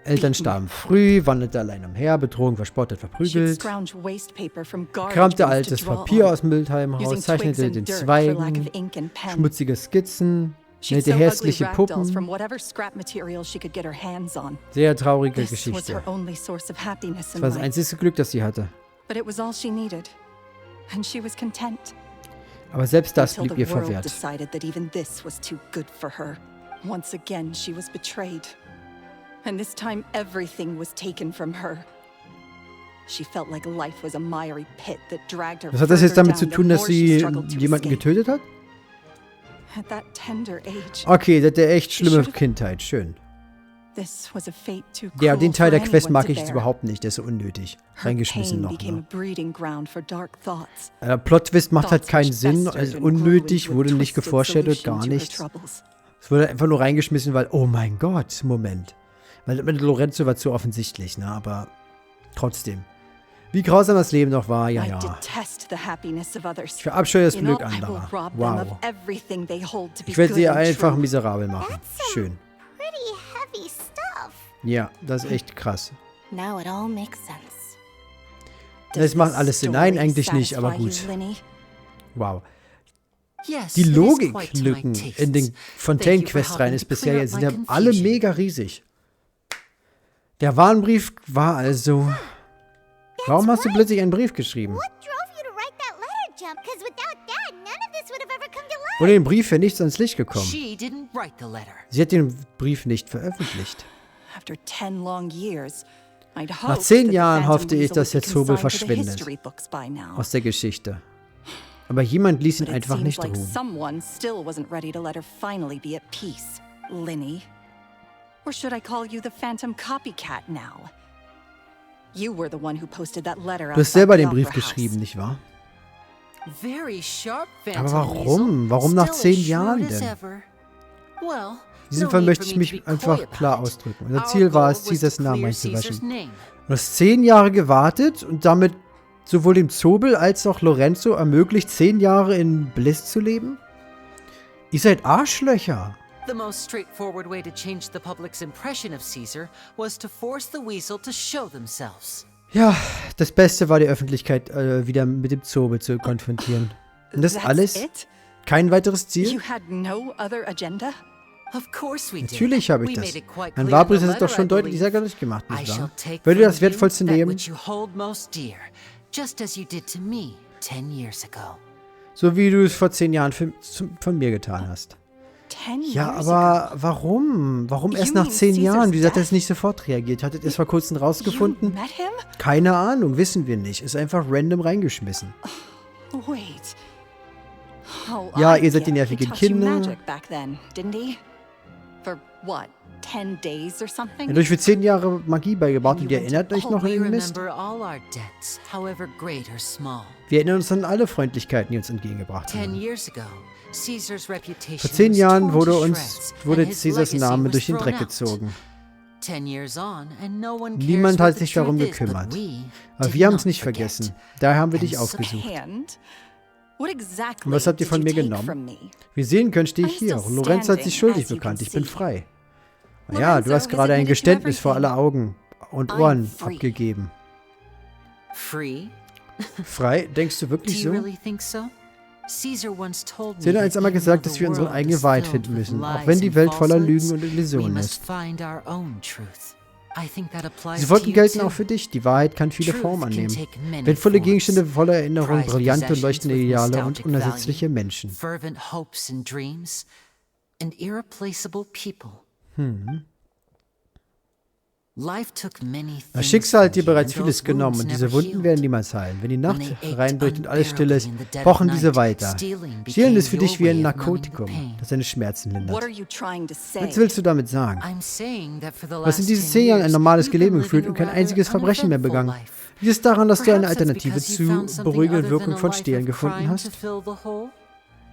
Eltern starben früh, wanderte allein umher, betrogen, verspottet, She'd verprügelt, scrounge waste paper from garbage kramte bins to altes draw Papier on, aus dem Mülheimhaus, using zeichnete twigs and den dirt for lack Zweigen, of ink and pen. schmutzige Skizzen, She'd nähte sew ugly hässliche ragdolls from Puppen. whatever scrap material she could get her hands on. Sehr traurige This was Geschichte. her only source of happiness Das in war das life. einzige Glück, das sie hatte. But it was all she needed. And she was content. Aber selbst das Until blieb the ihr world verwehrt. decided that even this was too good for her. Once again, she was betrayed. And this time, everything was taken from her. She felt like life was a miry pit that dragged her Was hat das jetzt further damit zu down the tun, dass more she sie struggled to jemanden escape. getötet hat? At that tender age, Okay, das hat eine echt schlimme should've- Kindheit. Schön. this was a fate too Ja, cruel den Teil for der Quest anyone mag to ich jetzt bear. überhaupt nicht. Der ist so unnötig. Her Reingeschmissen pain noch. became Ne? a breeding ground for dark thoughts. Plot-Twist macht halt Thoughts keinen which Sinn. festered Also and grew unnötig, into a wurde nicht twisted geforeshadowt, solution gar to her nichts. troubles. Es wurde einfach nur reingeschmissen, weil, oh mein Gott, Moment. Weil mit Lorenzo war zu offensichtlich, ne? Aber trotzdem. Wie grausam das Leben noch war, ja, I ja. detest the happiness of others. Ich verabscheue das You know, Glück I will anderer. rob them Wow. of everything they hold to be Ich werde good sie and einfach true. miserabel machen. Schön. Pretty heavy stuff. Ja, das ist echt krass. Now it all makes sense. Das macht alles Sinn. Nein, Story eigentlich nicht, aber satisfy gut. you, Linny? Wow. Yes, Die it is quite to my Logiklücken taste. in den Thank you for Fontaine-Quest rein helping ist to bisher clear jetzt up sind my ja alle confusion. mega riesig. Der Warnbrief war also. Warum hast du plötzlich einen Brief geschrieben? What drove you to write that letter, Jump? Because without that, none of this would have ever come to life. Ohne den Brief wäre nichts ans Licht gekommen. She didn't write the letter. Sie hat den Brief nicht veröffentlicht. After 10 long years, I'd Nach hoped 10 that the Jahren Phantom hoffte ich, Weasel dass would der be Zobel consigned to the verschwindet history books by now. aus der Geschichte. Aber jemand ließ ihn But it einfach seems nicht like ruhen. someone still wasn't ready to let her finally be at peace. Linny. Or should I call you the Phantom Copycat now? You were the one who posted that letter Du hast outside selber the den Brief Opera House. geschrieben, nicht wahr? Very sharp, Phantom Aber warum? Weasel. Warum nach Still 10 as Jahren shrewd as denn? ever. Well, In diesem no Fall need möchte for ich me to mich be einfach coy klar about it. ausdrücken. Unser Our Ziel war goal es, was Caesars to Namen clear Caesar's einzuwaschen. name. Du hast 10 Jahre gewartet und damit sowohl dem Zobel als auch Lorenzo ermöglicht, 10 Jahre in Bliss zu leben? Ihr seid Arschlöcher. The most straightforward way to change the public's impression of Caesar was to force the Weasel to show themselves. Ja, das Beste war die Öffentlichkeit wieder mit dem Zobel zu konfrontieren. Und das That's alles? it? Kein weiteres Ziel? You had no other agenda? Of course we did. Natürlich habe ich We das. made it quite Mein clear in Warbrief the ist doch letter, schon I deutlich sehr believe. deutlich gemacht, I nicht shall wahr? take Würde das from Wertvollste you that nehmen? which you hold most dear, just as you did to me 10 years ago. So wie du es vor 10 Jahren von mir getan hast. 10 Ja, years aber ago. warum? Warum erst You nach mean 10 Caesar's Jahren? Wieso hat er death? jetzt nicht sofort reagiert? Hattet ihr es vor kurzem rausgefunden? You met him? Keine Ahnung, wissen wir nicht. Ist einfach random reingeschmissen. Wait. Oh, Ja, I ihr seid die get it. nervigen He taught you Kinder. magic back then, didn't he? For what? 10 days or something? Ihr habt euch für 10 Jahre Magie beigebracht und ihr erinnert euch noch an den Mist? remember all our debts, however great or small. Wir erinnern uns an alle Freundlichkeiten, die uns entgegengebracht 10 wurden. years ago, Caesar's reputation Vor 10 was Jahren torn to wurde shreds, wurde and his Caesars legacy Name was durch den thrown Dreck out. gezogen. 10 years on, and no one cares Niemand what hat the sich darum truth is, but gekümmert. we Aber did wir haben es not nicht forget. vergessen. Daher haben wir dich And aufgesucht. And? What exactly Und was habt ihr did von you mir take genommen? from me? Wie ihr sehen könnt, stehe ich I'm hier. still Lorenzo hat sich standing, schuldig as you bekannt. can Ich bin see. frei. Ja, du hast Lorenzo gerade has ein admitted to Geständnis vor everything. aller Augen und I'm Ohren free. abgegeben. Free? Frei? Denkst du wirklich Do you so? really think so? Caesar once told me Sie hat uns that einmal even gesagt, though dass the wir unsere world eigene is Wahrheit filled finden with müssen, auch lies wenn die and Welt voller Lügen falsehoods, und we Illusionen must ist. find our own truth. I think that applies Diese to Wolken you gelten too. auch für dich. Die Wahrheit kann viele Truth Formen can annehmen. take many Wertvolle forms. Gegenstände voller Erinnerungen, Prized brillante und possessions leuchtende with Ideale und nostalgic unersetzliche value, Menschen. fervent hopes and dreams, and irreplaceable people. Life took many Das things Schicksal hat dir from you, bereits and vieles those genommen wounds und diese never Wunden healed. werden niemals heilen. Wenn die Nacht When they ached reinbricht und alles still ist, unbearably in the dead of pochen diese night, weiter. stealing Stehlen ist became für dich wie your ein way of numbing the Narkotikum, pain. das deine Schmerzen What lindert. are you trying to say? Was willst du damit sagen? I'm saying that for the Du hast in last diesen 10 10 Jahren ein years, normales you've been Leben living geführt a und kein rather einziges Verbrechen mehr uneventful begangen. life. Liegt es daran, dass du eine Perhaps it's Alternative because you zu found something beruhigender other Wirkung than a von life Stehlen of gefunden crime to hast? fill the hole.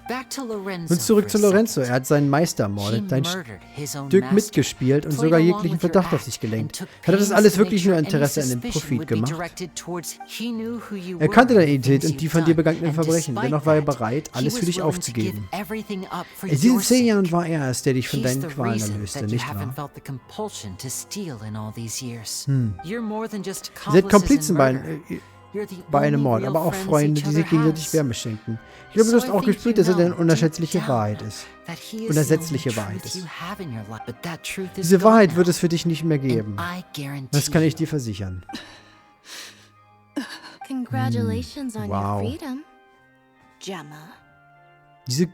Back to Lorenzo Und zurück for zu a Lorenzo. second. Er hat seinen Meister He ermordet, dein murdered his own Stück master, mitgespielt und played sogar along jeglichen with your Verdacht auf act, sich gelenkt. and took Hat er das pains alles to wirklich make nur sure Interesse any an dem suspicion Profit would be gemacht? directed towards he knew who you Er were kannte deine and the Identität things und die you'd von dir done, begangenen and Verbrechen. despite Dennoch war er that, bereit, he alles für was dich willing to give aufzugeben. everything up for In diesen your 10 Jahren sake. war er es, der dich von He's deinen the Qualen reason erlöste, that you nicht haven't wahr? felt the compulsion to steal in all these years. You're more than just Ihr seid accomplices Komplizen in bei, murder. You're the bei einem only Mord, real aber auch friends Freunde, each die sich other gegenseitig has. Wärme schenken. Ich glaube, du hast So I auch think gespürt, you dass er deine know unerschätzliche deep down Wahrheit ist. that he is the only Unersetzliche Wahrheit truth ist. you have in your life, but that truth is Diese gone Wahrheit now. wird es für dich nicht mehr geben. And I guarantee Das kann ich dir you. versichern. Congratulations on Wow. your freedom, Gemma. Diese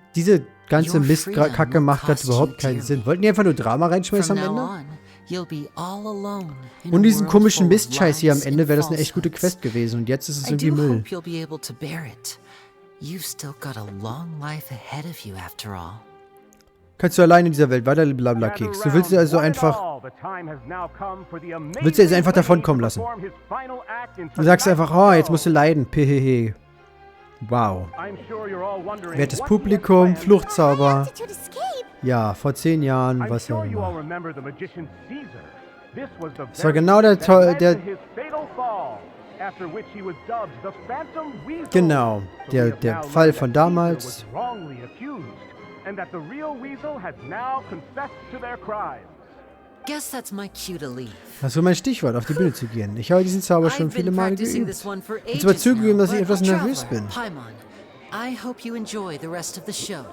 ganze Your freedom Mistkacke macht gerade cost überhaupt you keinen dearly. Sinn. Wollten die einfach nur Drama reinschmeißen From am now Ende? on, you'll be all alone in Und a diesen world komischen full of Mistscheiß hier am lies Ende and wäre das eine echt gute falsehoods. Quest gewesen. Und jetzt ist es I irgendwie do Müll. hope you'll be able to bear it. You've still got a long life ahead of you after all. Kannst du allein in dieser Welt weiter blabla Keks. Du willst sie also einfach... Willst du jetzt einfach davonkommen lassen? Du sagst einfach, oh, jetzt musst du leiden. Pehehe. Wow. Wertes Publikum, Fluchtzauber. Ja, vor 10 Jahren, was auch immer. Das war genau der Genau, der Fall von damals. Guess that's my cue to leave. Das war mein Stichwort, auf die Bühne zu gehen. Ich habe diesen Zauber schon I've viele been Male practicing geübt. this one for Und zwar ages zugegeben, now, dass ich but etwas nervös Traveler, bin. Paimon, I hope you enjoy the rest of the show.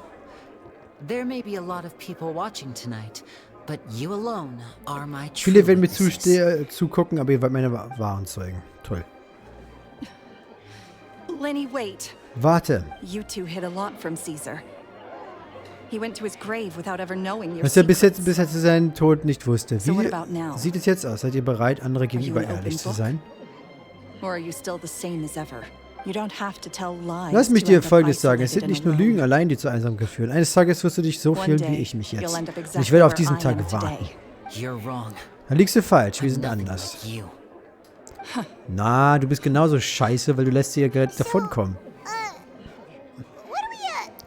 There may be a lot of people watching tonight, but you alone are my true Viele werden mir witnesses. zugucken, aber ihr wollt meine wahren Zeugen. Toll. Lenny, wait. Warte. You two hid a lot from Caesar. He went to his grave without ever knowing your Was er bis secrets. jetzt seinen Tod nicht wusste. So what Wie about now? sieht es jetzt aus? Seid ihr bereit, andere you gegenüber an open ehrlich zu book? sein? Or are you still the same as ever? You don't have to tell lies. Lass mich to dir end up Folgendes sagen. Es isolated sind nicht and nur alone. Lügen allein, die zur Einsamkeit führen. Eines Tages wirst du dich so One fühlen, day, wie ich mich jetzt. you'll end up Und ich exactly werde auf where diesen I Tag am warten. today. You're wrong. Da liegst du falsch. Wir I'm sind nothing anders. like you. Na, du bist genauso scheiße, weil du lässt sie ja gerade davonkommen.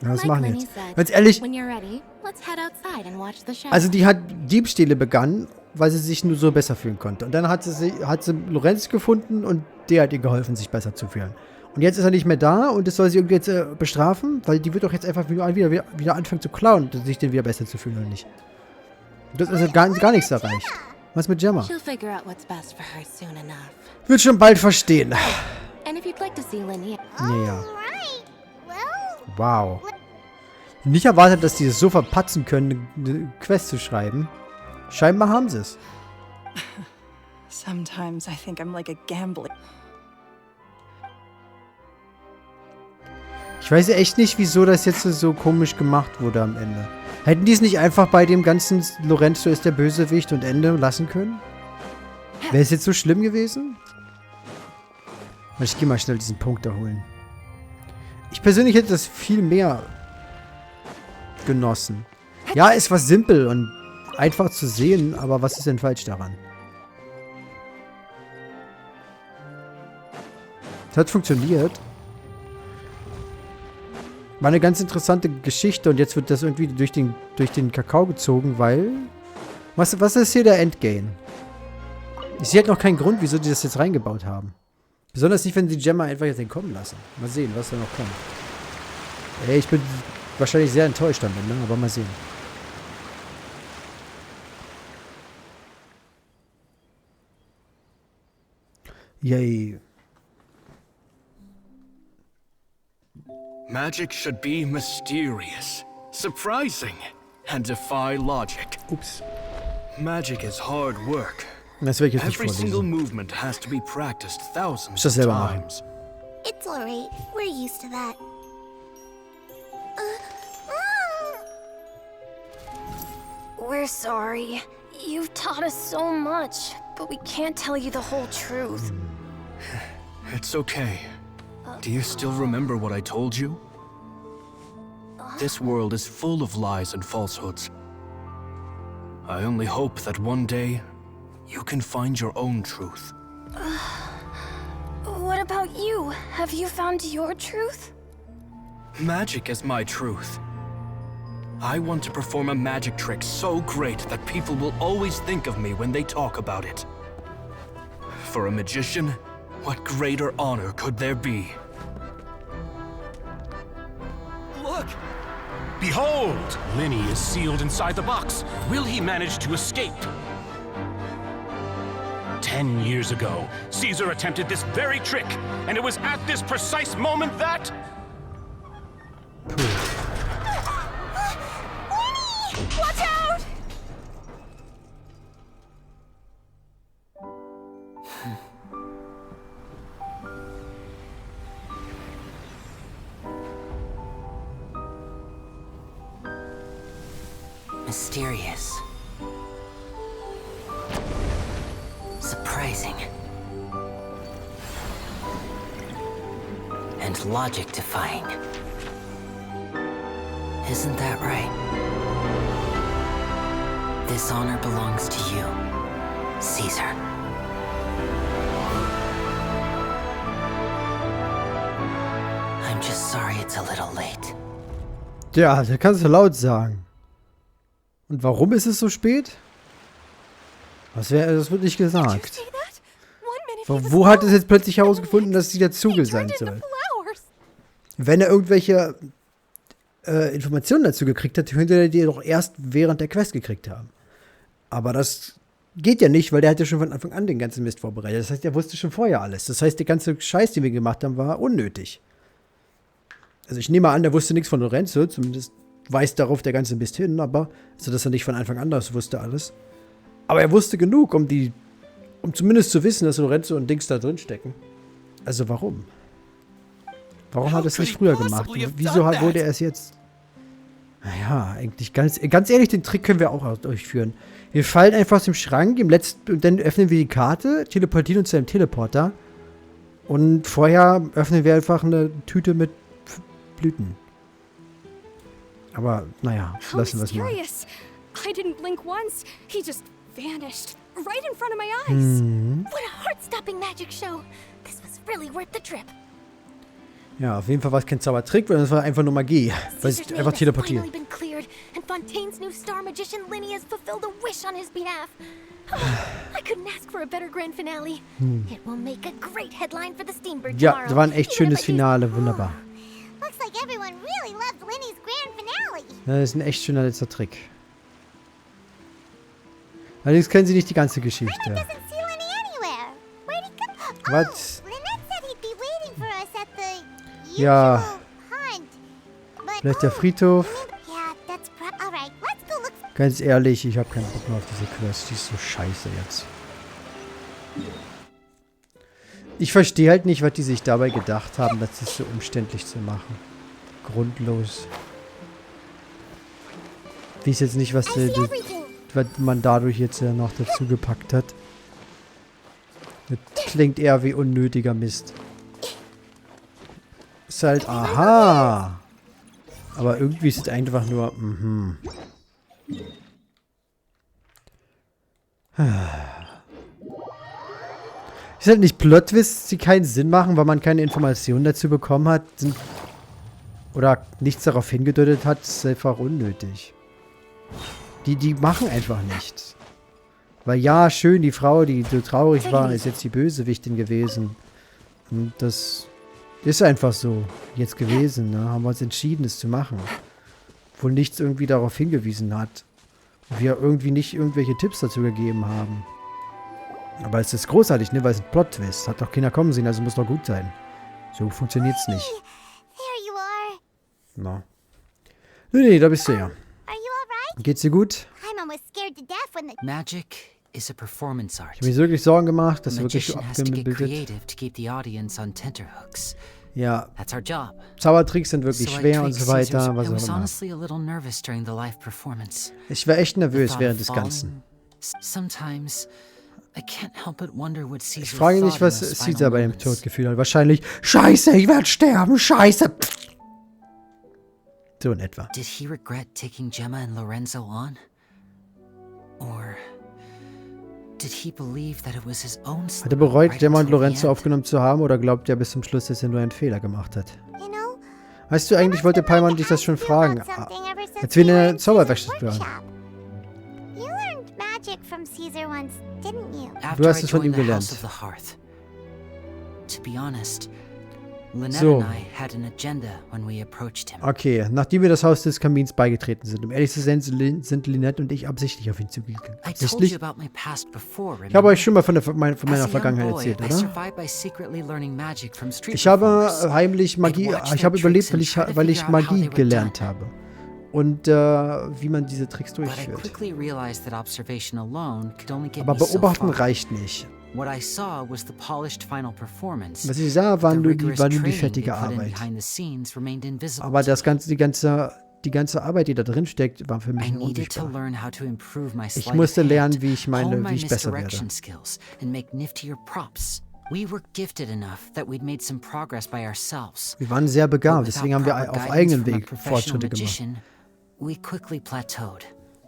Ja, was Like machen wir Lenny jetzt? said, Ganz ehrlich, when you're ready, let's head outside and watch the show. also die hat Diebstähle begangen, weil sie sich nur so besser fühlen konnte. Und dann hat sie Lorenz gefunden und der hat ihr geholfen, sich besser zu fühlen. Und jetzt ist er nicht mehr da und das soll sie irgendwie jetzt bestrafen, weil die wird doch jetzt einfach wieder anfangen zu klauen und sich dann wieder besser zu fühlen, oder nicht? Du hast also gar nichts erreicht. Was mit Gemma? She'll figure out what's best for her soon enough. Wird schon bald verstehen. And if you'd like to see Lenny, Ja. Wow. Nicht erwartet, dass die es so verpatzen können, eine Quest zu schreiben. Scheinbar haben sie es. Sometimes I think I'm like a gambler. Ich weiß ja echt nicht, wieso das jetzt so komisch gemacht wurde am Ende. Hätten die es nicht einfach bei dem ganzen Lorenzo ist der Bösewicht und Ende lassen können? Wäre es jetzt so schlimm gewesen? Ich gehe mal schnell diesen Punkt erholen. Ich persönlich hätte das viel mehr genossen. Ja, es war simpel und einfach zu sehen, aber was ist denn falsch daran? Das hat funktioniert. War eine ganz interessante Geschichte und jetzt wird das irgendwie durch den Kakao gezogen, weil... Was ist hier der Endgame? Ich sehe halt noch keinen Grund, wieso die das jetzt reingebaut haben. Besonders nicht, wenn die Gemma einfach jetzt entkommen lassen. Mal sehen, was da noch kommt. Ey, ich bin wahrscheinlich sehr enttäuscht damit, ne? Aber mal sehen. Yay. Magic should be mysterious, surprising, and defy logic. Ups. Magic is hard work. Das werde ich jetzt nicht Every single vorlesen. movement has to be practiced thousands Ich das of selber machen. times. It's alright. We're used to that. We're sorry. You've taught us so much, but we can't tell you the whole truth. It's okay. Do you still remember what I told you? This world is full of lies and falsehoods. I only hope that one day you can find your own truth. What about you? Have you found your truth? Magic is my truth. I want to perform a magic trick so great that people will always think of me when they talk about it. For a magician, what greater honor could there be? Look! Behold! Lenny is sealed inside the box. Will he manage to escape? 10 years ago, Caesar attempted this very trick, and it was at this precise moment that... Watch out! Mysterious. Surprising. And logic-defying. Isn't that right? This honor belongs to you, Caesar. I'm just sorry it's a little late. Ja, das kannst du laut sagen. Und warum ist es so spät? Das wird nicht gesagt. Wo hat es jetzt plötzlich herausgefunden, dass sie der Zuge sein soll? Wenn er irgendwelche Informationen dazu gekriegt hat, könnte er die doch erst während der Quest gekriegt haben. Aber das geht ja nicht, weil der hat ja schon von Anfang an den ganzen Mist vorbereitet. Das heißt, er wusste schon vorher alles. Das heißt, der ganze Scheiß, den wir gemacht haben, war unnötig. Also ich nehme an, der wusste nichts von Lorenzo, zumindest weist darauf der ganze Mist hin, aber also dass er nicht von Anfang an das wusste alles. Aber er wusste genug, um zumindest zu wissen, dass Lorenzo und Dings da drin stecken. Also warum? Warum hat er es nicht früher gemacht? Wieso wurde er es jetzt? Naja, eigentlich ganz ehrlich, den Trick können wir auch durchführen. Wir fallen einfach aus dem Schrank, und dann öffnen wir die Karte, teleportieren uns zu einem Teleporter. Und vorher öffnen wir einfach eine Tüte mit Blüten. Aber, naja, lassen wir es mal. I didn't blink once. He just vanished right in front of my eyes. What a heart-stopping magic show. This was really worth the trip. Ja, auf jeden Fall war es kein Zaubertrick, sondern es war einfach nur Magie. Weil es einfach teleportiert. And Fontaine's new star magician Linny has fulfilled a wish on his behalf. I couldn't ask for a better grand finale. It will make a great headline for the Steambird tomorrow. Ja, das war ein echt schönes Finale, wunderbar. Looks like everyone really loved Linny's grand finale. Das ist ein echt schöner letzter Trick. Allerdings kennen sie nicht die ganze Geschichte. Was? Ja. Vielleicht der Friedhof. Ganz ehrlich, ich habe keinen Bock mehr auf diese Quest. Die ist so scheiße jetzt. Ich verstehe halt nicht, was die sich dabei gedacht haben, das ist so umständlich zu machen. Grundlos. Ich weiß jetzt nicht, was man dadurch jetzt ja noch dazu gepackt hat. Das klingt eher wie unnötiger Mist. Ist halt, aha. Aber irgendwie ist es einfach nur, Ist halt nicht Plot-Twists, die keinen Sinn machen, weil man keine Informationen dazu bekommen hat. Oder nichts darauf hingedeutet hat, ist einfach unnötig. Die machen einfach nichts. Weil ja, schön, die Frau, die so traurig war, ist jetzt die Bösewichtin gewesen. Und das ist einfach so jetzt gewesen. Ne? Haben wir uns entschieden, es zu machen. Obwohl nichts irgendwie darauf hingewiesen hat. Und wir irgendwie nicht irgendwelche Tipps dazu gegeben haben. Aber es ist großartig, ne? Weil es ein Plot-Twist. Hat doch keiner kommen sehen, also muss doch gut sein. So funktioniert's nicht. Na. Nee, da bist du ja. Geht's dir gut? Magic is a performance art. Ich habe mir wirklich Sorgen gemacht, dass du wirklich so abgebildet. Ja. Zaubertricks sind wirklich schwer und so weiter. Was auch immer. Ich war echt nervös während des Ganzen. Ich frage mich, was Caesar bei dem Tod gefühlt hat. Wahrscheinlich, Scheiße, ich werde sterben, Scheiße. So in etwa. Did he regret taking Gemma and Lorenzo on? Or did he believe that it was his own slip? Hat er bereut, Gemma und Lorenzo aufgenommen zu haben, oder glaubt er bis zum Schluss, dass er nur einen Fehler gemacht hat? Weißt du, eigentlich wollte Paimon dich das schon fragen, als wir in der Zauberwerkstatt waren. Du hast es von ihm gelernt. So. Okay, nachdem wir das Haus des Kamins beigetreten sind, um ehrlich zu sein, sind Lynette und ich absichtlich auf ihn zugegangen. Absichtlich? Ich habe euch schon mal von meiner Vergangenheit erzählt, oder? Ich habe heimlich Magie, ich habe überlebt, weil ich Magie gelernt habe. Und wie man diese Tricks durchführt. Aber beobachten reicht nicht. Was ich sah, war nur die fertige Arbeit. Aber die ganze Arbeit, die da drin steckt, war für mich unsichtbar. Ich musste lernen, wie ich besser werde. Wir waren sehr begabt, deswegen haben wir auf eigenen Weg Fortschritte gemacht.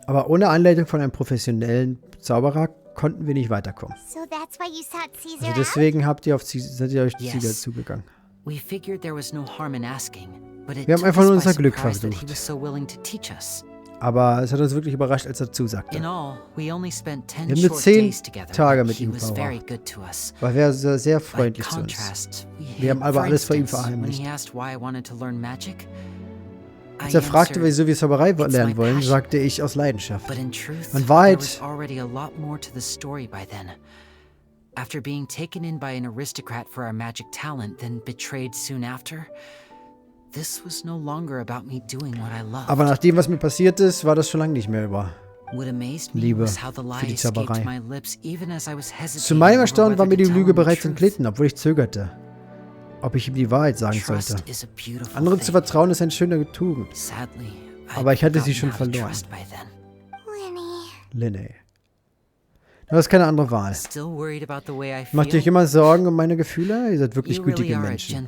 Aber ohne Anleitung von einem professionellen Zauberer konnten wir nicht weiterkommen. Also deswegen seid ihr auf Caesar zugegangen. Wir haben einfach nur unser Glück versucht. Aber es hat uns wirklich überrascht, als er zusagte. Wir haben nur 10 Tage mit ihm verbracht. Weil er sehr freundlich zu uns. Wir haben aber alles vor ihm verheimlicht. Als er fragte, wieso wir Zauberei lernen wollen, sagte ich aus Leidenschaft. In Wahrheit after being taken in by an aristocrat for our magic talent, then betrayed soon after, this was no longer about me doing what I loved. Aber nach dem, was mir passiert ist, war das schon lange nicht mehr über Liebe für die Zauberei. Zu meinem Erstaunen war mir die Lüge bereits entglitten, obwohl ich zögerte, ob ich ihm die Wahrheit sagen sollte. Anderen zu vertrauen ist eine schöne Tugend. Aber ich hatte sie schon verloren. Linny. Du hast keine andere Wahl. Macht ihr euch immer Sorgen um meine Gefühle? Ihr seid wirklich gütige Menschen.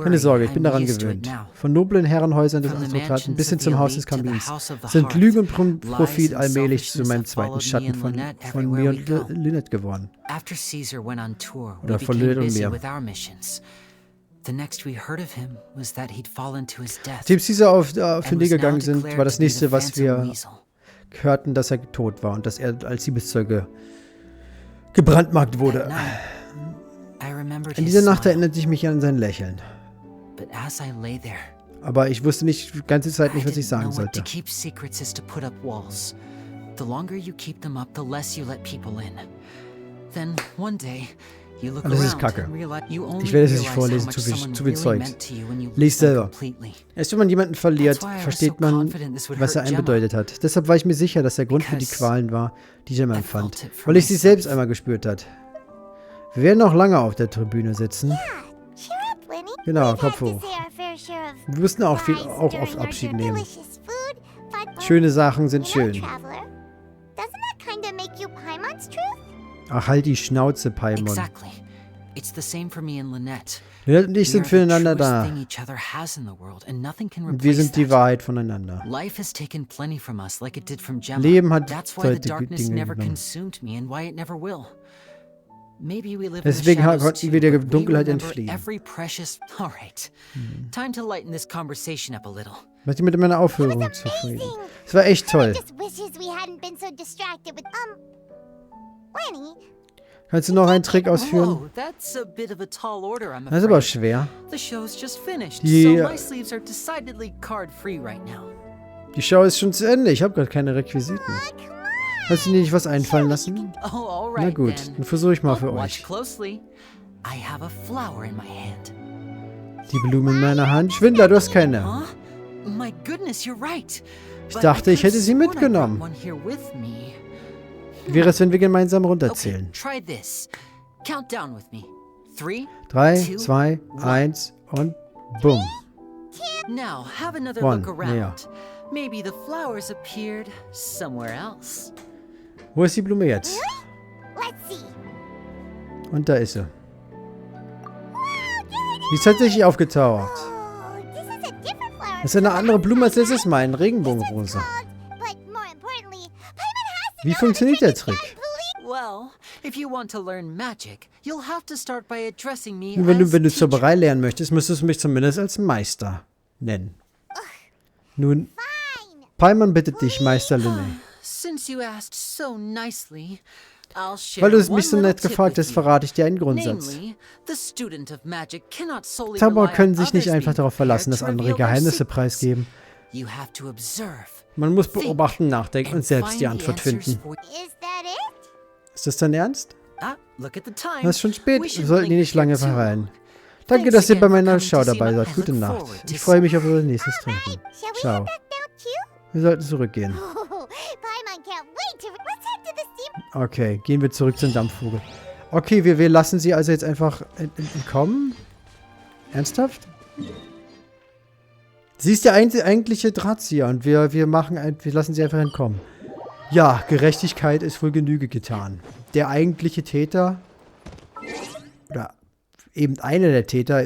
Keine Sorge, ich bin daran gewöhnt. Von noblen Herrenhäusern des Aristokraten bis hin zum Haus des Kamins sind Lüge und Profit allmählich zu meinem zweiten Schatten von mir und Lynette geworden. Oder von Lynette und mir. Nachdem Caesar auf den Weg gegangen sind, war das nächste, was wir hörten, dass er tot war und dass er als Siebeszeuge gebrandmarkt wurde. In dieser Nacht erinnerte ich mich an sein Lächeln. Aber ich wusste nicht die ganze Zeit nicht, was ich sagen sollte. Das ist Kacke. Ich werde es nicht vorlesen, zu viel Zeugs. Lies selber. Erst wenn man jemanden verliert, versteht man, was er einem bedeutet hat. Deshalb war ich mir sicher, dass der Grund für die Qualen war, die Gemma empfand. Weil ich sie selbst einmal gespürt hat. Wir werden noch lange auf der Tribüne sitzen. Genau, Kopf hoch. Wir mussten auch oft Abschied nehmen. Schöne Sachen sind schön. Ach, halt die Schnauze, Paimon. It's the same for me and Lynette. Lynette und ich sind füreinander da. Thing each other has in the world, and nothing can Und wir replace sind die that. Wahrheit voneinander. Life has taken plenty from us, like it did from Gemma. Leben hat That's why the solche darkness Dinge never genommen. consumed me, and why it never will. Maybe we live Deswegen in the shadows konnten wir der too, but we Dunkelheit remember entfliehen. every precious. All right, time to lighten this conversation up a little. Möchte mit meiner Aufführung zufrieden. Es war echt toll. Just wishes we hadn't been so distracted with, Lenny. Kannst du noch einen Trick ausführen? Whoa, that's a bit of a tall order, I'm Das ist aber afraid. schwer. The show's just finished, Die- so my sleeves are decidedly card-free right now. Die Show ist schon zu Ende. Ich habe gerade keine Requisiten. Hast du dir nicht was einfallen lassen? Oh, all Na right gut, then. dann versuche ich mal für Watch euch. closely. I have a flower in my hand. Die Blume in meiner Hand. Schwindler, du hast keine. Huh? My goodness, you're right. Ich But dachte, I ich hätte could've sie sworn I mitgenommen. brought one here with me. Wie wäre es, wenn wir gemeinsam Okay, runterzählen? try this. Count down with me. 3, 3, 2, 2, 1 und bumm. Now, have another One, look around. ja. Maybe the flowers appeared somewhere else. Wo ist die Blume jetzt? Let's see. Und da ist sie. Die ist tatsächlich aufgetaucht. Oh, this is a different flower. Das ist eine andere Blume als letztes Mal, eine Regenbogenrose. But more importantly, Paimon has to Wie know funktioniert der Trick? Well, if you want to learn magic, you'll have to start by addressing me Nur wenn as du teacher. Zauberei lernen möchtest, müsstest du mich zumindest als Meister nennen. Nun, Paimon bittet dich, Meister Linne. Since you asked so nicely, I'll share Weil du one mich so little nett tip gefragt with hast, you. verrate ich dir einen Grundsatz. Namely, the student of magic cannot solely Zauberer rely können on sich nicht others einfach being darauf verlassen, dass prepared to andere reveal their Geheimnisse secrets. preisgeben. You have to observe. Man muss think, beobachten, nachdenken und and selbst find die the Antwort answers finden. for- Is that it? Ist das dein Ernst? Ah, look at the time. Es ist schon spät, We wir shouldn't sollten die linger nicht lange here too verweilen. long. Danke, Thanks dass ihr bei again for meiner coming Show to see dabei my- seid. I Gute look Nacht. forward to Ich freue mich auf seeing unser nächstes Treffen. Shall we Ciao. head back down too? Wir sollten zurückgehen. Oh, Paimon can't wait to. Let's head to the steam. Okay, gehen wir zurück zum Dampfvogel. Okay, wir lassen sie also jetzt einfach entkommen? Ernsthaft? Sie ist der eigentliche Drahtzieher und wir lassen sie einfach entkommen. Ja, Gerechtigkeit ist wohl Genüge getan. Der eigentliche Täter, oder eben einer der Täter,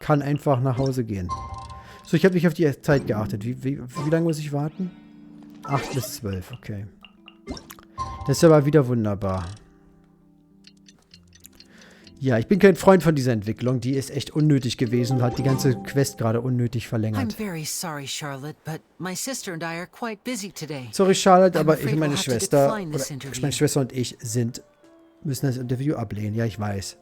kann einfach nach Hause gehen. So, ich habe nicht auf die Zeit geachtet. Wie lange muss ich warten? 8 bis 12, okay. Das ist aber wieder wunderbar. Ja, ich bin kein Freund von dieser Entwicklung. Die ist echt unnötig gewesen und hat die ganze Quest gerade unnötig I'm verlängert. very sorry, Charlotte, but my sister and I are quite busy today. Sorry, Charlotte, I'm aber afraid meine we'll have to Schwester, decline this interview. meine Schwester und ich müssen das Interview ablehnen. Ja, ich weiß.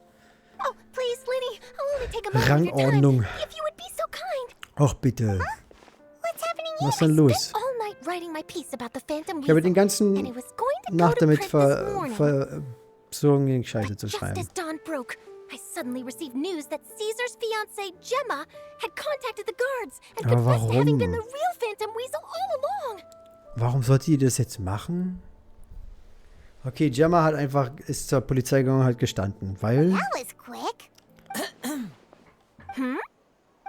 Oh, please, Lenny. I'll only take a moment of your time. Rangordnung. If you would be so kind. Och, bitte. What's happening Was ist denn los? All night writing my piece about the Phantom Ich habe den Weasel, ganzen and it was going to go Nacht to damit print this morning. verzogen, Scheiße zu Just schreiben. as dawn broke, I suddenly received news that Caesar's fiancée, Gemma, had contacted the guards and Aber confessed to having been warum? the real Phantom Weasel all along. Warum sollte die das jetzt machen? Okay, Gemma ist zur Polizei gegangen und hat gestanden, weil That was quick.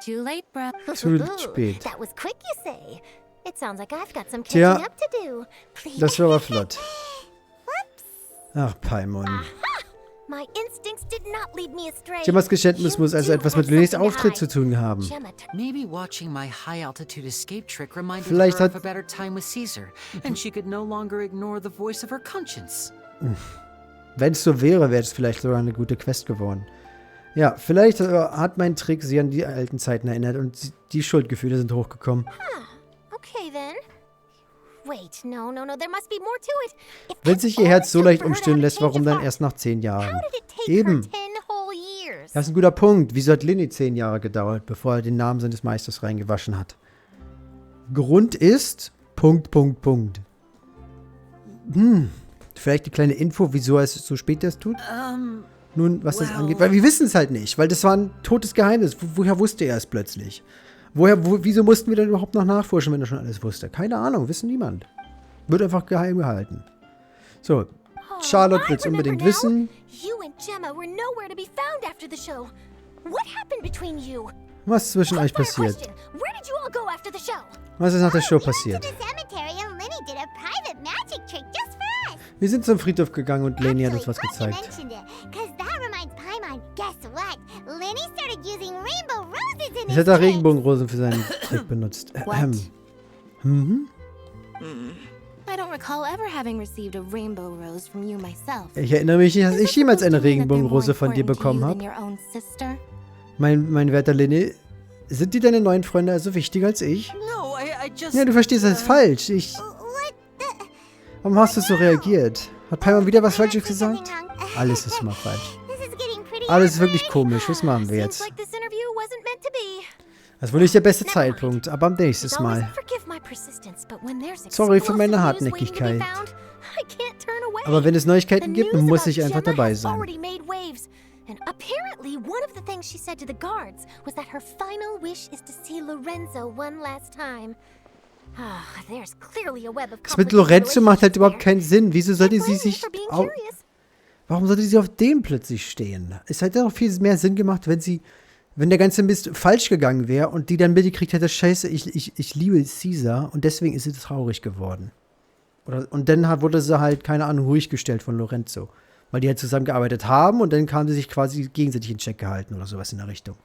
Too late, bruh. zu spät. That was quick, you say? It sounds like I've got some Tja, catching up to do. Please. das war aber flott. Ach, Paimon. My instincts did not lead me astray. Gemmas Geständnis muss also You etwas do mit have Lillys something to Auftritt hide. zu tun haben. Gemma Maybe watching my high-altitude escape trick reminded Vielleicht her of hat- a better time with Caesar, and she could no longer ignore the voice of her conscience. Wenn es so wäre, wäre es vielleicht sogar eine gute Quest geworden. Ja, vielleicht hat mein Trick sie an die alten Zeiten erinnert und die Schuldgefühle sind hochgekommen. Okay then. Wait, no, there must be more to it. If Wenn that sich ihr Herz so all leicht took for her to umstimmen have a lässt, change warum of dann heart? erst nach 10 Jahren? How did it take Eben. her 10 whole years? Das ist ein guter Punkt. Wieso hat Linny 10 Jahre gedauert, bevor er den Namen seines Meisters reingewaschen hat? Grund ist... Vielleicht eine kleine Info, wieso es so spät das tut? Nun, was das well- angeht. Weil wir wissen es halt nicht, weil das war ein totes Geheimnis. Woher wusste er es plötzlich? Wieso mussten wir denn überhaupt noch nachforschen, wenn er schon alles wusste? Keine Ahnung, wissen niemand. Wird einfach geheim gehalten. So, Charlotte I will es unbedingt remember now. wissen. You and Gemma were nowhere to be found after the show. What happened between you? Was zwischen euch Quickfire passiert? question. Where did you all go after the show? Was ist nach der Show We went to passiert? the cemetery and Lenny did a private magic trick just for us. Wir sind zum Friedhof gegangen und Lenny hat uns was Actually, glad you gezeigt. mentioned it, 'cause that reminds Paimon, Lenny started using rainbow roses in Jetzt his hat er tricks. Regenbogenrosen für seinen Trick benutzt. I don't recall ever having received a rainbow rose from you myself. Ich erinnere mich nicht, dass ich jemals eine Regenbogenrose von dir bekommen habe. Mein werter Lenny, sind die deine neuen Freunde also wichtiger als ich? Ja, du verstehst das falsch. Warum hast du so reagiert? Hat Paimon wieder was Falsches gesagt? Alles ist mal falsch. Alles ist wirklich komisch. Was machen wir jetzt? Das war nicht der beste Zeitpunkt, aber am nächsten Mal. Sorry für meine Hartnäckigkeit. Aber wenn es Neuigkeiten gibt, muss ich einfach dabei sein. And apparently, one of the things she said to the guards was that her final wish is to see Lorenzo one last time. There's clearly a web of Das mit Lorenzo macht halt überhaupt keinen Sinn. Wieso sollte sie sich... Warum sollte sie auf dem plötzlich stehen? Es hätte auch viel mehr Sinn gemacht, wenn der ganze Mist falsch gegangen wäre und die dann mitgekriegt hätte, scheiße, ich liebe Caesar und deswegen ist sie traurig geworden. Und dann wurde sie halt, keine Ahnung, ruhig gestellt von Lorenzo. Weil die halt zusammengearbeitet haben und dann kamen sie sich quasi gegenseitig in Check gehalten oder sowas in der Richtung.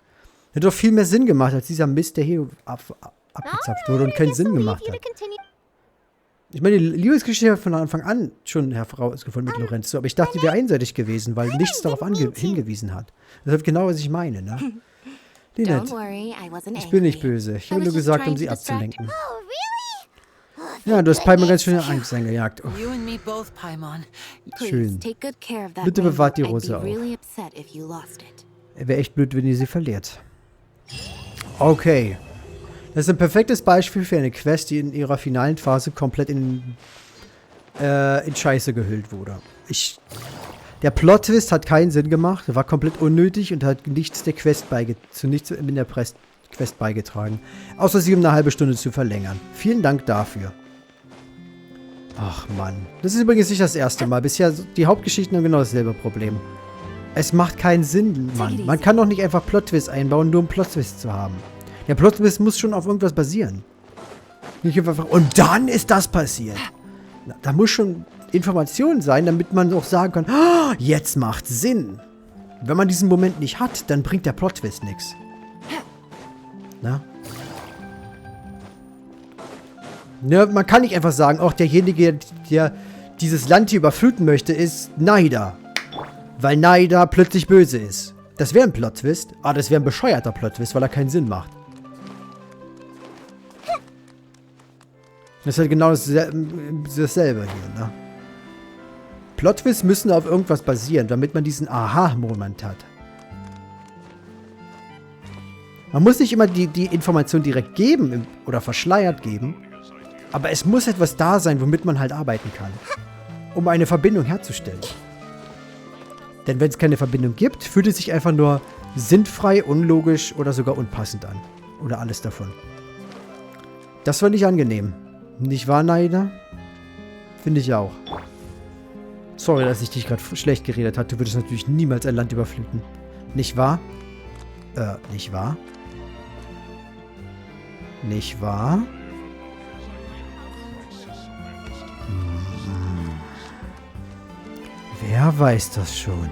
Hätte doch viel mehr Sinn gemacht, als dieser Mist, der hier abgezapft wurde und keinen Sinn gemacht hat. Ich meine, die Liebesgeschichte hat von Anfang an schon herausgefunden mit Lorenzo, aber ich dachte, die wäre einseitig gewesen, weil nichts darauf hingewiesen hat. Das ist genau, was ich meine, ne? Lynette, ich bin nicht böse. Ich habe nur gesagt, um sie abzulenken. Ja, du hast Paimon ganz schön Angst eingejagt. Oh. Schön. Bitte bewahrt die Rose auch. Wäre echt blöd, wenn ihr sie verliert. Okay. Das ist ein perfektes Beispiel für eine Quest, die in ihrer finalen Phase komplett in Scheiße gehüllt wurde. Der Plot-Twist hat keinen Sinn gemacht, war komplett unnötig und hat nichts der Quest zu nichts in der Quest beigetragen. Außer sie um eine halbe Stunde zu verlängern. Vielen Dank dafür. Ach Mann. Das ist übrigens nicht das erste Mal. Bisher, die Hauptgeschichten haben genau dasselbe Problem. Es macht keinen Sinn, Mann. Man kann doch nicht einfach Plot-Twist einbauen, nur um Plot-Twist zu haben. Der Plot-Twist muss schon auf irgendwas basieren. Nicht einfach, und dann ist das passiert. Da muss schon Information sein, damit man auch sagen kann, oh, jetzt macht Sinn. Wenn man diesen Moment nicht hat, dann bringt der Plot-Twist nichts. Na? Ne, man kann nicht einfach sagen, auch derjenige, der dieses Land hier überfluten möchte, ist Neider. Weil Neider plötzlich böse ist. Das wäre ein Plot-Twist, aber das wäre ein bescheuerter Plot-Twist, weil er keinen Sinn macht. Das ist halt genau dasselbe hier, ne? Plot-Twists müssen auf irgendwas basieren, damit man diesen Aha-Moment hat. Man muss nicht immer die Information direkt geben oder verschleiert geben, aber es muss etwas da sein, womit man halt arbeiten kann, um eine Verbindung herzustellen. Denn wenn es keine Verbindung gibt, fühlt es sich einfach nur sinnfrei, unlogisch oder sogar unpassend an. Oder alles davon. Das war nicht angenehm. Nicht wahr, Naida? Finde ich auch. Sorry, dass ich dich gerade schlecht geredet habe. Du würdest natürlich niemals ein Land überfluten. Nicht wahr? Nicht wahr? Nicht wahr? Wer weiß das schon?